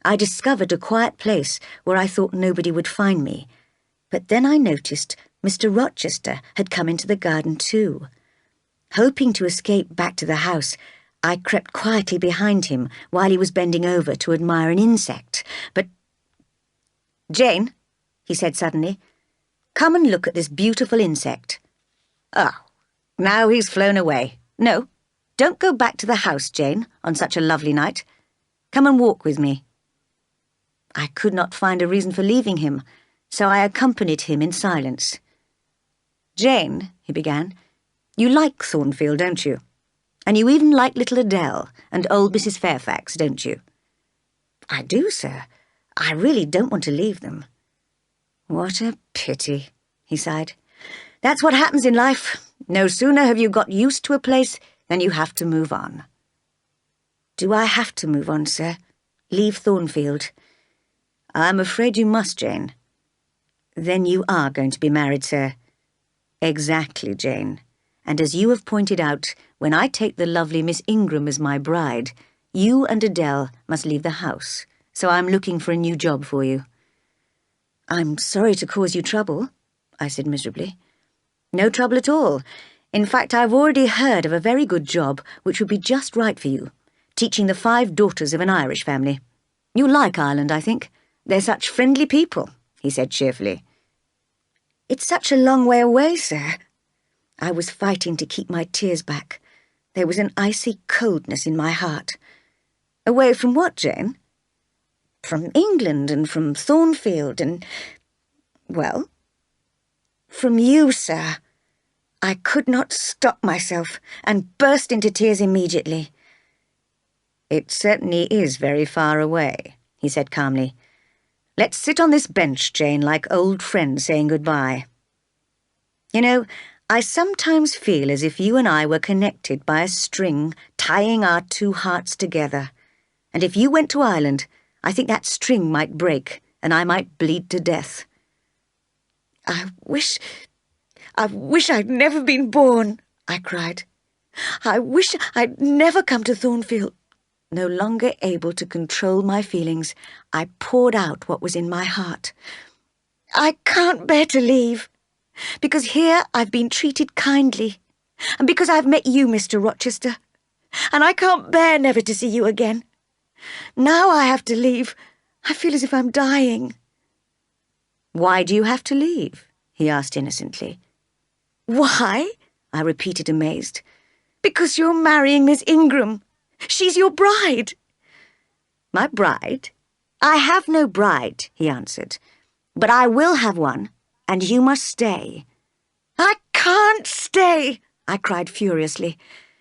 I discovered a quiet place where I thought nobody would find me, but then I noticed Mr. Rochester had come into the garden too. Hoping to escape back to the house, I crept quietly behind him while he was bending over to admire an insect, but— "Jane," he said suddenly, "come and look at this beautiful insect." "Oh, now he's flown away. No, don't go back to the house, Jane, on such a lovely night. Come and walk with me." I could not find a reason for leaving him, so I accompanied him in silence. "Jane," he began, "you like Thornfield, don't you? And you even like little Adele and old Mrs. Fairfax, don't you?" "I do, sir. I really don't want to leave them." "What a pity," he sighed. "That's what happens in life. No sooner have you got used to a place than you have to move on." "Do I have to move on, sir? Leave Thornfield?" "I'm afraid you must, Jane." "Then you are going to be married, sir?" "Exactly, Jane. And as you have pointed out, when I take the lovely Miss Ingram as my bride, you and Adele must leave the house, so I'm looking for a new job for you." "I'm sorry to cause you trouble," I said miserably. "No trouble at all. In fact, I've already heard of a very good job which would be just right for you, teaching the 5 daughters of an Irish family. You'll like Ireland, I think. They're such friendly people," he said cheerfully. "It's such a long way away, sir." I was fighting to keep my tears back. There was an icy coldness in my heart. "Away from what, Jane?" "From England and from Thornfield and— well, from you, sir." I could not stop myself and burst into tears immediately. "It certainly is very far away," he said calmly. "Let's sit on this bench, Jane, like old friends saying goodbye. You know, I sometimes feel as if you and I were connected by a string tying our 2 hearts together. And if you went to Ireland, I think that string might break and I might bleed to death." I wish I'd never been born," I cried. "I wish I'd never come to Thornfield." No longer able to control my feelings, I poured out what was in my heart. "I can't bear to leave. Because here I've been treated kindly, and because I've met you, Mr. Rochester, and I can't bear never to see you again. Now I have to leave. I feel as if I'm dying." "Why do you have to leave?" he asked innocently. "Why?" I repeated amazed. "Because you're marrying Miss Ingram. She's your bride." "My bride? I have no bride," he answered. "But I will have one, and you must stay." "I can't stay," I cried furiously.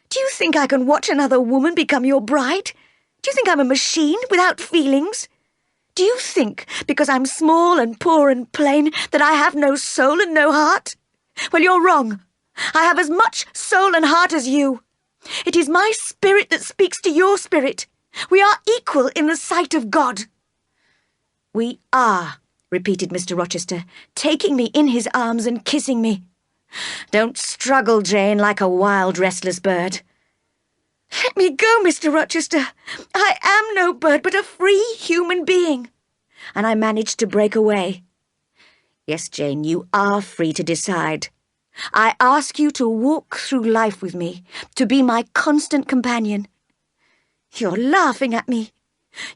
"Do you think I can watch another woman become your bride? Do you think I'm a machine without feelings? Do you think, because I'm small and poor and plain, that I have no soul and no heart? Well, you're wrong. I have as much soul and heart as you. It is my spirit that speaks to your spirit. We are equal in the sight of God." "We are," repeated Mr. Rochester, taking me in his arms and kissing me. "Don't struggle, Jane, like a wild, restless bird." "Let me go, Mr. Rochester. I am no bird, but a free human being." And I managed to break away. "Yes, Jane, you are free to decide. I ask you to walk through life with me, to be my constant companion." "You're laughing at me.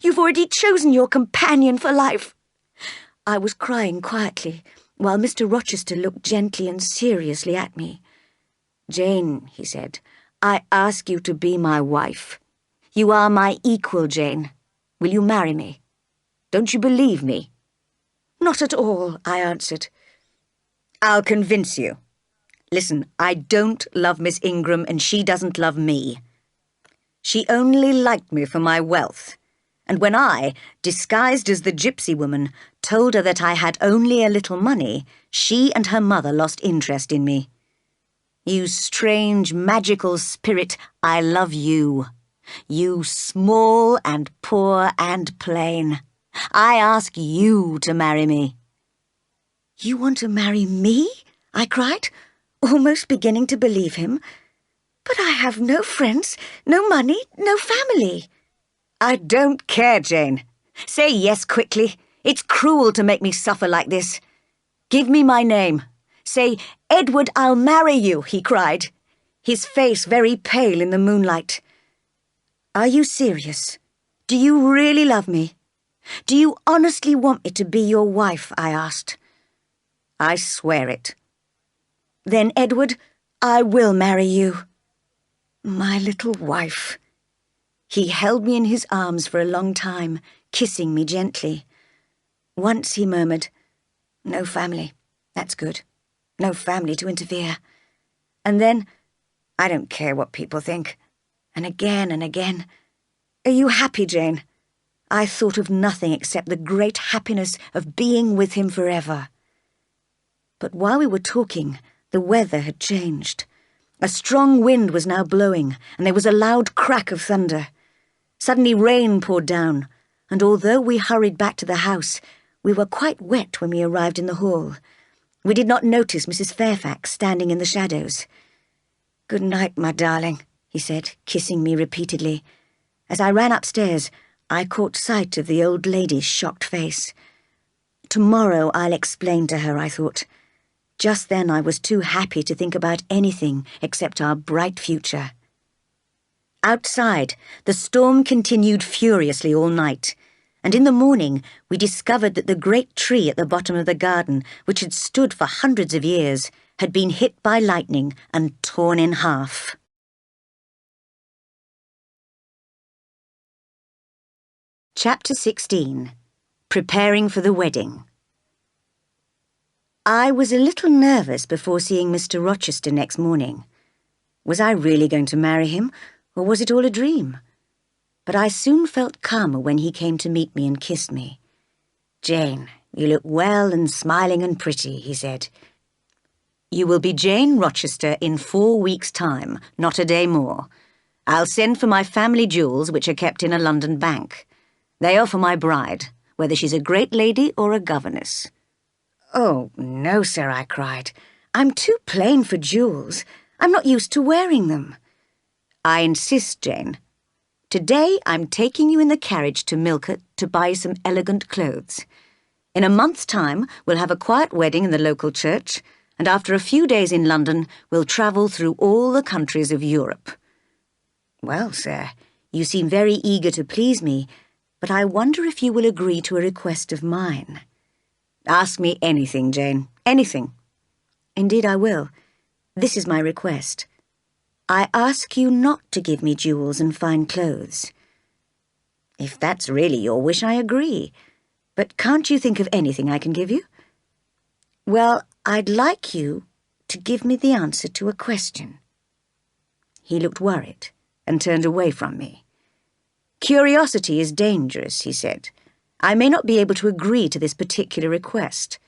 You've already chosen your companion for life." I was crying quietly, while Mr. Rochester looked gently and seriously at me. "Jane," he said, "I ask you to be my wife. You are my equal, Jane. Will you marry me? Don't you believe me?" "Not at all," I answered. "I'll convince you. Listen, I don't love Miss Ingram and she doesn't love me. She only liked me for my wealth. And when I, disguised as the gypsy woman, told her that I had only a little money, she and her mother lost interest in me. You strange, magical spirit, I love you. You small and poor and plain. I ask you to marry me." "You want to marry me?" I cried, almost beginning to believe him. "But I have no friends, no money, no family." "I don't care, Jane. Say yes quickly. It's cruel to make me suffer like this. Give me my name. Say, 'Edward, I'll marry you,'" he cried, his face very pale in the moonlight. "Are you serious? Do you really love me? Do you honestly want me to be your wife?" I asked. "I swear it." "Then, Edward, I will marry you. My little wife." He held me in his arms for a long time, kissing me gently. Once he murmured, "No family. That's good. No family to interfere." And then, "I don't care what people think." And again, "Are you happy, Jane?" I thought of nothing except the great happiness of being with him forever. But while we were talking, the weather had changed. A strong wind was now blowing, and there was a loud crack of thunder. Suddenly rain poured down, and although we hurried back to the house, we were quite wet when we arrived in the hall. We did not notice Mrs. Fairfax standing in the shadows. "Good night, my darling," he said, kissing me repeatedly. As I ran upstairs, I caught sight of the old lady's shocked face. Tomorrow I'll explain to her, I thought. Just then I was too happy to think about anything except our bright future. Outside, the storm continued furiously all night, and in the morning we discovered that the great tree at the bottom of the garden, which had stood for hundreds of years, had been hit by lightning and torn in half. Chapter 16. Preparing for the Wedding. I was a little nervous before seeing Mr. Rochester next morning. Was I really going to marry him, or was it all a dream? But I soon felt calmer when he came to meet me and kissed me. "Jane, you look well and smiling and pretty," he said. "You will be Jane Rochester in 4 weeks' time, not a day more. I'll send for my family jewels, which are kept in a London bank. They are for my bride, whether she's a great lady or a governess." "Oh, no, sir," I cried. "I'm too plain for jewels. I'm not used to wearing them." "I insist, Jane. Today I'm taking you in the carriage to Millcote to buy some elegant clothes. In a month's time we'll have a quiet wedding in the local church, and after a few days in London we'll travel through all the countries of Europe." "Well, sir, you seem very eager to please me, but I wonder if you will agree to a request of mine." "Ask me anything, Jane, anything." "Indeed I will. This is my request. I ask you not to give me jewels and fine clothes." "If that's really your wish, I agree. But can't you think of anything I can give you?" "Well, I'd like you to give me the answer to a question." He looked worried and turned away from me. "Curiosity is dangerous," he said. "I may not be able to agree to this particular request.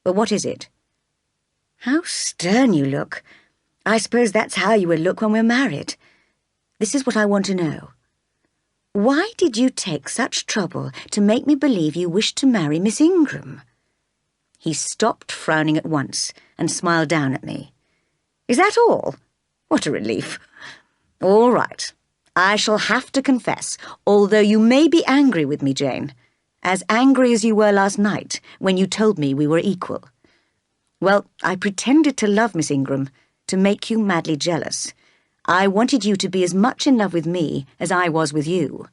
But what is it?" "How stern you look. I suppose that's how you will look when we're married. This is what I want to know. Why did you take such trouble to make me believe you wished to marry Miss Ingram?" He stopped frowning at once and smiled down at me. "Is that all? What a relief. All right. I shall have to confess, although you may be angry with me, Jane, as angry as you were last night when you told me we were equal. Well, I pretended to love Miss Ingram, to make you madly jealous. I wanted you to be as much in love with me as I was with you.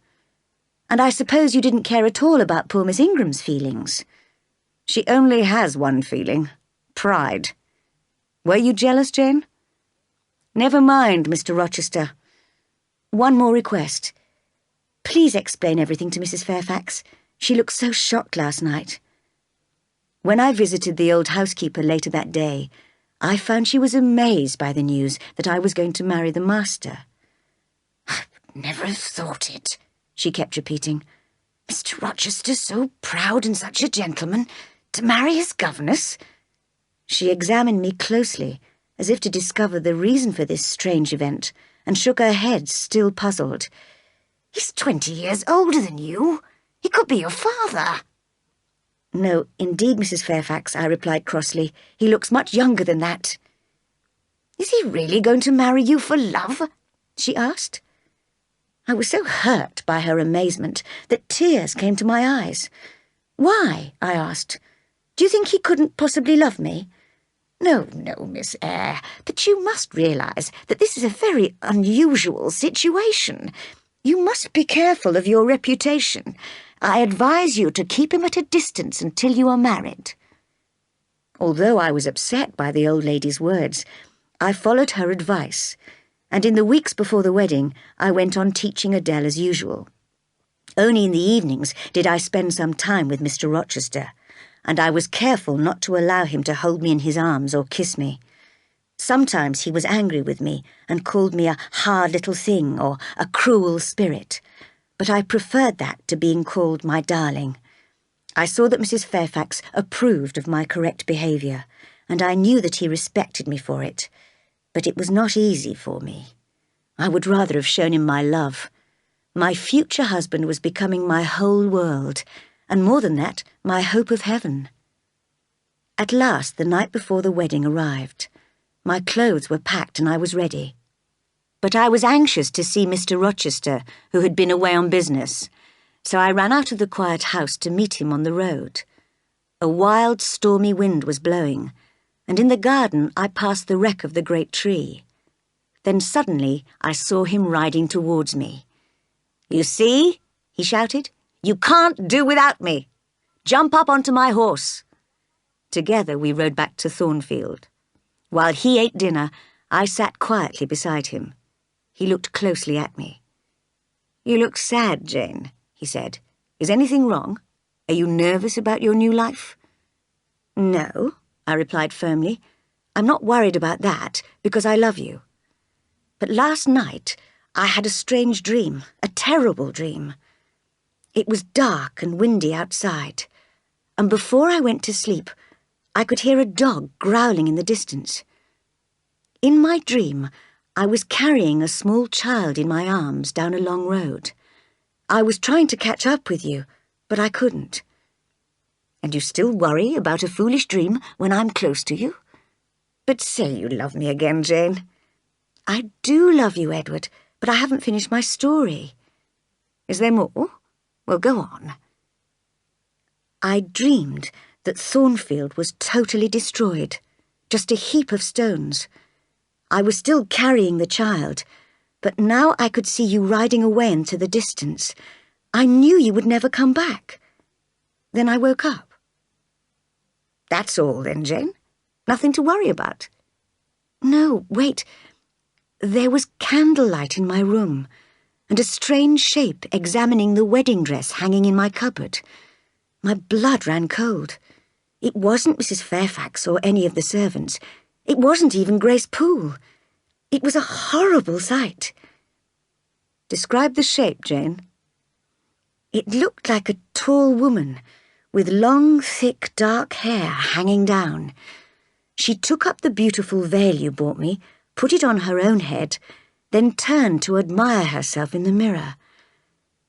And I suppose you didn't care at all about poor Miss Ingram's feelings. She only has one feeling, pride. Were you jealous, Jane? Never mind, Mr. Rochester. One more request. Please explain everything to Mrs. Fairfax. She looked so shocked last night." When I visited the old housekeeper later that day, I found she was amazed by the news that I was going to marry the master. "Never thought it," she kept repeating. "Mr. Rochester, so proud and such a gentleman, to marry his governess." She examined me closely, as if to discover the reason for this strange event, and shook her head, still puzzled. "He's 20 years older than you. He could be your father." "No, indeed, Mrs. Fairfax," I replied crossly. "He looks much younger than that." "Is he really going to marry you for love?" she asked. I was so hurt by her amazement that tears came to my eyes. "Why?" I asked. "Do you think he couldn't possibly love me?" No, Miss Eyre, but you must realise that this is a very unusual situation. You must be careful of your reputation. I advise you to keep him at a distance until you are married." Although I was upset by the old lady's words, I followed her advice, and in the weeks before the wedding, I went on teaching Adele as usual. Only in the evenings did I spend some time with Mr. Rochester, and I was careful not to allow him to hold me in his arms or kiss me. Sometimes he was angry with me and called me a hard little thing or a cruel spirit, but I preferred that to being called my darling. I saw that Mrs. Fairfax approved of my correct behaviour, and I knew that he respected me for it. But it was not easy for me. I would rather have shown him my love. My future husband was becoming my whole world, and more than that, my hope of heaven. At last, the night before the wedding arrived. My clothes were packed and I was ready. But I was anxious to see Mr. Rochester, who had been away on business, so I ran out of the quiet house to meet him on the road. A wild, stormy wind was blowing, and in the garden I passed the wreck of the great tree. Then suddenly I saw him riding towards me. "You see," he shouted, "you can't do without me. Jump up onto my horse." Together we rode back to Thornfield. While he ate dinner, I sat quietly beside him. He looked closely at me. "You look sad, Jane," he said. "Is anything wrong? Are you nervous about your new life?" "No," I replied firmly. "I'm not worried about that, because I love you. But last night I had a strange dream, a terrible dream. It was dark and windy outside, and before I went to sleep, I could hear a dog growling in the distance. In my dream, I was carrying a small child in my arms down a long road. I was trying to catch up with you, but I couldn't." "And you still worry about a foolish dream when I'm close to you? But say you love me again, Jane." "I do love you, Edward, but I haven't finished my story." "Is there more? Well, go on." "I dreamed that Thornfield was totally destroyed, just a heap of stones. I was still carrying the child, but now I could see you riding away into the distance. I knew you would never come back. Then I woke up." "That's all then, Jane? Nothing to worry about?" "No, wait. There was candlelight in my room, and a strange shape examining the wedding dress hanging in my cupboard. My blood ran cold. It wasn't Mrs. Fairfax or any of the servants. It wasn't even Grace Poole. It was a horrible sight." "Describe the shape, Jane." "It looked like a tall woman, with long, thick, dark hair hanging down. She took up the beautiful veil you bought me, put it on her own head, then turned to admire herself in the mirror.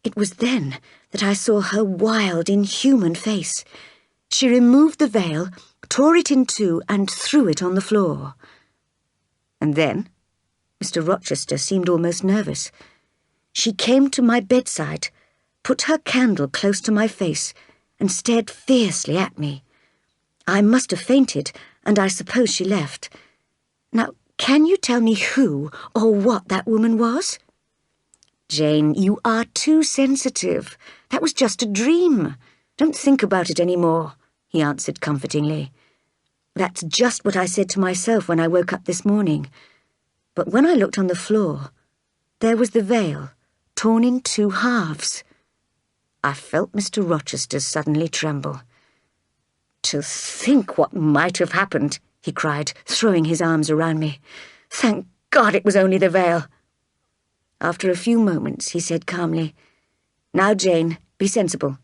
It was then that I saw her wild, inhuman face. She removed the veil, tore it in two, and threw it on the floor." "And then?" Mr. Rochester seemed almost nervous. "She came to my bedside, put her candle close to my face, and stared fiercely at me. I must have fainted, and I suppose she left. Now, can you tell me who or what that woman was?" "Jane, you are too sensitive. That was just a dream. Don't think about it any more," he answered comfortingly. "That's just what I said to myself when I woke up this morning. But when I looked on the floor, there was the veil, torn in two halves. I felt Mr. Rochester suddenly tremble. "To think what might have happened," he cried, throwing his arms around me. "Thank God it was only the veil." After a few moments, he said calmly, "Now, Jane, be sensible.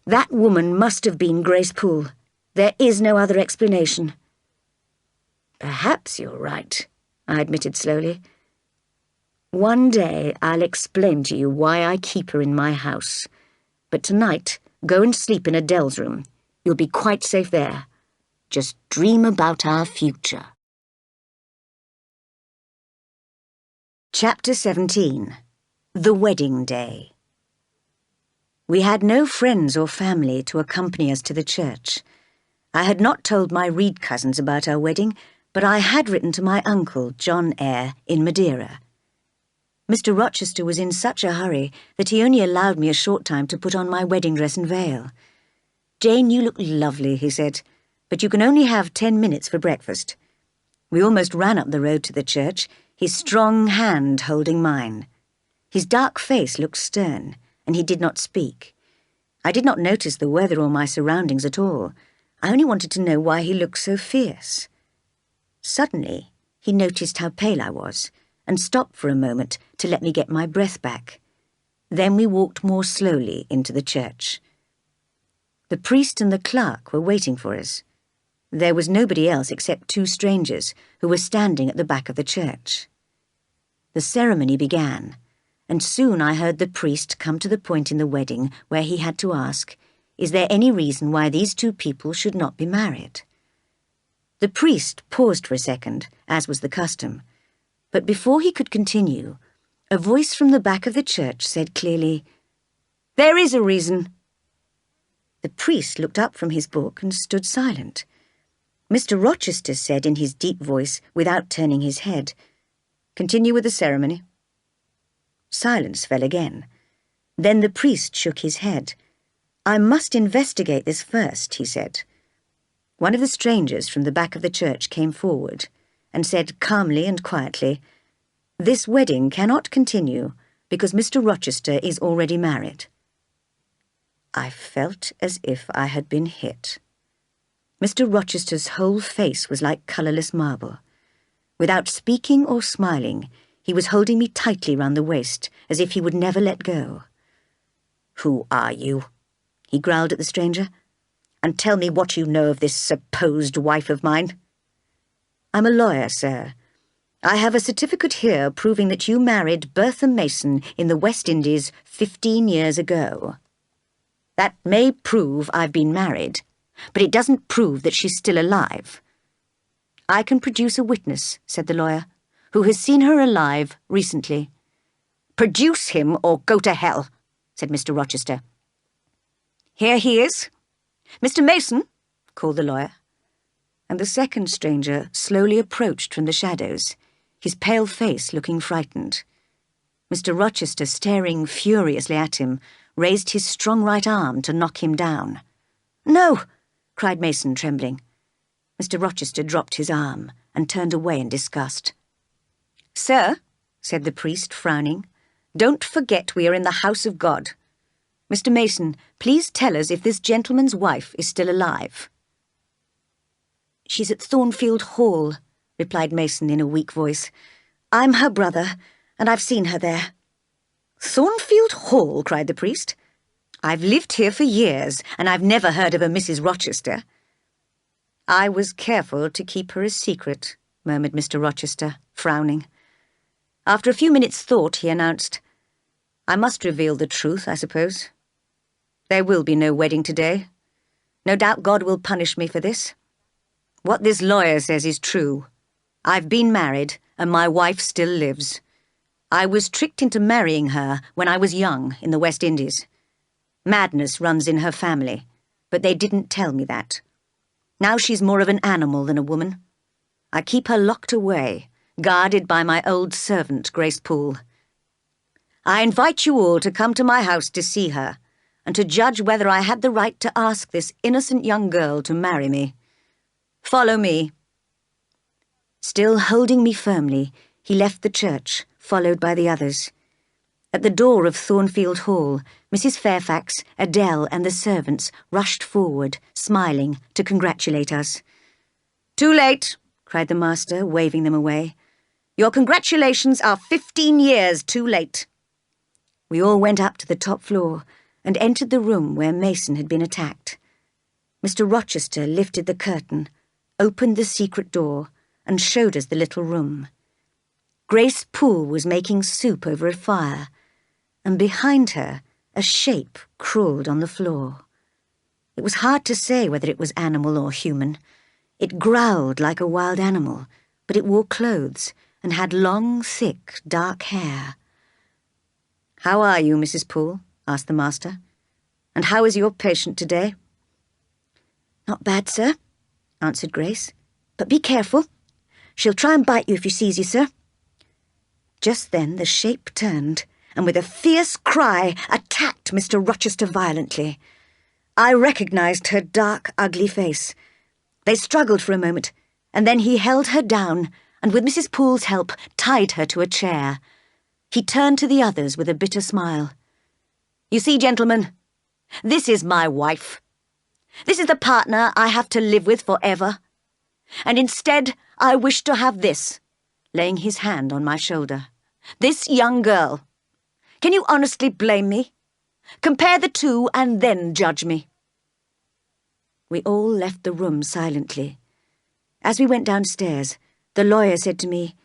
That woman must have been Grace Poole. There is no other explanation." "Perhaps you're right," I admitted slowly. "One day I'll explain to you why I keep her in my house. But tonight, go and sleep in Adele's room. You'll be quite safe there. Just dream about our future." Chapter 17. The Wedding Day. We had no friends or family to accompany us to the church. I had not told my Reed cousins about our wedding, but I had written to my uncle, John Eyre, in Madeira. Mr. Rochester was in such a hurry that he only allowed me a short time to put on my wedding dress and veil. "Jane, you look lovely," he said, "but you can only have 10 minutes for breakfast." We almost ran up the road to the church, his strong hand holding mine. His dark face looked stern, and he did not speak. I did not notice the weather or my surroundings at all. I only wanted to know why he looked so fierce. Suddenly, he noticed how pale I was, and stopped for a moment to let me get my breath back. Then we walked more slowly into the church. The priest and the clerk were waiting for us. There was nobody else except 2 strangers who were standing at the back of the church. The ceremony began, and soon I heard the priest come to the point in the wedding where he had to ask, "Is there any reason why these 2 people should not be married?" The priest paused for a second, as was the custom, but before he could continue, a voice from the back of the church said clearly, "There is a reason." The priest looked up from his book and stood silent. Mr. Rochester said in his deep voice, without turning his head, "Continue with the ceremony." Silence fell again. Then the priest shook his head. "I must investigate this first," he said. One of the strangers from the back of the church came forward and said calmly and quietly, "This wedding cannot continue because Mr. Rochester is already married." I felt as if I had been hit. Mr. Rochester's whole face was like colourless marble. Without speaking or smiling, he was holding me tightly round the waist, as if he would never let go. "Who are you?" he growled at the stranger. "And tell me what you know of this supposed wife of mine." "I'm a lawyer, sir. I have a certificate here proving that you married Bertha Mason in the West Indies 15 years ago. That may prove I've been married, but it doesn't prove that she's still alive." "I can produce a witness," said the lawyer, "who has seen her alive recently." "Produce him or go to hell," said Mr. Rochester. "Here he is. Mr. Mason," called the lawyer. And the second stranger slowly approached from the shadows, his pale face looking frightened. Mr. Rochester, staring furiously at him, raised his strong right arm to knock him down. "No!" cried Mason, trembling. Mr. Rochester dropped his arm and turned away in disgust. "Sir," said the priest, frowning, "don't forget we are in the house of God. Mr. Mason, please tell us if this gentleman's wife is still alive." "She's at Thornfield Hall," replied Mason in a weak voice. "I'm her brother, and I've seen her there." "Thornfield Hall?" cried the priest. "I've lived here for years, and I've never heard of a Mrs. Rochester." "I was careful to keep her a secret," murmured Mr. Rochester, frowning. After a few minutes' thought, he announced, "I must reveal the truth, I suppose. There will be no wedding today. No doubt God will punish me for this. What this lawyer says is true. I've been married, and my wife still lives. I was tricked into marrying her when I was young in the West Indies. Madness runs in her family, but they didn't tell me that. Now she's more of an animal than a woman. I keep her locked away, guarded by my old servant, Grace Poole. I invite you all to come to my house to see her, and to judge whether I had the right to ask this innocent young girl to marry me. Follow me." Still holding me firmly, he left the church, followed by the others. At the door of Thornfield Hall, Mrs. Fairfax, Adele, and the servants rushed forward, smiling, to congratulate us. "Too late," cried the master, waving them away. "Your congratulations are 15 years too late." We all went up to the top floor and entered the room where Mason had been attacked. Mr. Rochester lifted the curtain, opened the secret door, and showed us the little room. Grace Poole was making soup over a fire, and behind her a shape crawled on the floor. It was hard to say whether it was animal or human. It growled like a wild animal, but it wore clothes and had long, thick, dark hair. "How are you, Mrs. Poole?" asked the master. "And how is your patient today?" "Not bad, sir," answered Grace. "But be careful. She'll try and bite you if she sees you, sir." Just then the shape turned, and with a fierce cry attacked Mr. Rochester violently. I recognised her dark, ugly face. They struggled for a moment, and then he held her down, and with Mrs. Poole's help tied her to a chair. He turned to the others with a bitter smile. "You see, gentlemen, this is my wife. This is the partner I have to live with forever. And instead, I wish to have this," laying his hand on my shoulder. "This young girl. Can you honestly blame me? Compare the two and then judge me." We all left the room silently. As we went downstairs, the lawyer said to me,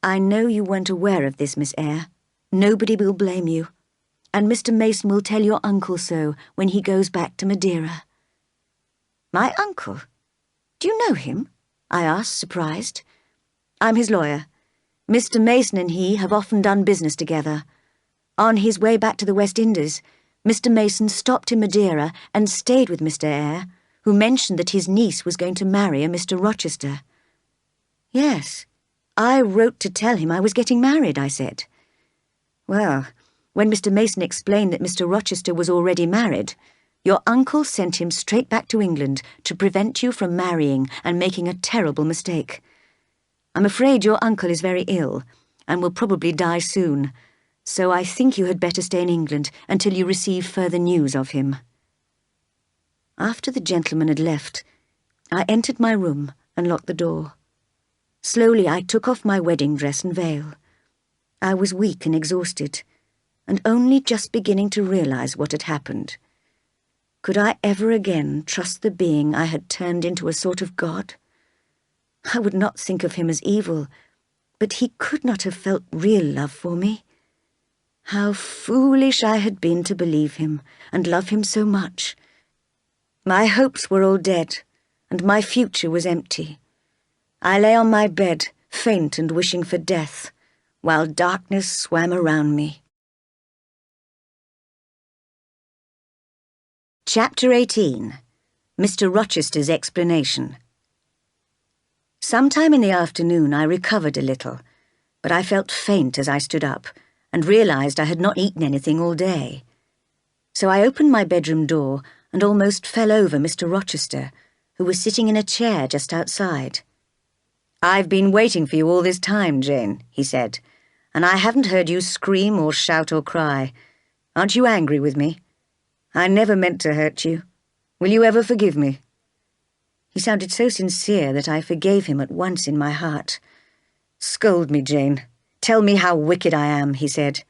"I know you weren't aware of this, Miss Eyre. Nobody will blame you. And Mr. Mason will tell your uncle so when he goes back to Madeira." "My uncle? Do you know him?" I asked, surprised. "I'm his lawyer. Mr. Mason and he have often done business together. On his way back to the West Indies, Mr. Mason stopped in Madeira and stayed with Mr. Eyre, who mentioned that his niece was going to marry a Mr. Rochester." "Yes, I wrote to tell him I was getting married," I said. "Well, when Mr. Mason explained that Mr. Rochester was already married, your uncle sent him straight back to England to prevent you from marrying and making a terrible mistake. I'm afraid your uncle is very ill and will probably die soon, so I think you had better stay in England until you receive further news of him." After the gentleman had left, I entered my room and locked the door. Slowly I took off my wedding dress and veil. I was weak and exhausted, and only just beginning to realize what had happened. Could I ever again trust the being I had turned into a sort of god? I would not think of him as evil, but he could not have felt real love for me. How foolish I had been to believe him and love him so much. My hopes were all dead, and my future was empty. I lay on my bed, faint and wishing for death, while darkness swam around me. Chapter 18. Mr. Rochester's Explanation. Sometime in the afternoon I recovered a little, but I felt faint as I stood up and realized I had not eaten anything all day. So I opened my bedroom door and almost fell over Mr. Rochester, who was sitting in a chair just outside. "I've been waiting for you all this time, Jane," he said, "and I haven't heard you scream or shout or cry. Aren't you angry with me? I never meant to hurt you. Will you ever forgive me?" He sounded so sincere that I forgave him at once in my heart. "Scold me, Jane. Tell me how wicked I am," he said.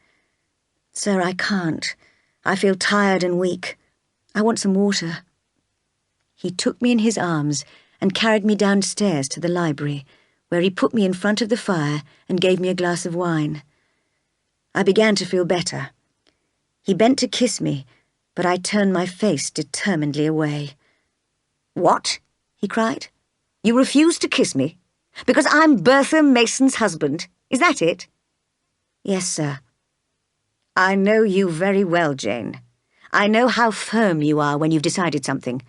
"Sir, I can't. I feel tired and weak. I want some water." He took me in his arms and carried me downstairs to the library, where he put me in front of the fire and gave me a glass of wine. I began to feel better. He bent to kiss me, but I turned my face determinedly away. "What?" he cried. "You refuse to kiss me? Because I'm Bertha Mason's husband? Is that it?" "Yes, sir." "I know you very well, Jane. I know how firm you are when you've decided something.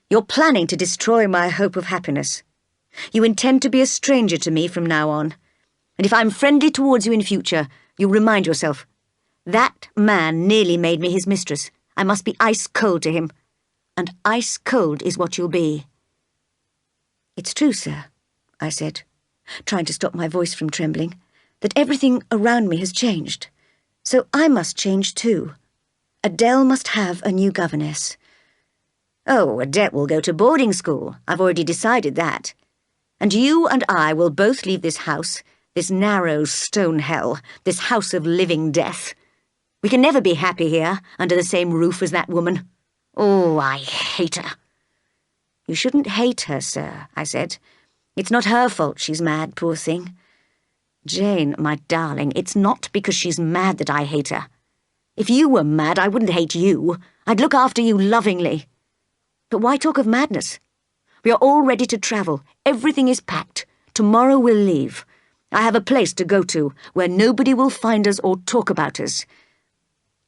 You're planning to destroy my hope of happiness. You intend to be a stranger to me from now on. And if I'm friendly towards you in future, you'll remind yourself. That man nearly made me his mistress. I must be ice cold to him. And ice cold is what you'll be." "It's true, sir," I said, trying to stop my voice from trembling, "that everything around me has changed. So I must change too. Adele must have a new governess. Oh, Adele will go to boarding school. I've already decided that. And you and I will both leave this house, this narrow stone hell, this house of living death. We can never be happy here, under the same roof as that woman. Oh, I hate her. You shouldn't hate her, sir, I said. It's not her fault she's mad, poor thing. Jane, my darling, it's not because she's mad that I hate her. If you were mad, I wouldn't hate you. I'd look after you lovingly. But why talk of madness? We are all ready to travel. Everything is packed. Tomorrow we'll leave. I have a place to go to, where nobody will find us or talk about us.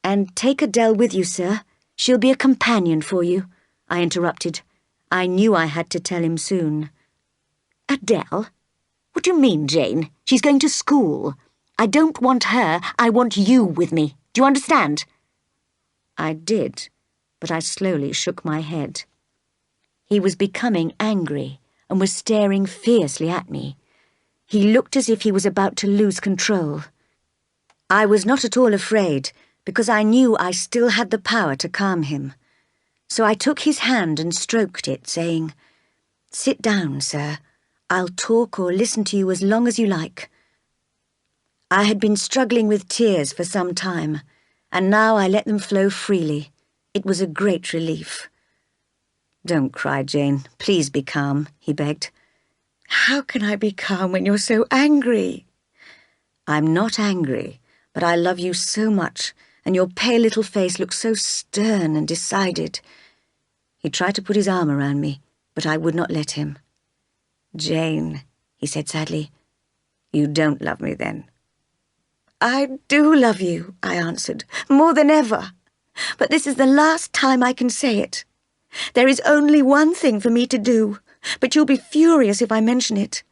And take Adele with you, sir. She'll be a companion for you, I interrupted. I knew I had to tell him soon. Adele? What do you mean, Jane? She's going to school. I don't want her, I want you with me. Do you understand? I did, but I slowly shook my head. He was becoming angry and was staring fiercely at me. He looked as if he was about to lose control. I was not at all afraid, because I knew I still had the power to calm him. So I took his hand and stroked it, saying, "Sit down, sir. I'll talk or listen to you as long as you like." I had been struggling with tears for some time, and now I let them flow freely. It was a great relief. "Don't cry, Jane. Please be calm," he begged. "How can I be calm when you're so angry?" "I'm not angry, but I love you so much, and your pale little face looks so stern and decided." He tried to put his arm around me, but I would not let him. "Jane," he said sadly, "you don't love me then." "I do love you," I answered, "more than ever. But this is the last time I can say it. There is only one thing for me to do, but you'll be furious if I mention it."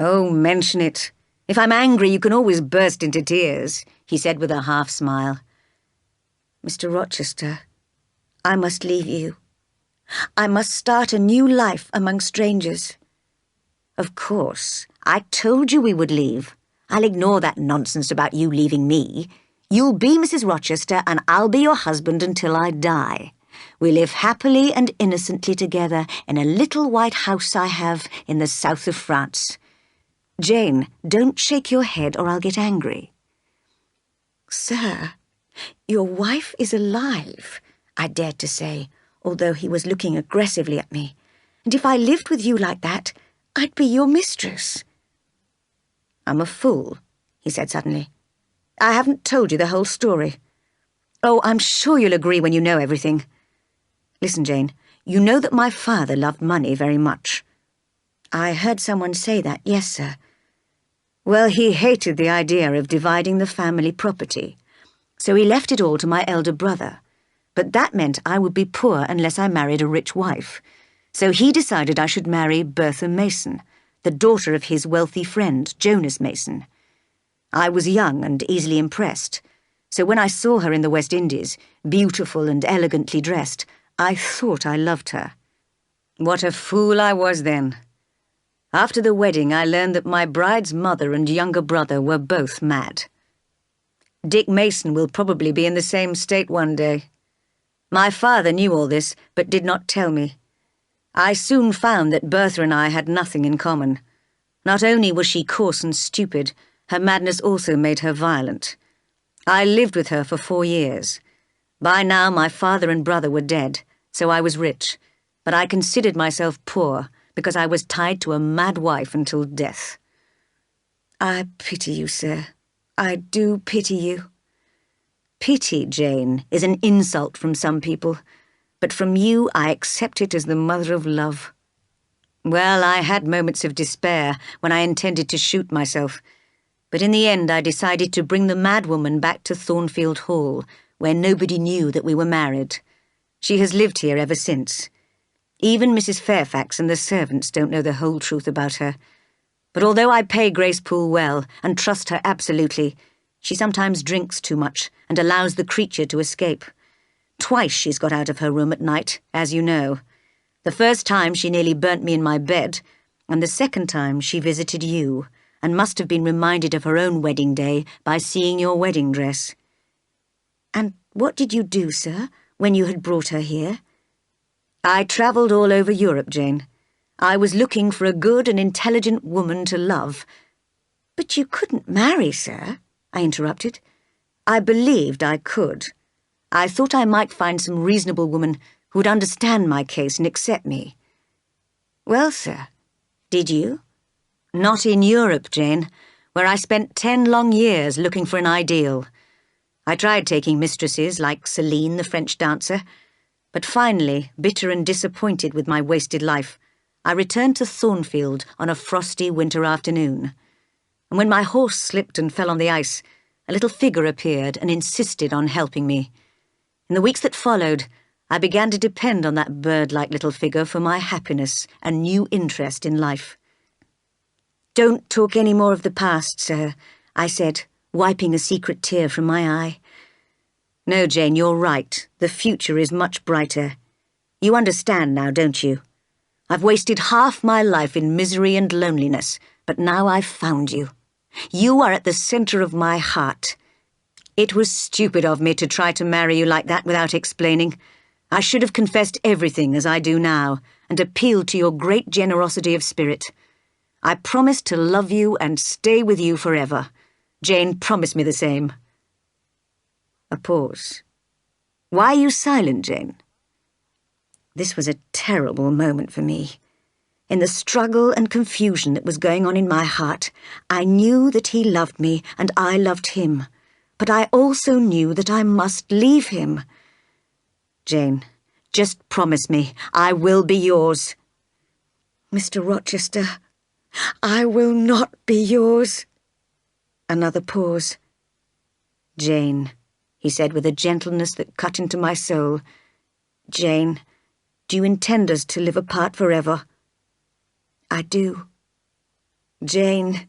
"Oh, mention it. If I'm angry, you can always burst into tears," he said with a half-smile. "Mr. Rochester, I must leave you. I must start a new life among strangers." "Of course. I told you we would leave. I'll ignore that nonsense about you leaving me. You'll be Mrs. Rochester, and I'll be your husband until I die. We live happily and innocently together in a little white house I have in the south of France. Jane, don't shake your head or I'll get angry." "Sir, your wife is alive," I dared to say, although he was looking aggressively at me. "And if I lived with you like that, I'd be your mistress." "I'm a fool," he said suddenly. "I haven't told you the whole story. Oh, I'm sure you'll agree when you know everything. Listen, Jane, you know that my father loved money very much." "I heard someone say that, yes, sir." "Well, he hated the idea of dividing the family property, so he left it all to my elder brother. But that meant I would be poor unless I married a rich wife. So he decided I should marry Bertha Mason, the daughter of his wealthy friend, Jonas Mason. I was young and easily impressed, so when I saw her in the West Indies, beautiful and elegantly dressed, I thought I loved her. What a fool I was then. After the wedding, I learned that my bride's mother and younger brother were both mad. Dick Mason will probably be in the same state one day. My father knew all this, but did not tell me. I soon found that Bertha and I had nothing in common. Not only was she coarse and stupid, her madness also made her violent. I lived with her for 4 years. By now my father and brother were dead, so I was rich, but I considered myself poor because I was tied to a mad wife until death." "I pity you, sir. I do pity you." "Pity, Jane, is an insult from some people, but from you I accept it as the mother of love. Well, I had moments of despair when I intended to shoot myself, but in the end I decided to bring the madwoman back to Thornfield Hall, where nobody knew that we were married. She has lived here ever since. Even Mrs. Fairfax and the servants don't know the whole truth about her. But although I pay Grace Poole well and trust her absolutely, she sometimes drinks too much and allows the creature to escape. Twice she's got out of her room at night, as you know. The first time she nearly burnt me in my bed, and the second time she visited you, and must have been reminded of her own wedding day by seeing your wedding dress. And what did you do, sir, when you had brought her here? I travelled all over Europe, Jane. I was looking for a good and intelligent woman to love. But you couldn't marry, sir, I interrupted. I believed I could. I thought I might find some reasonable woman who would understand my case and accept me. Well, sir, did you? Not in Europe, Jane, where I spent 10 long years looking for an ideal. I tried taking mistresses like Celine, the French dancer, but finally, bitter and disappointed with my wasted life, I returned to Thornfield on a frosty winter afternoon. And when my horse slipped and fell on the ice, a little figure appeared and insisted on helping me. In the weeks that followed, I began to depend on that bird-like little figure for my happiness and new interest in life. Don't talk any more of the past, sir, I said, wiping a secret tear from my eye. No, Jane, you're right. The future is much brighter. You understand now, don't you? I've wasted half my life in misery and loneliness, but now I've found you. You are at the centre of my heart. It was stupid of me to try to marry you like that without explaining. I should have confessed everything as I do now, and appealed to your great generosity of spirit. I promise to love you and stay with you forever. Jane promised me the same. A pause. Why are you silent, Jane? This was a terrible moment for me. In the struggle and confusion that was going on in my heart, I knew that he loved me and I loved him, but I also knew that I must leave him. Jane, just promise me I will be yours. Mr. Rochester, I will not be yours. Another pause. Jane, he said with a gentleness that cut into my soul. Jane, do you intend us to live apart forever? I do. Jane,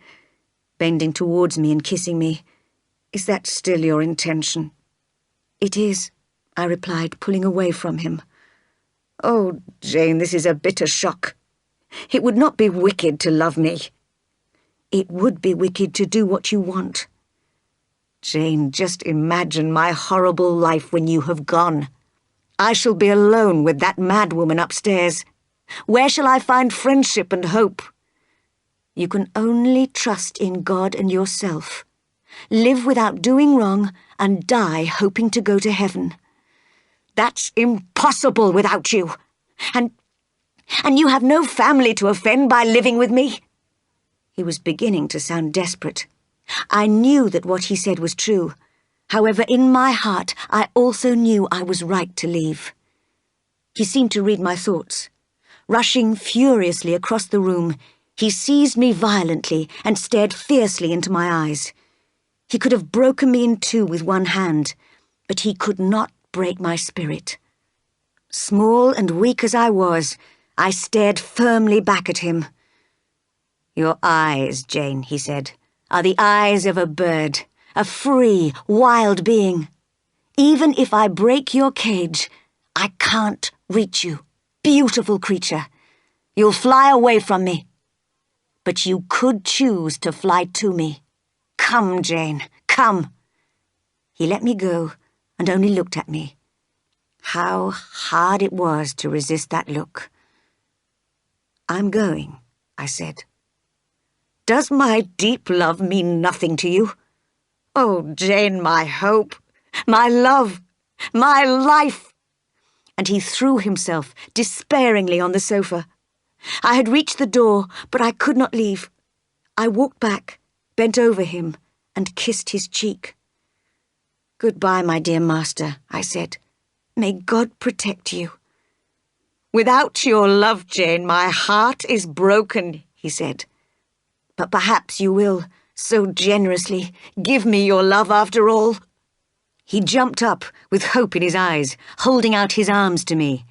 bending towards me and kissing me, is that still your intention? It is, I replied, pulling away from him. Oh, Jane, this is a bitter shock. It would not be wicked to love me. It would be wicked to do what you want. Jane, just imagine my horrible life when you have gone. I shall be alone with that madwoman upstairs. Where shall I find friendship and hope? You can only trust in God and yourself. Live without doing wrong and die hoping to go to heaven. That's impossible without you. And you have no family to offend by living with me. He was beginning to sound desperate. I knew that what he said was true. However, in my heart, I also knew I was right to leave. He seemed to read my thoughts. Rushing furiously across the room, he seized me violently and stared fiercely into my eyes. He could have broken me in two with one hand, but he could not break my spirit. Small and weak as I was, I stared firmly back at him. Your eyes, Jane, he said, are the eyes of a bird, a free, wild being. Even if I break your cage, I can't reach you, beautiful creature. You'll fly away from me. But you could choose to fly to me. Come, Jane, come. He let me go and only looked at me. How hard it was to resist that look. I'm going, I said. Does my deep love mean nothing to you? Oh, Jane, my hope, my love, my life. And he threw himself despairingly on the sofa. I had reached the door, but I could not leave. I walked back, bent over him, and kissed his cheek. Goodbye, my dear master, I said. May God protect you. Without your love, Jane, my heart is broken, he said. But perhaps you will, so generously, give me your love after all. He jumped up with hope in his eyes, holding out his arms to me,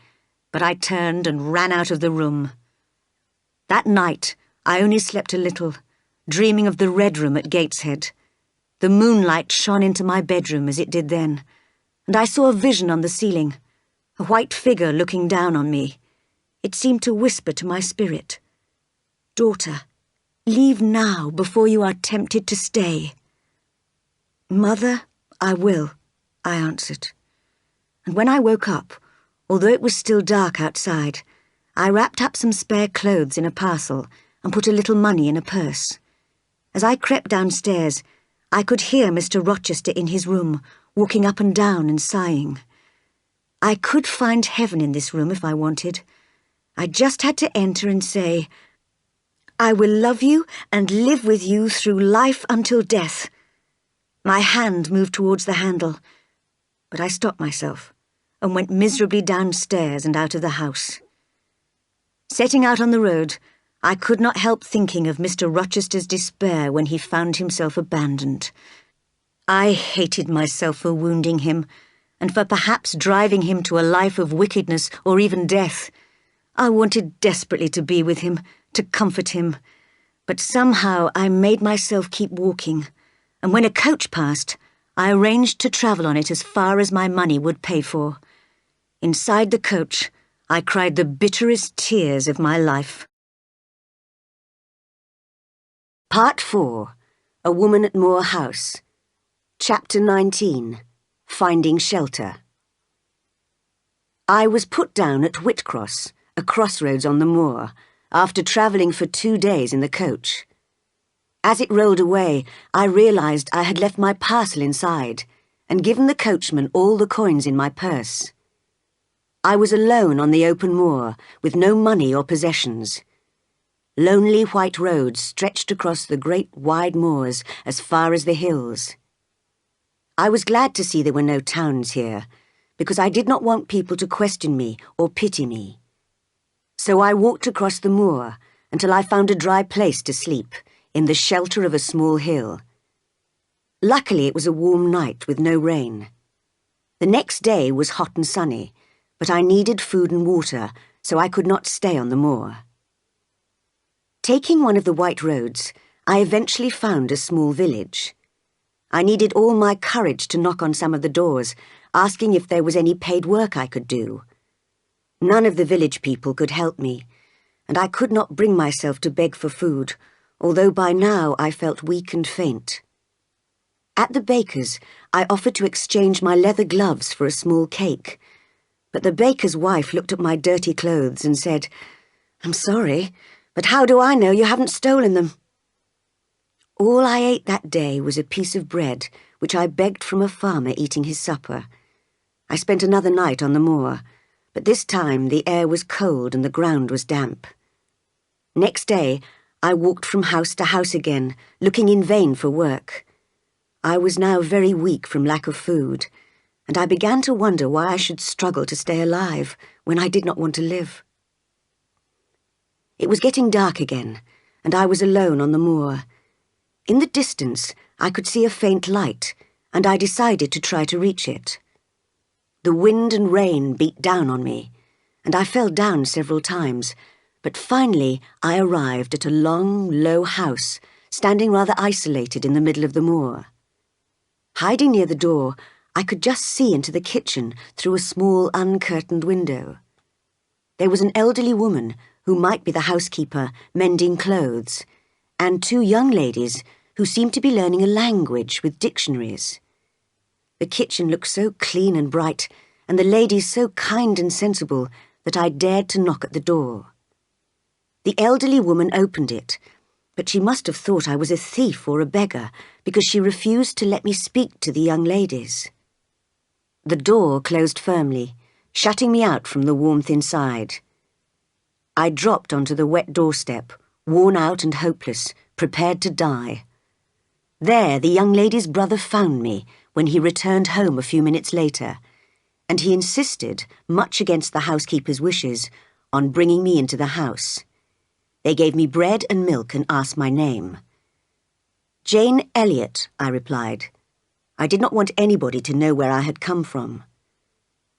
but I turned and ran out of the room. That night, I only slept a little, dreaming of the Red Room at Gateshead. The moonlight shone into my bedroom as it did then, and I saw a vision on the ceiling, a white figure looking down on me. It seemed to whisper to my spirit, "Daughter, leave now before you are tempted to stay." "Mother, I will," I answered. And when I woke up, although it was still dark outside, I wrapped up some spare clothes in a parcel and put a little money in a purse. As I crept downstairs, I could hear Mr. Rochester in his room, walking up and down and sighing. I could find heaven in this room if I wanted. I just had to enter and say, "I will love you and live with you through life until death." My hand moved towards the handle, but I stopped myself and went miserably downstairs and out of the house. Setting out on the road, I could not help thinking of Mr. Rochester's despair when he found himself abandoned. I hated myself for wounding him, and for perhaps driving him to a life of wickedness or even death. I wanted desperately to be with him, to comfort him, but somehow I made myself keep walking, and when a coach passed, I arranged to travel on it as far as my money would pay for. Inside the coach, I cried the bitterest tears of my life. Part 4. A Woman at Moor House. Chapter 19. Finding Shelter. I was put down at Whitcross, a crossroads on the moor, after travelling for 2 days in the coach. As it rolled away, I realised I had left my parcel inside and given the coachman all the coins in my purse. I was alone on the open moor, with no money or possessions. Lonely white roads stretched across the great wide moors as far as the hills. I was glad to see there were no towns here, because I did not want people to question me or pity me. So I walked across the moor until I found a dry place to sleep, in the shelter of a small hill. Luckily it was a warm night with no rain. The next day was hot and sunny, but I needed food and water, so I could not stay on the moor. Taking one of the white roads, I eventually found a small village. I needed all my courage to knock on some of the doors, asking if there was any paid work I could do. None of the village people could help me, and I could not bring myself to beg for food, although by now I felt weak and faint. At the baker's, I offered to exchange my leather gloves for a small cake, but the baker's wife looked at my dirty clothes and said, "I'm sorry, but how do I know you haven't stolen them?" All I ate that day was a piece of bread, which I begged from a farmer eating his supper. I spent another night on the moor, but this time the air was cold and the ground was damp. Next day, I walked from house to house again, looking in vain for work. I was now very weak from lack of food, and I began to wonder why I should struggle to stay alive when I did not want to live. It was getting dark again, and I was alone on the moor. In the distance, I could see a faint light, and I decided to try to reach it. The wind and rain beat down on me, and I fell down several times, but finally I arrived at a long, low house, standing rather isolated in the middle of the moor. Hiding near the door, I could just see into the kitchen through a small, uncurtained window. There was an elderly woman, who might be the housekeeper, mending clothes, and 2 young ladies who seemed to be learning a language with dictionaries. The kitchen looked so clean and bright, and the ladies so kind and sensible, that I dared to knock at the door. The elderly woman opened it, but she must have thought I was a thief or a beggar, because she refused to let me speak to the young ladies. The door closed firmly, shutting me out from the warmth inside. I dropped onto the wet doorstep, worn out and hopeless, prepared to die. There the young lady's brother found me when he returned home a few minutes later, and he insisted, much against the housekeeper's wishes, on bringing me into the house. They gave me bread and milk and asked my name. "Jane Elliot," I replied. I did not want anybody to know where I had come from.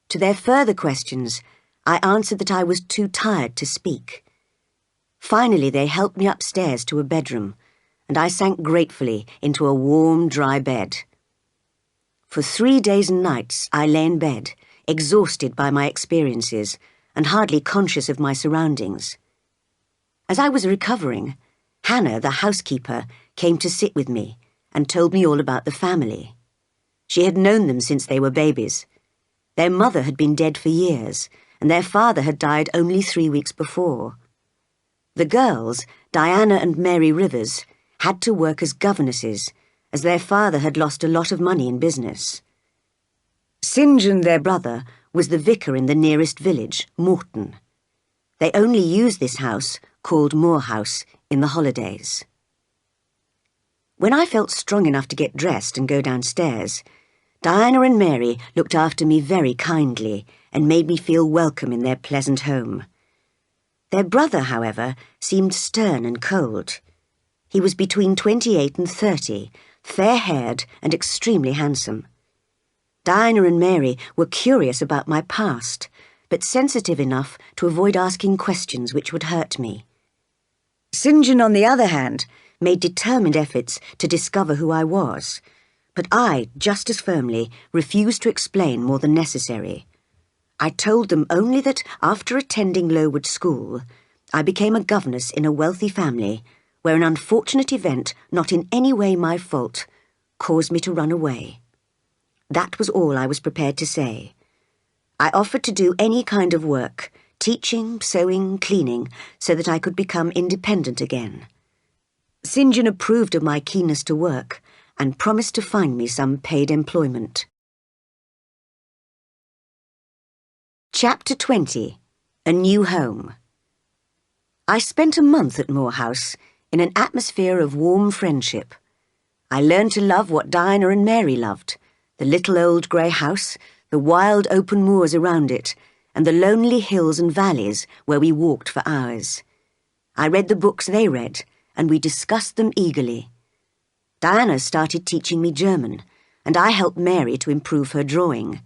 To their further questions, I answered that I was too tired to speak. Finally, they helped me upstairs to a bedroom, and I sank gratefully into a warm, dry bed. For 3 days and nights, I lay in bed, exhausted by my experiences, and hardly conscious of my surroundings. As I was recovering, Hannah, the housekeeper, came to sit with me and told me all about the family. She had known them since they were babies. Their mother had been dead for years, and their father had died only 3 weeks before. The girls, Diana and Mary Rivers, had to work as governesses, as their father had lost a lot of money in business. St. John, their brother, was the vicar in the nearest village, Morton. They only used this house, called Moor House, in the holidays. When I felt strong enough to get dressed and go downstairs, Diana and Mary looked after me very kindly and made me feel welcome in their pleasant home. Their brother, however, seemed stern and cold. He was between 28 and 30, fair-haired and extremely handsome. Diana and Mary were curious about my past, but sensitive enough to avoid asking questions which would hurt me. St. John, on the other hand, made determined efforts to discover who I was, but I, just as firmly, refused to explain more than necessary. I told them only that after attending Lowood School, I became a governess in a wealthy family where an unfortunate event, not in any way my fault, caused me to run away. That was all I was prepared to say. I offered to do any kind of work, teaching, sewing, cleaning, so that I could become independent again. St. John approved of my keenness to work and promised to find me some paid employment. Chapter 20. A New Home. I spent a month at Moor House in an atmosphere of warm friendship. I learned to love what Diana and Mary loved, the little old grey house, the wild open moors around it, and the lonely hills and valleys where we walked for hours. I read the books they read, and we discussed them eagerly. Diana started teaching me German, and I helped Mary to improve her drawing.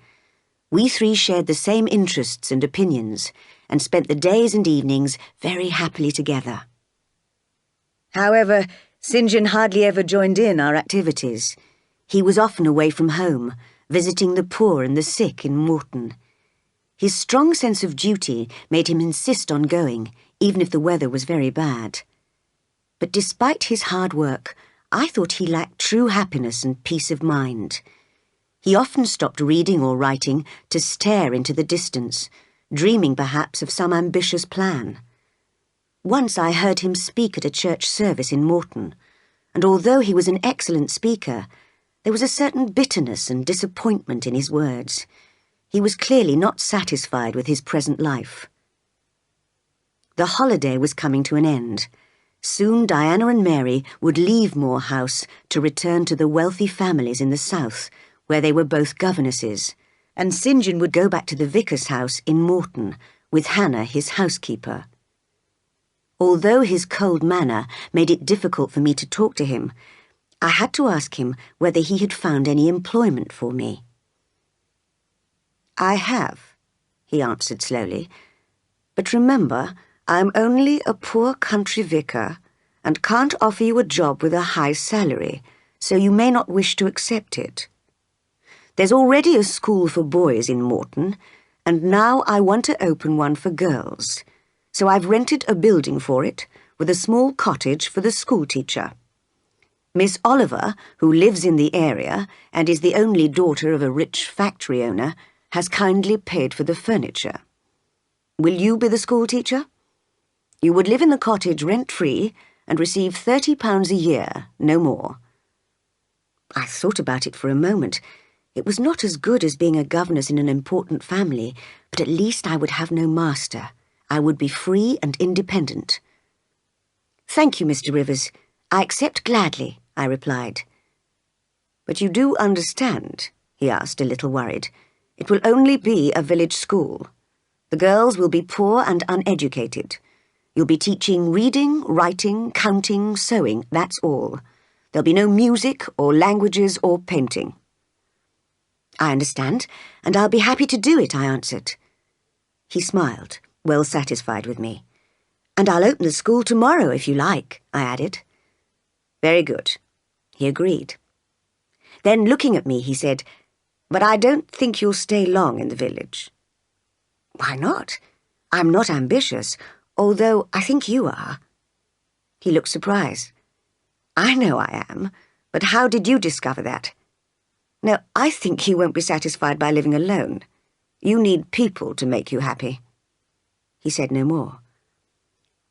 We three shared the same interests and opinions, and spent the days and evenings very happily together. However, St. John hardly ever joined in our activities. He was often away from home, visiting the poor and the sick in Morton. His strong sense of duty made him insist on going, even if the weather was very bad. But despite his hard work, I thought he lacked true happiness and peace of mind. He often stopped reading or writing to stare into the distance, dreaming perhaps of some ambitious plan. Once I heard him speak at a church service in Morton, and although he was an excellent speaker, there was a certain bitterness and disappointment in his words. He was clearly not satisfied with his present life. The holiday was coming to an end. Soon Diana and Mary would leave Moor House to return to the wealthy families in the south, where they were both governesses, and St. John would go back to the vicar's house in Morton, with Hannah, his housekeeper. Although his cold manner made it difficult for me to talk to him, I had to ask him whether he had found any employment for me. "I have," he answered slowly, "but remember, I'm only a poor country vicar and can't offer you a job with a high salary, so you may not wish to accept it. There's already a school for boys in Morton, and now I want to open one for girls, so I've rented a building for it with a small cottage for the schoolteacher. Miss Oliver, who lives in the area and is the only daughter of a rich factory owner, has kindly paid for the furniture. Will you be the schoolteacher? You would live in the cottage rent-free and receive £30 a year, no more." I thought about it for a moment. It was not as good as being a governess in an important family, but at least I would have no master. I would be free and independent. "Thank you, Mr. Rivers. I accept gladly," I replied. "But you do understand?" he asked, a little worried. "It will only be a village school. The girls will be poor and uneducated. You'll be teaching reading, writing, counting, sewing, that's all. There'll be no music or languages or painting." "I understand, and I'll be happy to do it," I answered. He smiled, well satisfied with me. "And I'll open the school tomorrow if you like," I added. "Very good," he agreed. Then, looking at me, he said, "But I don't think you'll stay long in the village." "Why not? I'm not ambitious, although I think you are." He looked surprised. "I know I am, but how did you discover that?" No, I think you won't be satisfied by living alone. You need people to make you happy." He said no more.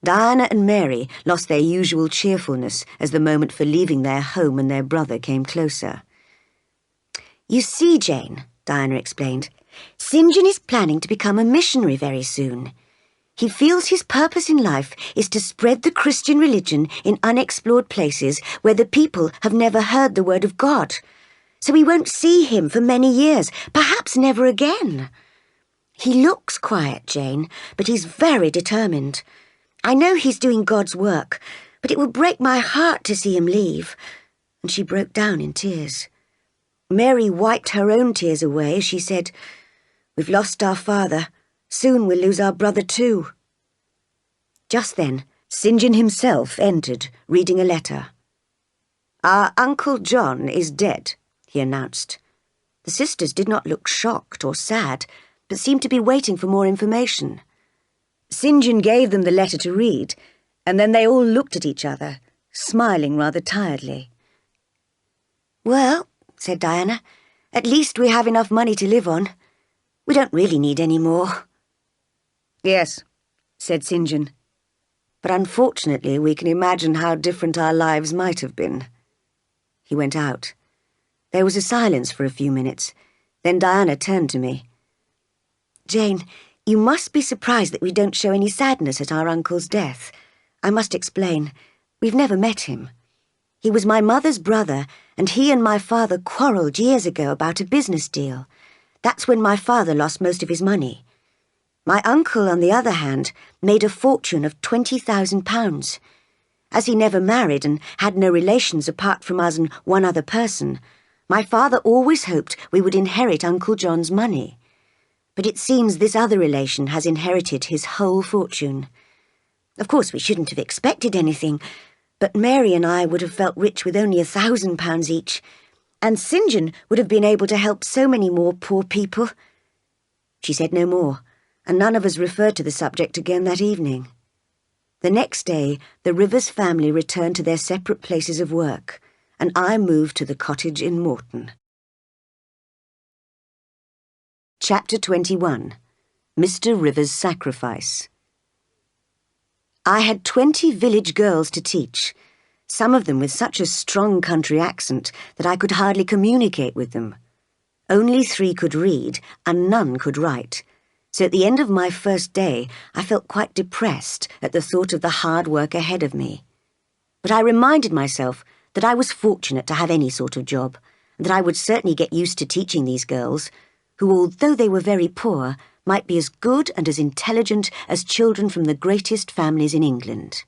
Diana and Mary lost their usual cheerfulness as the moment for leaving their home and their brother came closer. "You see, Jane," Diana explained, "St. John is planning to become a missionary very soon. He feels his purpose in life is to spread the Christian religion in unexplored places where the people have never heard the word of God. So we won't see him for many years, perhaps never again. He looks quiet, Jane, but he's very determined. I know he's doing God's work, but it will break my heart to see him leave." And she broke down in tears. Mary wiped her own tears away as she said, "We've lost our father. Soon we'll lose our brother too." Just then, St. John himself entered, reading a letter. "Our Uncle John is dead," he announced. The sisters did not look shocked or sad, but seemed to be waiting for more information. St. John gave them the letter to read, and then they all looked at each other, smiling rather tiredly. "Well," said Diana, "at least we have enough money to live on. We don't really need any more." "Yes," said St. John, "but unfortunately we can imagine how different our lives might have been." He went out. There was a silence for a few minutes. Then Diana turned to me. "Jane, you must be surprised that we don't show any sadness at our uncle's death. I must explain. We've never met him. He was my mother's brother, and he and my father quarrelled years ago about a business deal. That's when my father lost most of his money. My uncle, on the other hand, made a fortune of £20,000. As he never married and had no relations apart from us and one other person, my father always hoped we would inherit Uncle John's money. But it seems this other relation has inherited his whole fortune. Of course, we shouldn't have expected anything, but Mary and I would have felt rich with only £1,000 each, and St. John would have been able to help so many more poor people." She said no more, and none of us referred to the subject again that evening. The next day, the Rivers family returned to their separate places of work, and I moved to the cottage in Morton. Chapter 21. Mr. Rivers' Sacrifice. I had 20 village girls to teach, some of them with such a strong country accent that I could hardly communicate with them. Only 3 could read, and none could write, so at the end of my first day I felt quite depressed at the thought of the hard work ahead of me. But I reminded myself that I was fortunate to have any sort of job, and that I would certainly get used to teaching these girls, who, although they were very poor, might be as good and as intelligent as children from the greatest families in England.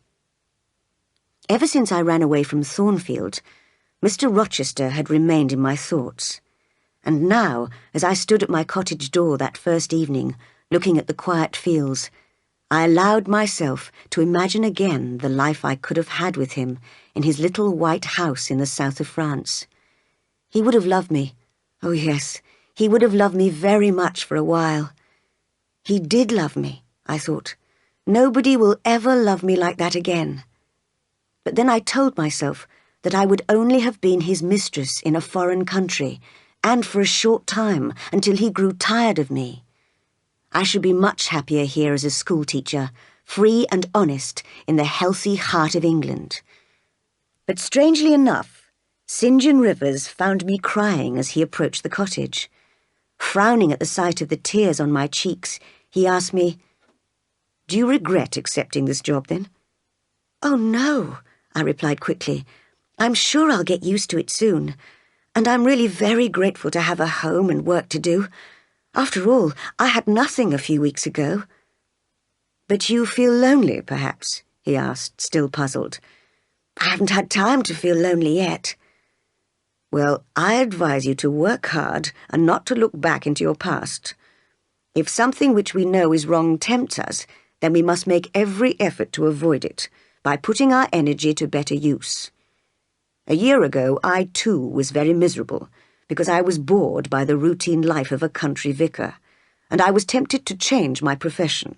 Ever since I ran away from Thornfield, Mr. Rochester had remained in my thoughts. And now, as I stood at my cottage door that first evening, looking at the quiet fields, I allowed myself to imagine again the life I could have had with him in his little white house in the south of France. He would have loved me. Oh, yes, he would have loved me very much for a while. He did love me, I thought. Nobody will ever love me like that again. But then I told myself that I would only have been his mistress in a foreign country, and for a short time, until he grew tired of me. I should be much happier here as a schoolteacher, free and honest, in the healthy heart of England. But strangely enough, St. John Rivers found me crying as he approached the cottage. Frowning at the sight of the tears on my cheeks, he asked me, "Do you regret accepting this job, then?" "Oh, no," I replied quickly. "I'm sure I'll get used to it soon, and I'm really very grateful to have a home and work to do. After all, I had nothing a few weeks ago." "But you feel lonely, perhaps?" he asked, still puzzled. "I haven't had time to feel lonely yet." "Well, I advise you to work hard and not to look back into your past. If something which we know is wrong tempts us, then we must make every effort to avoid it, by putting our energy to better use. A year ago, I too was very miserable, because I was bored by the routine life of a country vicar, and I was tempted to change my profession.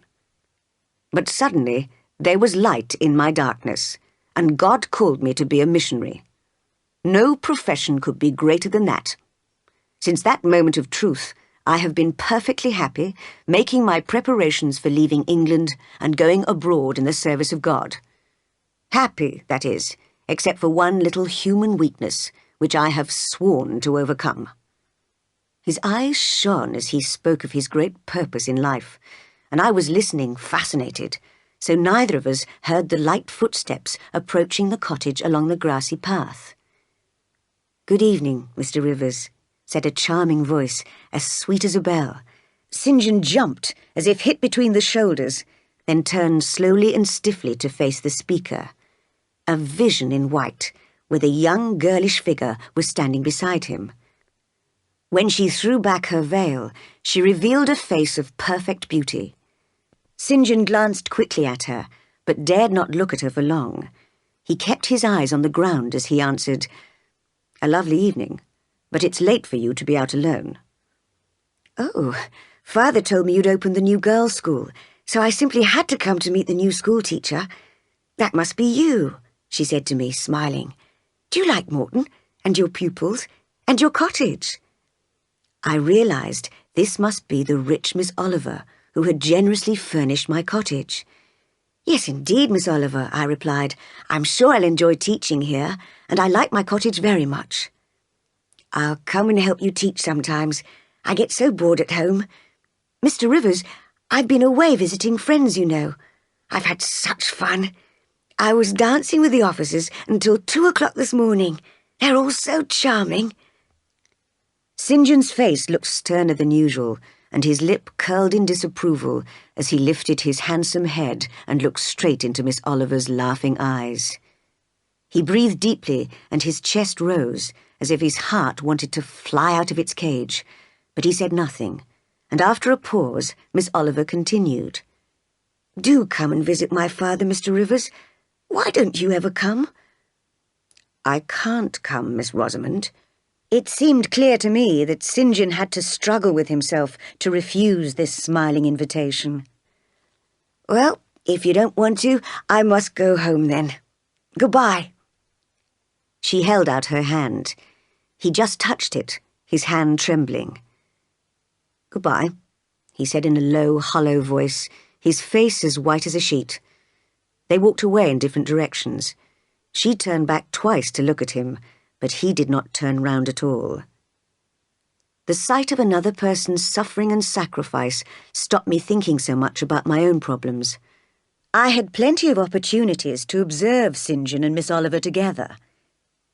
But suddenly, there was light in my darkness, and God called me to be a missionary. No profession could be greater than that. Since that moment of truth, I have been perfectly happy, making my preparations for leaving England and going abroad in the service of God. Happy, that is, except for one little human weakness, which I have sworn to overcome." His eyes shone as he spoke of his great purpose in life, and I was listening, fascinated, so neither of us heard the light footsteps approaching the cottage along the grassy path. "Good evening, Mr. Rivers," said a charming voice, as sweet as a bell. St. John jumped, as if hit between the shoulders, then turned slowly and stiffly to face the speaker. A vision in white, with a young girlish figure was standing beside him. When she threw back her veil, she revealed a face of perfect beauty. St. John glanced quickly at her, but dared not look at her for long. He kept his eyes on the ground as he answered, "A lovely evening, but it's late for you to be out alone." "Oh, Father told me you'd opened the new girls' school, so I simply had to come to meet the new school teacher. That must be you," she said to me, smiling. "Do you like Morton, and your pupils, and your cottage?" I realised this must be the rich Miss Oliver, who had generously furnished my cottage. "Yes, indeed, Miss Oliver," I replied. "I'm sure I'll enjoy teaching here, and I like my cottage very much." "I'll come and help you teach sometimes. I get so bored at home. Mr. Rivers, I've been away visiting friends, you know. I've had such fun. I was dancing with the officers until 2 o'clock this morning. They're all so charming." St. John's face looked sterner than usual, and his lip curled in disapproval as he lifted his handsome head and looked straight into Miss Oliver's laughing eyes. He breathed deeply, and his chest rose, as if his heart wanted to fly out of its cage, but he said nothing, and after a pause, Miss Oliver continued. "Do come and visit my father, Mr. Rivers. Why don't you ever come?" "I can't come, Miss Rosamond." It seemed clear to me that St. John had to struggle with himself to refuse this smiling invitation. "Well, if you don't want to, I must go home then. Goodbye." She held out her hand. He just touched it, his hand trembling. "Goodbye," he said in a low, hollow voice, his face as white as a sheet. They walked away in different directions. She turned back twice to look at him, but he did not turn round at all. The sight of another person's suffering and sacrifice stopped me thinking so much about my own problems. I had plenty of opportunities to observe St. John and Miss Oliver together.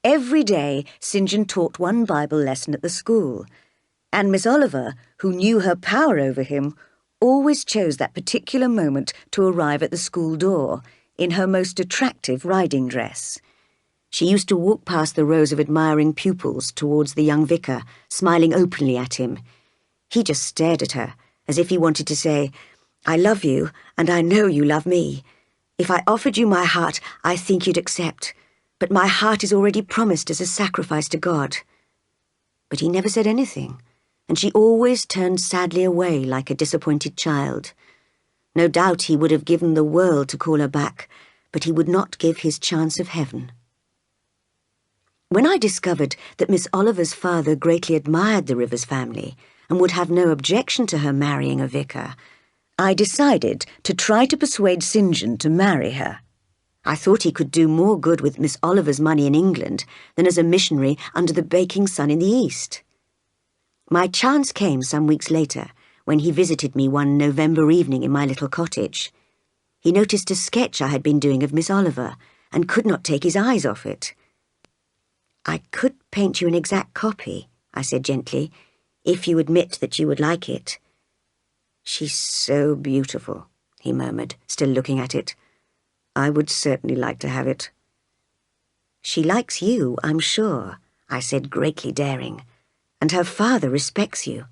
Every day, St. John taught one Bible lesson at the school, and Miss Oliver, who knew her power over him, always chose that particular moment to arrive at the school door in her most attractive riding dress. She used to walk past the rows of admiring pupils towards the young vicar, smiling openly at him. He just stared at her, as if he wanted to say, "I love you, and I know you love me. If I offered you my heart, I think you'd accept, but my heart is already promised as a sacrifice to God." But he never said anything, and she always turned sadly away like a disappointed child. No doubt he would have given the world to call her back, but he would not give his chance of heaven. When I discovered that Miss Oliver's father greatly admired the Rivers family and would have no objection to her marrying a vicar, I decided to try to persuade St. John to marry her. I thought he could do more good with Miss Oliver's money in England than as a missionary under the baking sun in the East. My chance came some weeks later when he visited me one November evening in my little cottage. He noticed a sketch I had been doing of Miss Oliver and could not take his eyes off it. "I could paint you an exact copy," I said gently, "if you admit that you would like it." "She's so beautiful," he murmured, still looking at it. "I would certainly like to have it." "She likes you, I'm sure," I said, greatly daring, "and her father respects you.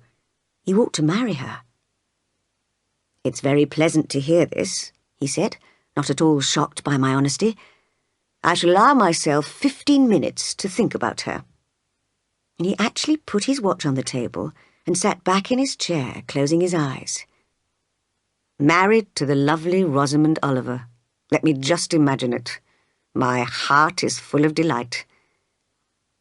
You ought to marry her." "It's very pleasant to hear this," he said, not at all shocked by my honesty. "I shall allow myself 15 minutes to think about her." And he actually put his watch on the table and sat back in his chair, closing his eyes. Married to the lovely Rosamond Oliver. Let me just imagine it. My heart is full of delight.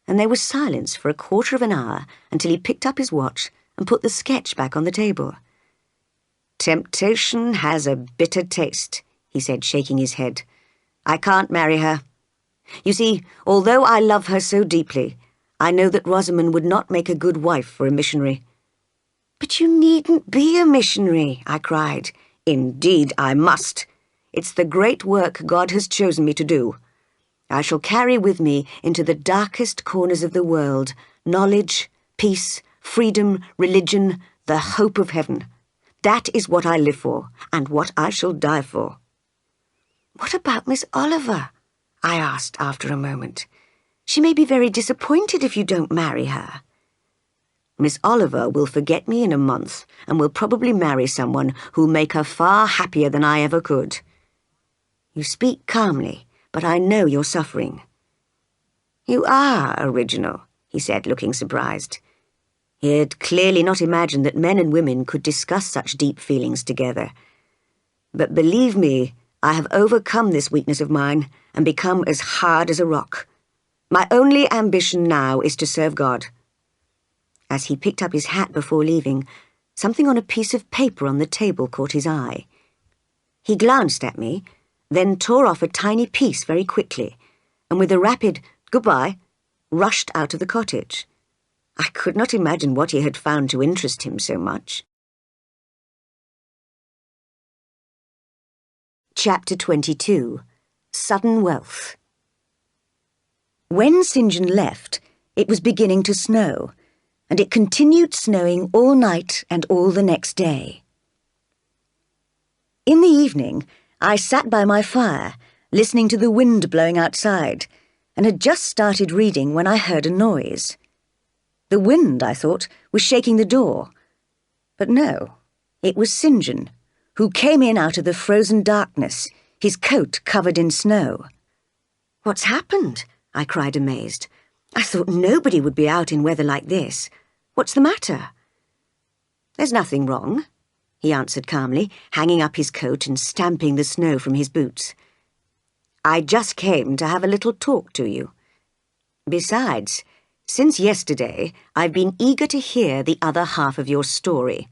and there was silence for a quarter of an hour until he picked up his watch and put the sketch back on the table. "Temptation has a bitter taste," he said, shaking his head. "I can't marry her. You see, although I love her so deeply, I know that Rosamond would not make a good wife for a missionary." "But you needn't be a missionary," I cried. "Indeed I must. It's the great work God has chosen me to do. I shall carry with me into the darkest corners of the world knowledge, peace, freedom, religion, the hope of heaven. That is what I live for, and what I shall die for." "What about Miss Oliver?" I asked after a moment. "She may be very disappointed if you don't marry her." "Miss Oliver will forget me in a month and will probably marry someone who'll make her far happier than I ever could." "You speak calmly, but I know you're suffering." "You are original," he said, looking surprised. He had clearly not imagined that men and women could discuss such deep feelings together. "But believe me, I have overcome this weakness of mine and become as hard as a rock. My only ambition now is to serve God." As he picked up his hat before leaving, something on a piece of paper on the table caught his eye. He glanced at me, then tore off a tiny piece very quickly, and with a rapid "goodbye," rushed out of the cottage. I could not imagine what he had found to interest him so much. Chapter 22. Sudden Wealth. When St. John left, it was beginning to snow, and it continued snowing all night and all the next day. In the evening, I sat by my fire, listening to the wind blowing outside, and had just started reading when I heard a noise. The wind, I thought, was shaking the door. But no, it was St. John, who came in out of the frozen darkness, his coat covered in snow. "What's happened?" I cried, amazed. "I thought nobody would be out in weather like this. What's the matter?" "There's nothing wrong," he answered calmly, hanging up his coat and stamping the snow from his boots. "I just came to have a little talk to you. Besides, since yesterday, I've been eager to hear the other half of your story."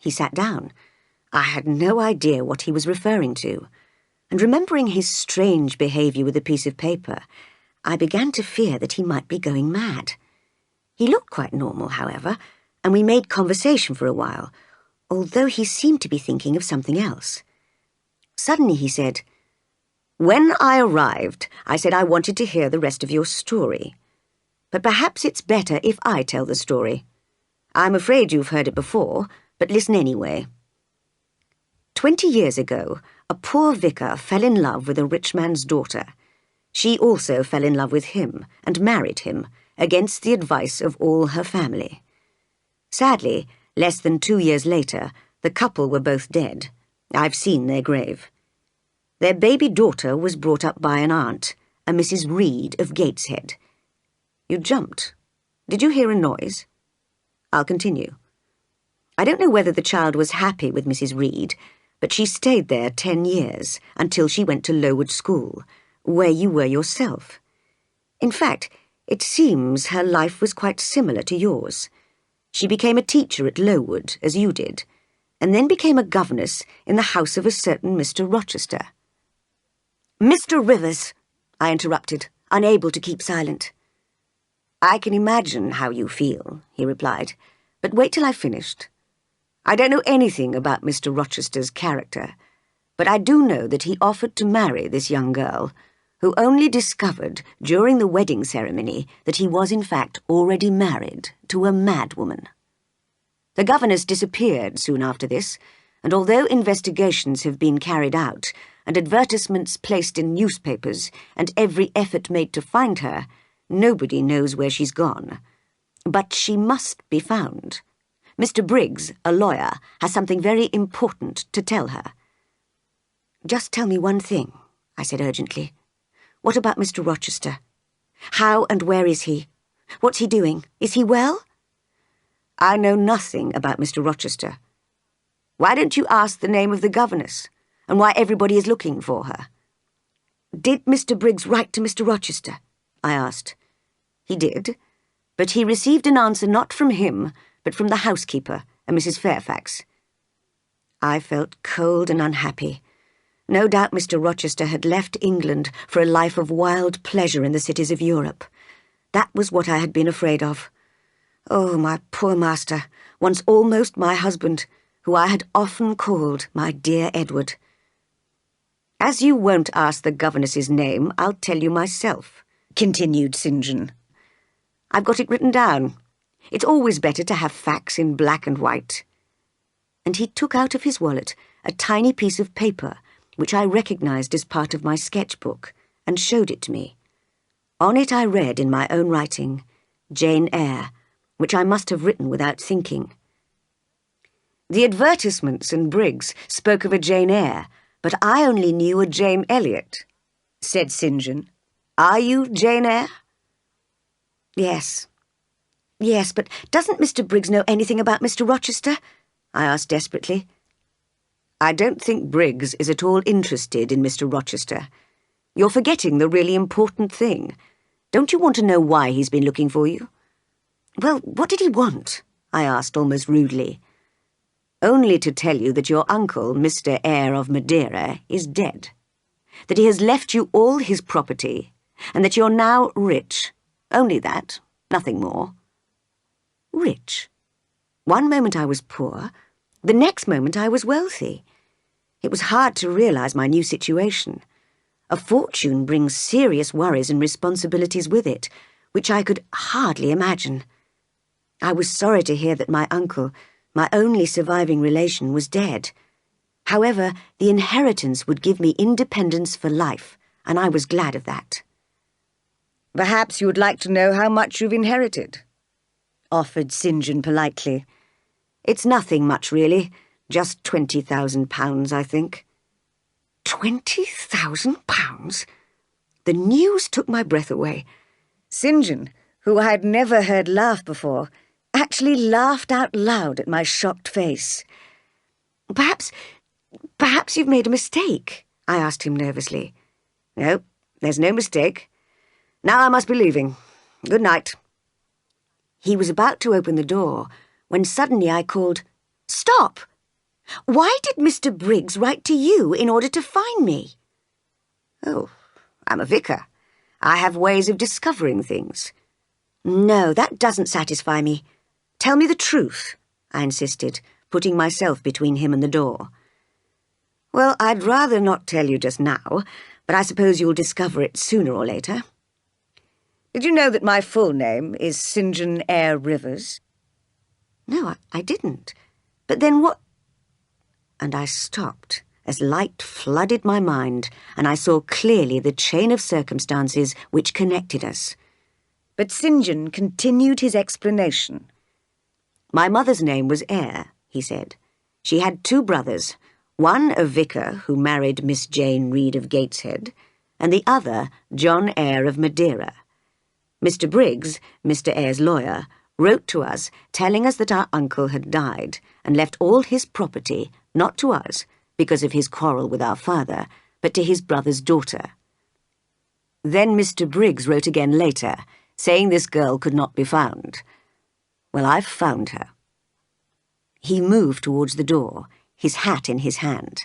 He sat down. I had no idea what he was referring to, and remembering his strange behaviour with a piece of paper, I began to fear that he might be going mad. He looked quite normal, however, and we made conversation for a while, although he seemed to be thinking of something else. Suddenly he said, "When I arrived, I said I wanted to hear the rest of your story. But perhaps it's better if I tell the story. I'm afraid you've heard it before, but listen anyway. 20 years ago, a poor vicar fell in love with a rich man's daughter. She also fell in love with him and married him, against the advice of all her family. Sadly, less than 2 years later, the couple were both dead. I've seen their grave. Their baby daughter was brought up by an aunt, a Mrs. Reed of Gateshead. You jumped. Did you hear a noise? I'll continue. I don't know whether the child was happy with Mrs. Reed, but she stayed there 10 years, until she went to Lowood School, where you were yourself. In fact, it seems her life was quite similar to yours. She became a teacher at Lowood, as you did, and then became a governess in the house of a certain Mr. Rochester." "Mr. Rivers," I interrupted, unable to keep silent. "I can imagine how you feel," he replied, "but wait till I've finished. I don't know anything about Mr. Rochester's character, but I do know that he offered to marry this young girl, who only discovered during the wedding ceremony that he was in fact already married to a madwoman. The governess disappeared soon after this, and although investigations have been carried out, and advertisements placed in newspapers, and every effort made to find her, nobody knows where she's gone. But she must be found. Mr. Briggs, a lawyer, has something very important to tell her." "Just tell me one thing," I said urgently. "What about Mr. Rochester? How and where is he? What's he doing? Is he well?" "I know nothing about Mr. Rochester. Why don't you ask the name of the governess, and why everybody is looking for her?" "Did Mr. Briggs write to Mr. Rochester?" I asked. He did, but he received an answer not from him, but from the housekeeper, a Mrs. Fairfax. I felt cold and unhappy. No doubt Mr. Rochester had left England for a life of wild pleasure in the cities of Europe. That was what I had been afraid of. Oh, my poor master, once almost my husband, who I had often called my dear Edward. "As you won't ask the governess's name, I'll tell you myself," continued St. John. "I've got it written down. It's always better to have facts in black and white." And he took out of his wallet a tiny piece of paper, which I recognised as part of my sketchbook, and showed it to me. On it I read in my own writing, Jane Eyre, which I must have written without thinking. The advertisements in Briggs spoke of a Jane Eyre, but I only knew a Jane Elliot, said St. John. "Are you Jane Eyre?" Yes, but doesn't Mr. Briggs know anything about Mr. Rochester?" I asked desperately. "I don't think Briggs is at all interested in Mr. Rochester. You're forgetting the really important thing. Don't you want to know why he's been looking for you?" "Well, what did he want?" I asked almost rudely. "Only to tell you that your uncle, Mr. Eyre of Madeira, is dead. That he has left you all his property, and that you're now rich. Only that, nothing more." Rich? One moment I was poor, the next moment I was wealthy. It was hard to realise my new situation. A fortune brings serious worries and responsibilities with it, which I could hardly imagine. I was sorry to hear that my uncle, my only surviving relation, was dead. However, the inheritance would give me independence for life, and I was glad of that. "Perhaps you would like to know how much you've inherited?" offered St. John politely. "It's nothing much, really. Just £20,000, I think." £20,000? The news took my breath away. St. John, who I had never heard laugh before, actually laughed out loud at my shocked face. Perhaps you've made a mistake," I asked him nervously. "No, there's no mistake. Now I must be leaving. Good night." He was about to open the door when suddenly I called, "Stop! Why did Mr. Briggs write to you in order to find me?" "Oh, I'm a vicar. I have ways of discovering things." "No, that doesn't satisfy me. Tell me the truth," I insisted, putting myself between him and the door. "Well, I'd rather not tell you just now, but I suppose you'll discover it sooner or later. Did you know that my full name is St. John Eyre Rivers?" "No, I didn't. But then what—" And I stopped as light flooded my mind, and I saw clearly the chain of circumstances which connected us. But St. John continued his explanation. "My mother's name was Eyre," he said. "She had 2 brothers, one a vicar who married Miss Jane Reed of Gateshead, and the other John Eyre of Madeira. Mr. Briggs, Mr. Eyre's lawyer, wrote to us telling us that our uncle had died and left all his property, not to us, because of his quarrel with our father, but to his brother's daughter. Then Mr. Briggs wrote again later, saying this girl could not be found. Well, I've found her." He moved towards the door, his hat in his hand.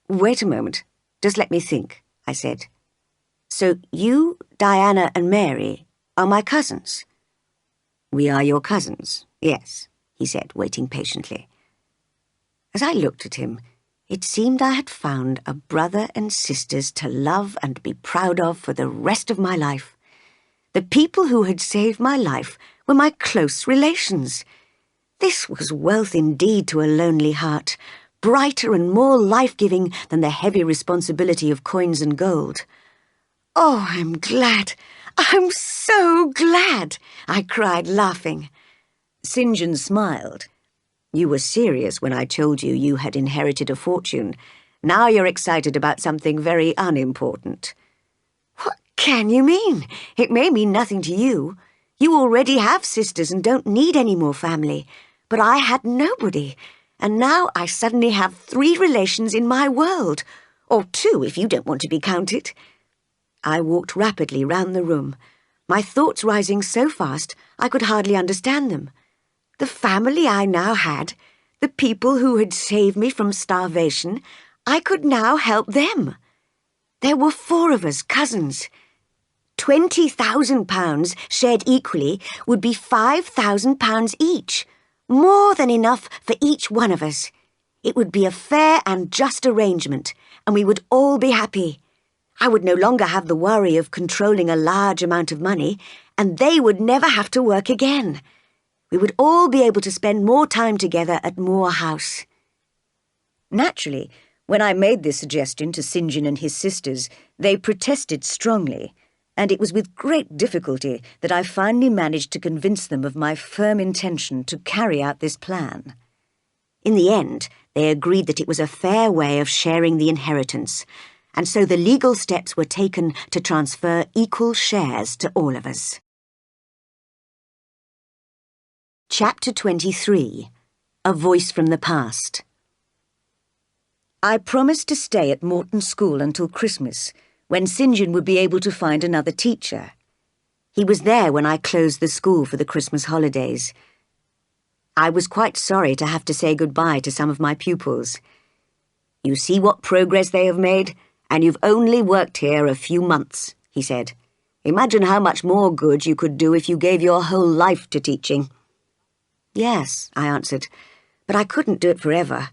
"Wait a moment. Just let me think," I said. "So you, Diana and Mary, are my cousins?" "We are your cousins, yes," he said, waiting patiently. As I looked at him, it seemed I had found a brother and sisters to love and be proud of for the rest of my life. The people who had saved my life were my close relations. This was wealth indeed to a lonely heart, brighter and more life-giving than the heavy responsibility of coins and gold. "Oh, I'm glad! I'm so glad!" I cried, laughing. St. John smiled. "You were serious when I told you you had inherited a fortune. Now you're excited about something very unimportant." "What can you mean? It may mean nothing to you. You already have sisters and don't need any more family. But I had nobody, and now I suddenly have 3 relations in my world, or 2 if you don't want to be counted." I walked rapidly round the room. my thoughts rising so fast I could hardly understand them. The family I now had, the people who had saved me from starvation, I could now help them. There were 4 of us, cousins. £20,000 shared equally would be £5,000 each, more than enough for each one of us. It would be a fair and just arrangement, and we would all be happy. I would no longer have the worry of controlling a large amount of money, and they would never have to work again. We would all be able to spend more time together at Moor House. Naturally, when I made this suggestion to St. John and his sisters, they protested strongly, and it was with great difficulty that I finally managed to convince them of my firm intention to carry out this plan. In the end, they agreed that it was a fair way of sharing the inheritance, and so the legal steps were taken to transfer equal shares to all of us. Chapter 23. A Voice from the Past. I promised to stay at Morton School until Christmas, when St. John would be able to find another teacher. He was there when I closed the school for the Christmas holidays. I was quite sorry to have to say goodbye to some of my pupils. "You see what progress they have made, and you've only worked here a few months," he said. "Imagine how much more good you could do if you gave your whole life to teaching." "Yes," I answered, "but I couldn't do it forever.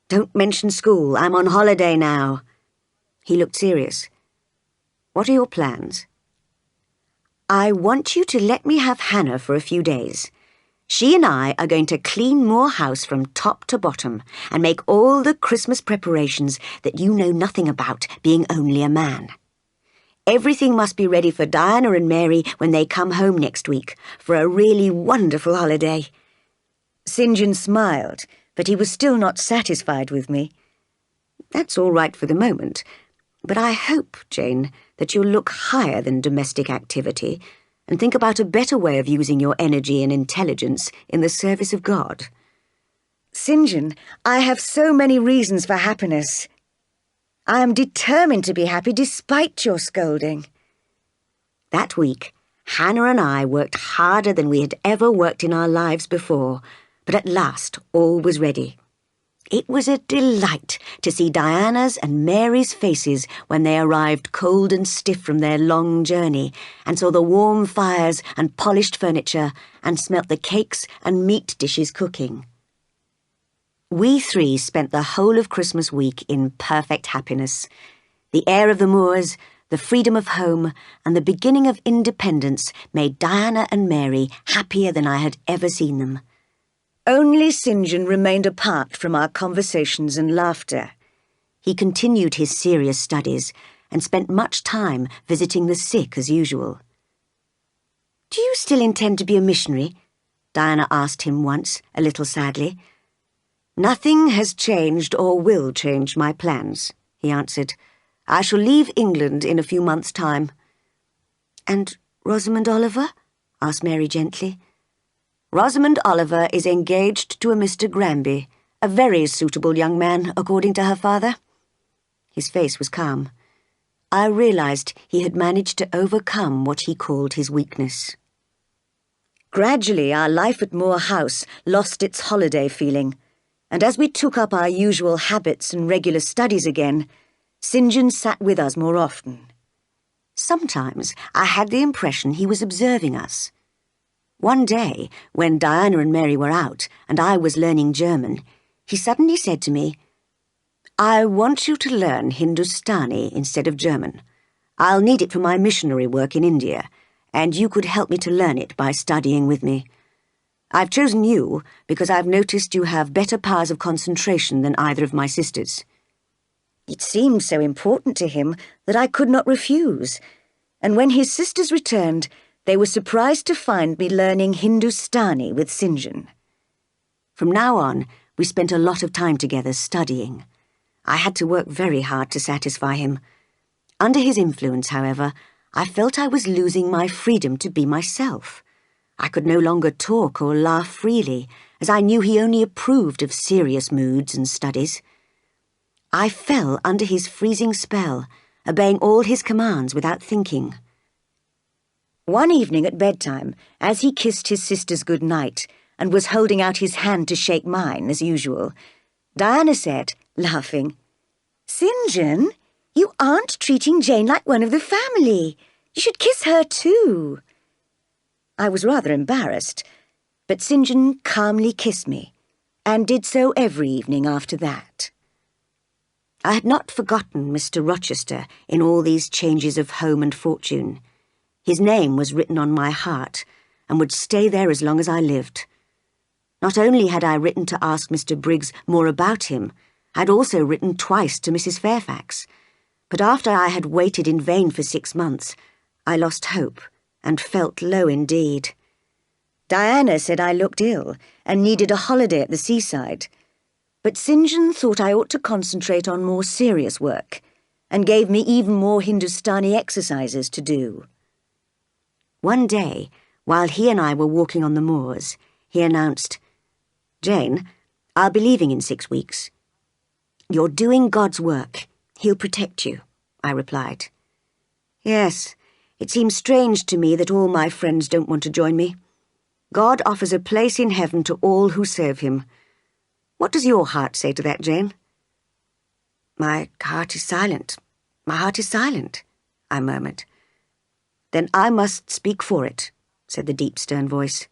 Don't mention school. I'm on holiday now." He looked serious. "What are your plans?" "I want you to let me have Hannah for a few days. She and I are going to clean Moor House from top to bottom and make all the Christmas preparations that you know nothing about, being only a man. Everything must be ready for Diana and Mary when they come home next week for a really wonderful holiday." St. John smiled, but he was still not satisfied with me. "That's all right for the moment, but I hope, Jane, that you'll look higher than domestic activity and think about a better way of using your energy and intelligence in the service of God." "St. John, I have so many reasons for happiness. I am determined to be happy despite your scolding." That week, Hannah and I worked harder than we had ever worked in our lives before, but at last all was ready. It was a delight to see Diana's and Mary's faces when they arrived cold and stiff from their long journey and saw the warm fires and polished furniture and smelt the cakes and meat dishes cooking. We 3 spent the whole of Christmas week in perfect happiness. The air of the moors, the freedom of home, and the beginning of independence made Diana and Mary happier than I had ever seen them. Only St. John remained apart from our conversations and laughter. He continued his serious studies and spent much time visiting the sick as usual. "Do you still intend to be a missionary?" Diana asked him once, a little sadly. "Nothing has changed or will change my plans," he answered. "I shall leave England in a few months' time." "And Rosamond Oliver?" asked Mary gently. "Rosamond Oliver is engaged to a Mr. Granby, a very suitable young man, according to her father." His face was calm. I realized he had managed to overcome what he called his weakness. Gradually, our life at Moor House lost its holiday feeling, and as we took up our usual habits and regular studies again, St. John sat with us more often. Sometimes I had the impression he was observing us. One day, when Diana and Mary were out and I was learning German, he suddenly said to me, "I want you to learn Hindustani instead of German. I'll need it for my missionary work in India, and you could help me to learn it by studying with me. I've chosen you because I've noticed you have better powers of concentration than either of my sisters." It seemed so important to him that I could not refuse, and when his sisters returned, they were surprised to find me learning Hindustani with St. John. From now on, we spent a lot of time together studying. I had to work very hard to satisfy him. Under his influence, however, I felt I was losing my freedom to be myself. I could no longer talk or laugh freely, as I knew he only approved of serious moods and studies. I fell under his freezing spell, obeying all his commands without thinking. One evening at bedtime, as he kissed his sisters good night and was holding out his hand to shake mine, as usual, Diana said, laughing, "St. John, you aren't treating Jane like one of the family. You should kiss her too." I was rather embarrassed, but St. John calmly kissed me, and did so every evening after that. I had not forgotten Mr. Rochester in all these changes of home and fortune. His name was written on my heart, and would stay there as long as I lived. Not only had I written to ask Mr. Briggs more about him, I had also written twice to Mrs. Fairfax, but after I had waited in vain for 6 months, I lost hope, and felt low indeed. Diana said I looked ill, and needed a holiday at the seaside, but St. John thought I ought to concentrate on more serious work, and gave me even more Hindustani exercises to do. One day, while he and I were walking on the moors, he announced, "Jane, I'll be leaving in 6 weeks." "You're doing God's work. He'll protect you," I replied. "Yes, it seems strange to me that all my friends don't want to join me. God offers a place in heaven to all who serve him. What does your heart say to that, Jane?" My heart is silent, I murmured. "Then I must speak for it," said the deep, stern voice.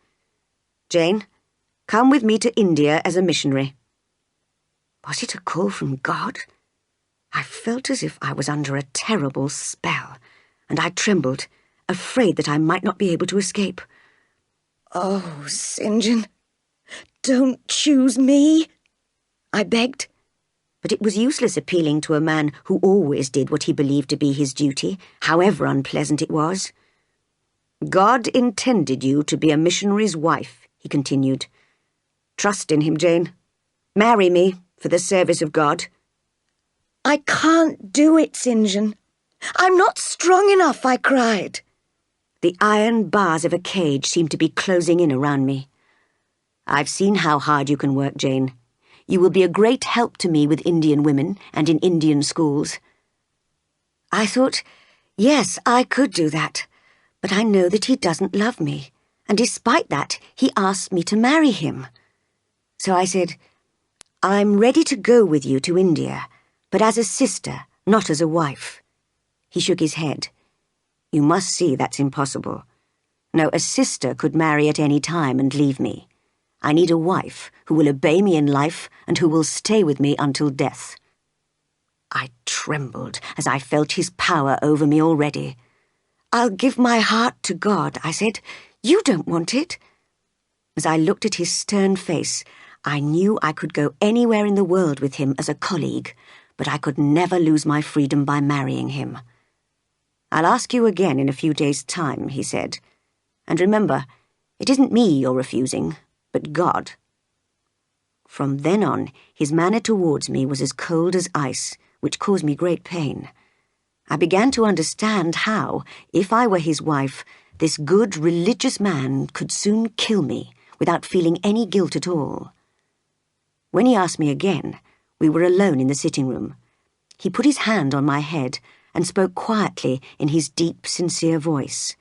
"Jane, come with me to India as a missionary." Was it a call from God? I felt as if I was under a terrible spell, and I trembled, afraid that I might not be able to escape. "Oh, St. John, don't choose me," I begged. But it was useless appealing to a man who always did what he believed to be his duty, however unpleasant it was. "God intended you to be a missionary's wife," he continued. "Trust in him, Jane. Marry me for the service of God." "I can't do it, St. John. I'm not strong enough," I cried. The iron bars of a cage seemed to be closing in around me. "I've seen how hard you can work, Jane. You will be a great help to me with Indian women and in Indian schools." I thought, yes, I could do that, but I know that he doesn't love me, and despite that, he asked me to marry him. So I said, "I'm ready to go with you to India, but as a sister, not as a wife." He shook his head. "You must see that's impossible. No, a sister could marry at any time and leave me. I need a wife who will obey me in life and who will stay with me until death." I trembled as I felt his power over me already. "I'll give my heart to God," I said. "You don't want it." As I looked at his stern face, I knew I could go anywhere in the world with him as a colleague, but I could never lose my freedom by marrying him. "I'll ask you again in a few days' time," he said. "And remember, it isn't me you're refusing, but God." From then on, his manner towards me was as cold as ice, which caused me great pain. I began to understand how, if I were his wife, this good, religious man could soon kill me without feeling any guilt at all. When he asked me again, we were alone in the sitting room. He put his hand on my head and spoke quietly in his deep, sincere voice.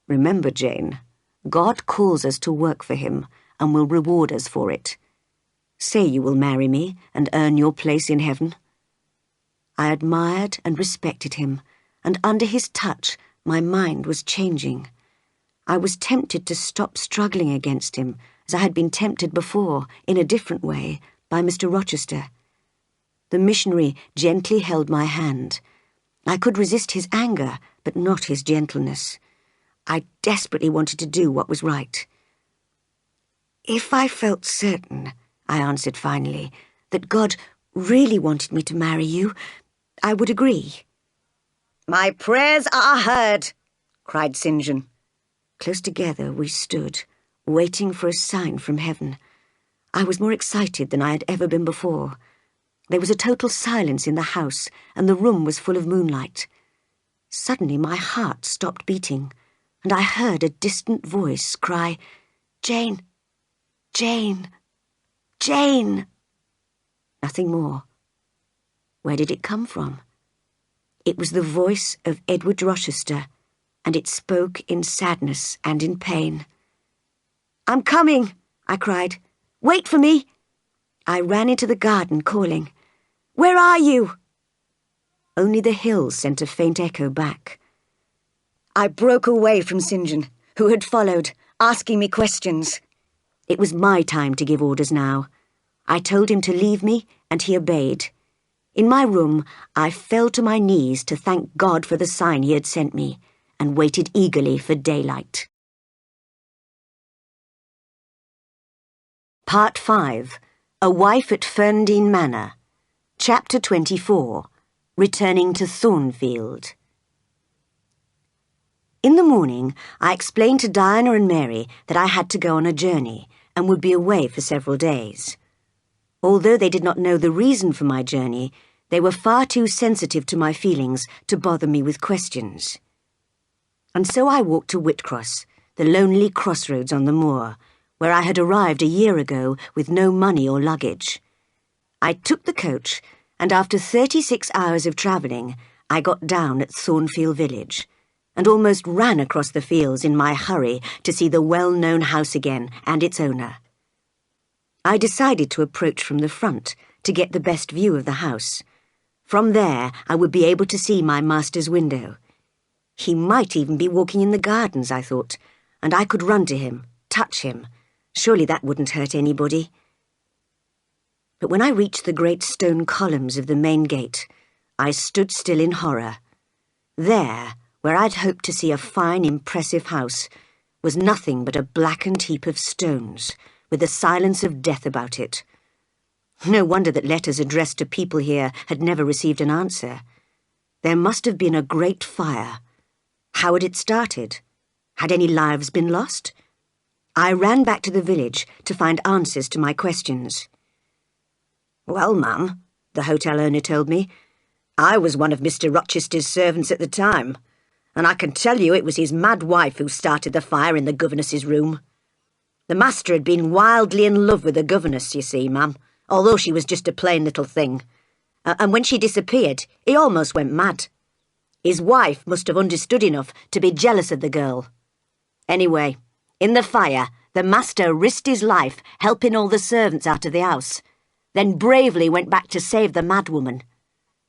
"Remember, Jane, God calls us to work for him and will reward us for it. Say you will marry me and earn your place in heaven." I admired and respected him, and under his touch my mind was changing. I was tempted to stop struggling against him, as I had been tempted before, in a different way, by Mr. Rochester. The missionary gently held my hand. I could resist his anger, but not his gentleness. I desperately wanted to do what was right. "If I felt certain," I answered finally, "that God really wanted me to marry you, I would agree." "My prayers are heard," cried St. John. Close together we stood, waiting for a sign from heaven. I was more excited than I had ever been before. There was a total silence in the house, and the room was full of moonlight. Suddenly my heart stopped beating, and I heard a distant voice cry, "Jane, Jane, Jane!" Nothing more. Where did it come from? It was the voice of Edward Rochester, and it spoke in sadness and in pain. "I'm coming," I cried. "Wait for me." I ran into the garden, calling, "Where are you?" Only the hills sent a faint echo back. I broke away from St. John, who had followed, asking me questions. It was my time to give orders now. I told him to leave me, and he obeyed. In my room, I fell to my knees to thank God for the sign he had sent me, and waited eagerly for daylight. Part 5. A Wife at Thornfield Manor. Chapter 24. Returning to Thornfield. In the morning, I explained to Diana and Mary that I had to go on a journey and would be away for several days. Although they did not know the reason for my journey, they were far too sensitive to my feelings to bother me with questions. And so I walked to Whitcross, the lonely crossroads on the moor, where I had arrived a year ago with no money or luggage. I took the coach, and after 36 hours of travelling, I got down at Thornfield village, and almost ran across the fields in my hurry to see the well-known house again and its owner. I decided to approach from the front to get the best view of the house. From there, I would be able to see my master's window. He might even be walking in the gardens, I thought, and I could run to him, touch him. Surely that wouldn't hurt anybody. But when I reached the great stone columns of the main gate, I stood still in horror. There, where I'd hoped to see a fine, impressive house, was nothing but a blackened heap of stones, with the silence of death about it. No wonder that letters addressed to people here had never received an answer. There must have been a great fire. How had it started? Had any lives been lost? I ran back to the village to find answers to my questions. "Well, ma'am," the hotel owner told me, "I was one of Mr. Rochester's servants at the time, and I can tell you it was his mad wife who started the fire in the governess's room. The master had been wildly in love with the governess, you see, ma'am, although she was just a plain little thing. And when she disappeared, he almost went mad. His wife must have understood enough to be jealous of the girl. Anyway, in the fire, the master risked his life helping all the servants out of the house, then bravely went back to save the madwoman.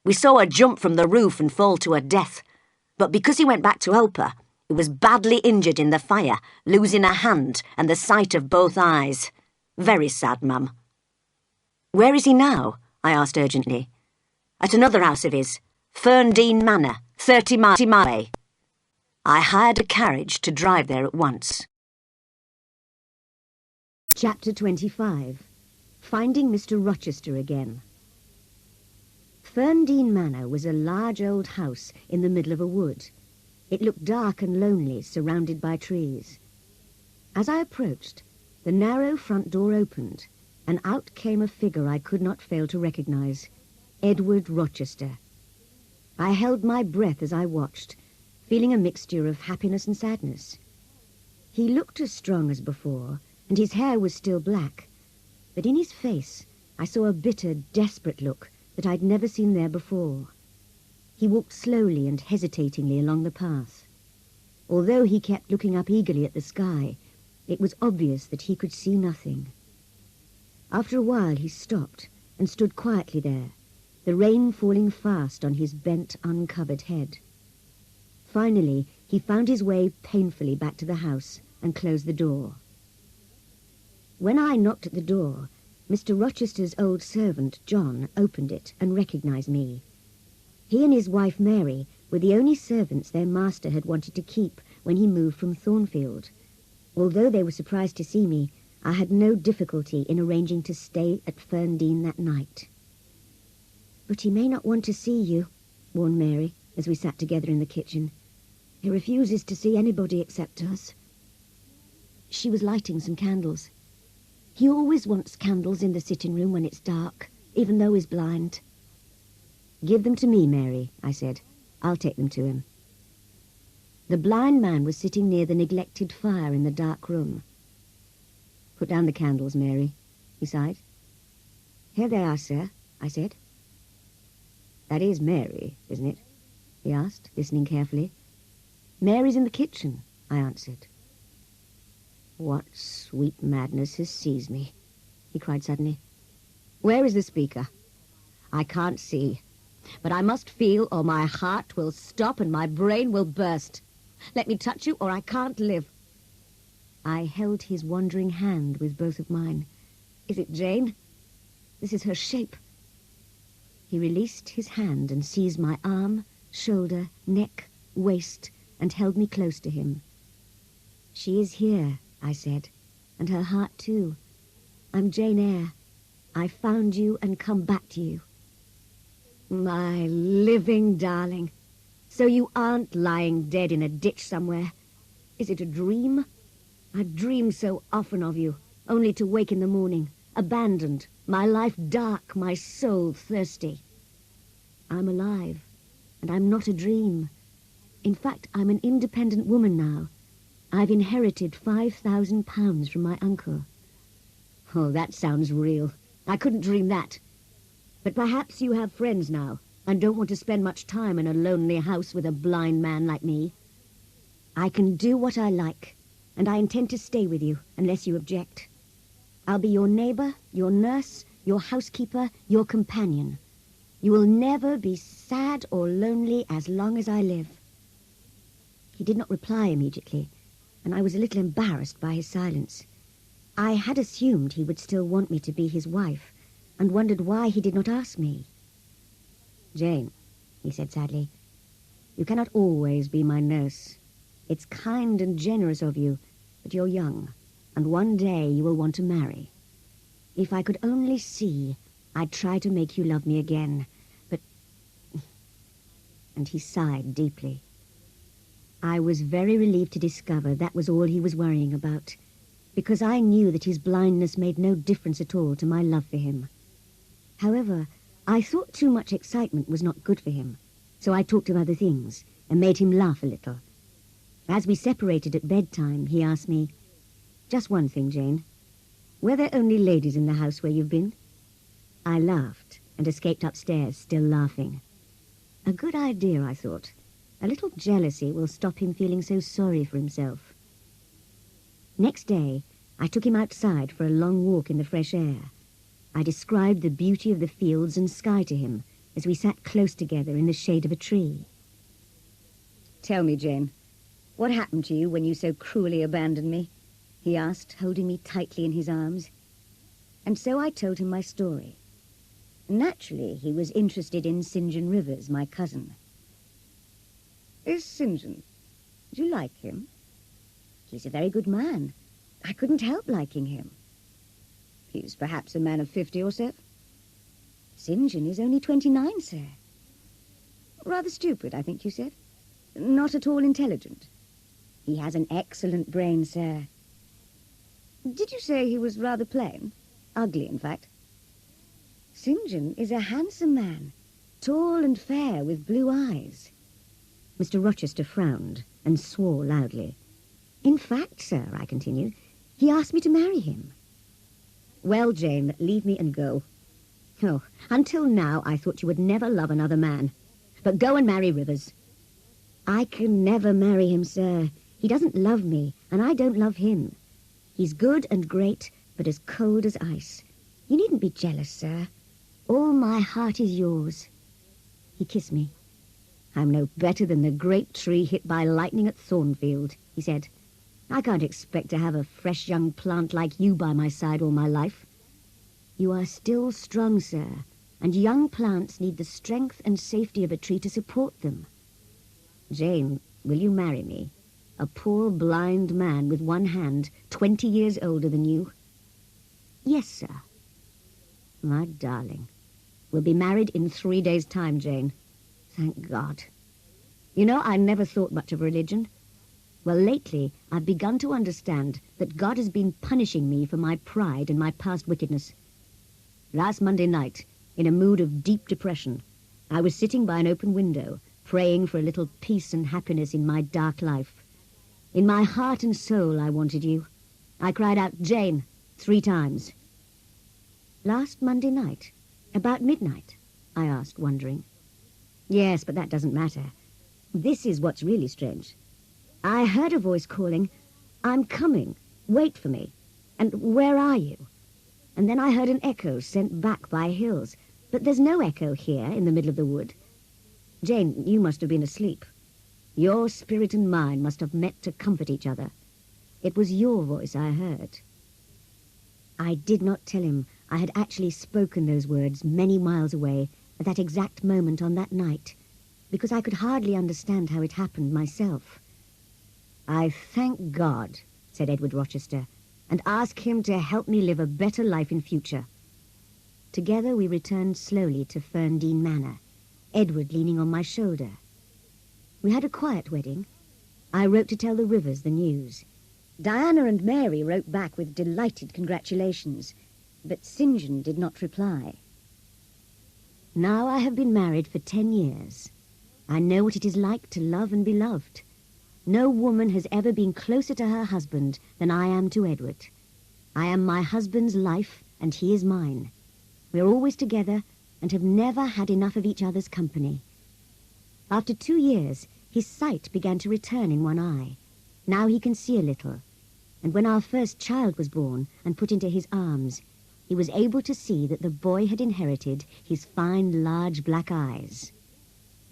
We saw her jump from the roof and fall to her death, but because he went back to help her, he was badly injured in the fire, losing a hand and the sight of both eyes. Very sad, ma'am." "Where is he now?" I asked urgently. "At another house of his, Thornfield Manor, 30 miles away." I hired a carriage to drive there at once. Chapter 25. Finding Mr. Rochester again. Thornfield Manor was a large old house in the middle of a wood. It looked dark and lonely, surrounded by trees. As I approached, the narrow front door opened, and out came a figure I could not fail to recognize, Edward Rochester. I held my breath as I watched, feeling a mixture of happiness and sadness. He looked as strong as before, and his hair was still black, but in his face I saw a bitter, desperate look that I'd never seen there before. He walked slowly and hesitatingly along the path. Although he kept looking up eagerly at the sky, it was obvious that he could see nothing. After a while he stopped and stood quietly there, the rain falling fast on his bent, uncovered head. Finally, he found his way painfully back to the house and closed the door. When I knocked at the door, Mr. Rochester's old servant, John, opened it and recognized me. He and his wife, Mary, were the only servants their master had wanted to keep when he moved from Thornfield. Although they were surprised to see me, I had no difficulty in arranging to stay at Thornfield that night. "But he may not want to see you," warned Mary, as we sat together in the kitchen. "He refuses to see anybody except us." She was lighting some candles. "He always wants candles in the sitting room when it's dark, even though he's blind." "Give them to me, Mary," I said. "I'll take them to him." The blind man was sitting near the neglected fire in the dark room. "Put down the candles, Mary," he sighed. "Here they are, sir," I said. "That is Mary, isn't it?" he asked, listening carefully. Mary's in the kitchen, I answered. What sweet madness has seized me, he cried suddenly. Where is the speaker? I can't see, but I must feel or my heart will stop and my brain will burst. Let me touch you or I can't live. I held his wandering hand with both of mine. Is it Jane? This is her shape. He released his hand and seized my arm, shoulder, neck, waist, and held me close to him. She is here, I said, and her heart too. I'm Jane Eyre. I found you and come back to you. My living darling. So you aren't lying dead in a ditch somewhere. Is it a dream? I've dreamed so often of you, only to wake in the morning, abandoned, my life dark, my soul thirsty. I'm alive, and I'm not a dream. In fact, I'm an independent woman now. I've inherited £5,000 from my uncle. Oh, that sounds real. I couldn't dream that. But perhaps you have friends now, and don't want to spend much time in a lonely house with a blind man like me. I can do what I like, and I intend to stay with you, unless you object. I'll be your neighbour, your nurse, your housekeeper, your companion. You will never be sad or lonely as long as I live. He did not reply immediately, and I was a little embarrassed by his silence. I had assumed he would still want me to be his wife, and wondered why he did not ask me. Jane, he said sadly, you cannot always be my nurse. It's kind and generous of you, but you're young, and one day you will want to marry. If I could only see, I'd try to make you love me again, but... And he sighed deeply. I was very relieved to discover that was all he was worrying about, because I knew that his blindness made no difference at all to my love for him. However, I thought too much excitement was not good for him, so I talked of other things and made him laugh a little. As we separated at bedtime, he asked me, "Just one thing, Jane. Were there only ladies in the house where you've been?" I laughed and escaped upstairs, still laughing. A good idea, I thought. A little jealousy will stop him feeling so sorry for himself. Next day, I took him outside for a long walk in the fresh air. I described the beauty of the fields and sky to him as we sat close together in the shade of a tree. "Tell me, Jane, what happened to you when you so cruelly abandoned me?" he asked, holding me tightly in his arms. And so I told him my story. Naturally, he was interested in St. John Rivers, my cousin. "Is St. John? Do you like him?" "He's a very good man. I couldn't help liking him." "He's perhaps a man of 50 or so?" "St. John is only 29, sir." "Rather stupid, I think you said. Not at all intelligent." "He has an excellent brain, sir." "Did you say he was rather plain? Ugly, in fact?" "St. John is a handsome man, tall and fair with blue eyes." Mr. Rochester frowned and swore loudly. "In fact, sir," I continued, "he asked me to marry him." "Well, Jane, leave me and go." "Oh, until now I thought you would never love another man. But go and marry Rivers." "I can never marry him, sir. He doesn't love me, and I don't love him. He's good and great, but as cold as ice. You needn't be jealous, sir. All my heart is yours." He kissed me. "I'm no better than the great tree hit by lightning at Thornfield," he said. "I can't expect to have a fresh young plant like you by my side all my life." "You are still strong, sir, and young plants need the strength and safety of a tree to support them." "Jane, will you marry me? A poor blind man with one hand, 20 years older than you." "Yes, sir." "My darling, we'll be married in 3 days' time, Jane. Thank God. You know, I never thought much of religion. Well, lately, I've begun to understand that God has been punishing me for my pride and my past wickedness. Last Monday night, in a mood of deep depression, I was sitting by an open window, praying for a little peace and happiness in my dark life. In my heart and soul, I wanted you. I cried out, 'Jane,' 3 times. "Last Monday night? About midnight?" I asked, wondering. "Yes, but that doesn't matter. This is what's really strange. I heard a voice calling, "I'm coming, wait for me," and "Where are you?" And then I heard an echo sent back by hills, but there's no echo here in the middle of the wood. Jane, you must have been asleep. Your spirit and mine must have met to comfort each other. It was your voice I heard. I did not tell him I had actually spoken those words many miles away at that exact moment on that night, because I could hardly understand how it happened myself. "I thank God," said Edward Rochester, "and ask him to help me live a better life in future." Together we returned slowly to Ferndean Manor, Edward leaning on my shoulder. We had a quiet wedding. I wrote to tell the Rivers the news. Diana and Mary wrote back with delighted congratulations, but St. John did not reply. Now I have been married for 10 years. I know what it is like to love and be loved. No woman has ever been closer to her husband than I am to Edward. I am my husband's life, and he is mine. We are always together and have never had enough of each other's company. After 2 years, his sight began to return in one eye. Now he can see a little. And when our first child was born and put into his arms, he was able to see that the boy had inherited his fine, large black eyes.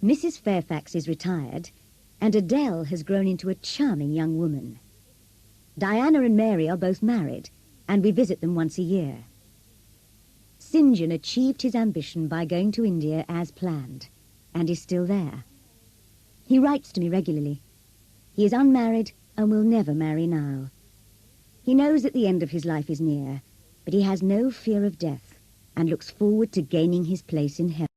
Mrs. Fairfax is retired, and Adele has grown into a charming young woman. Diana and Mary are both married, and we visit them once a year. St. John achieved his ambition by going to India as planned, and is still there. He writes to me regularly. He is unmarried and will never marry now. He knows that the end of his life is near, but he has no fear of death and looks forward to gaining his place in heaven.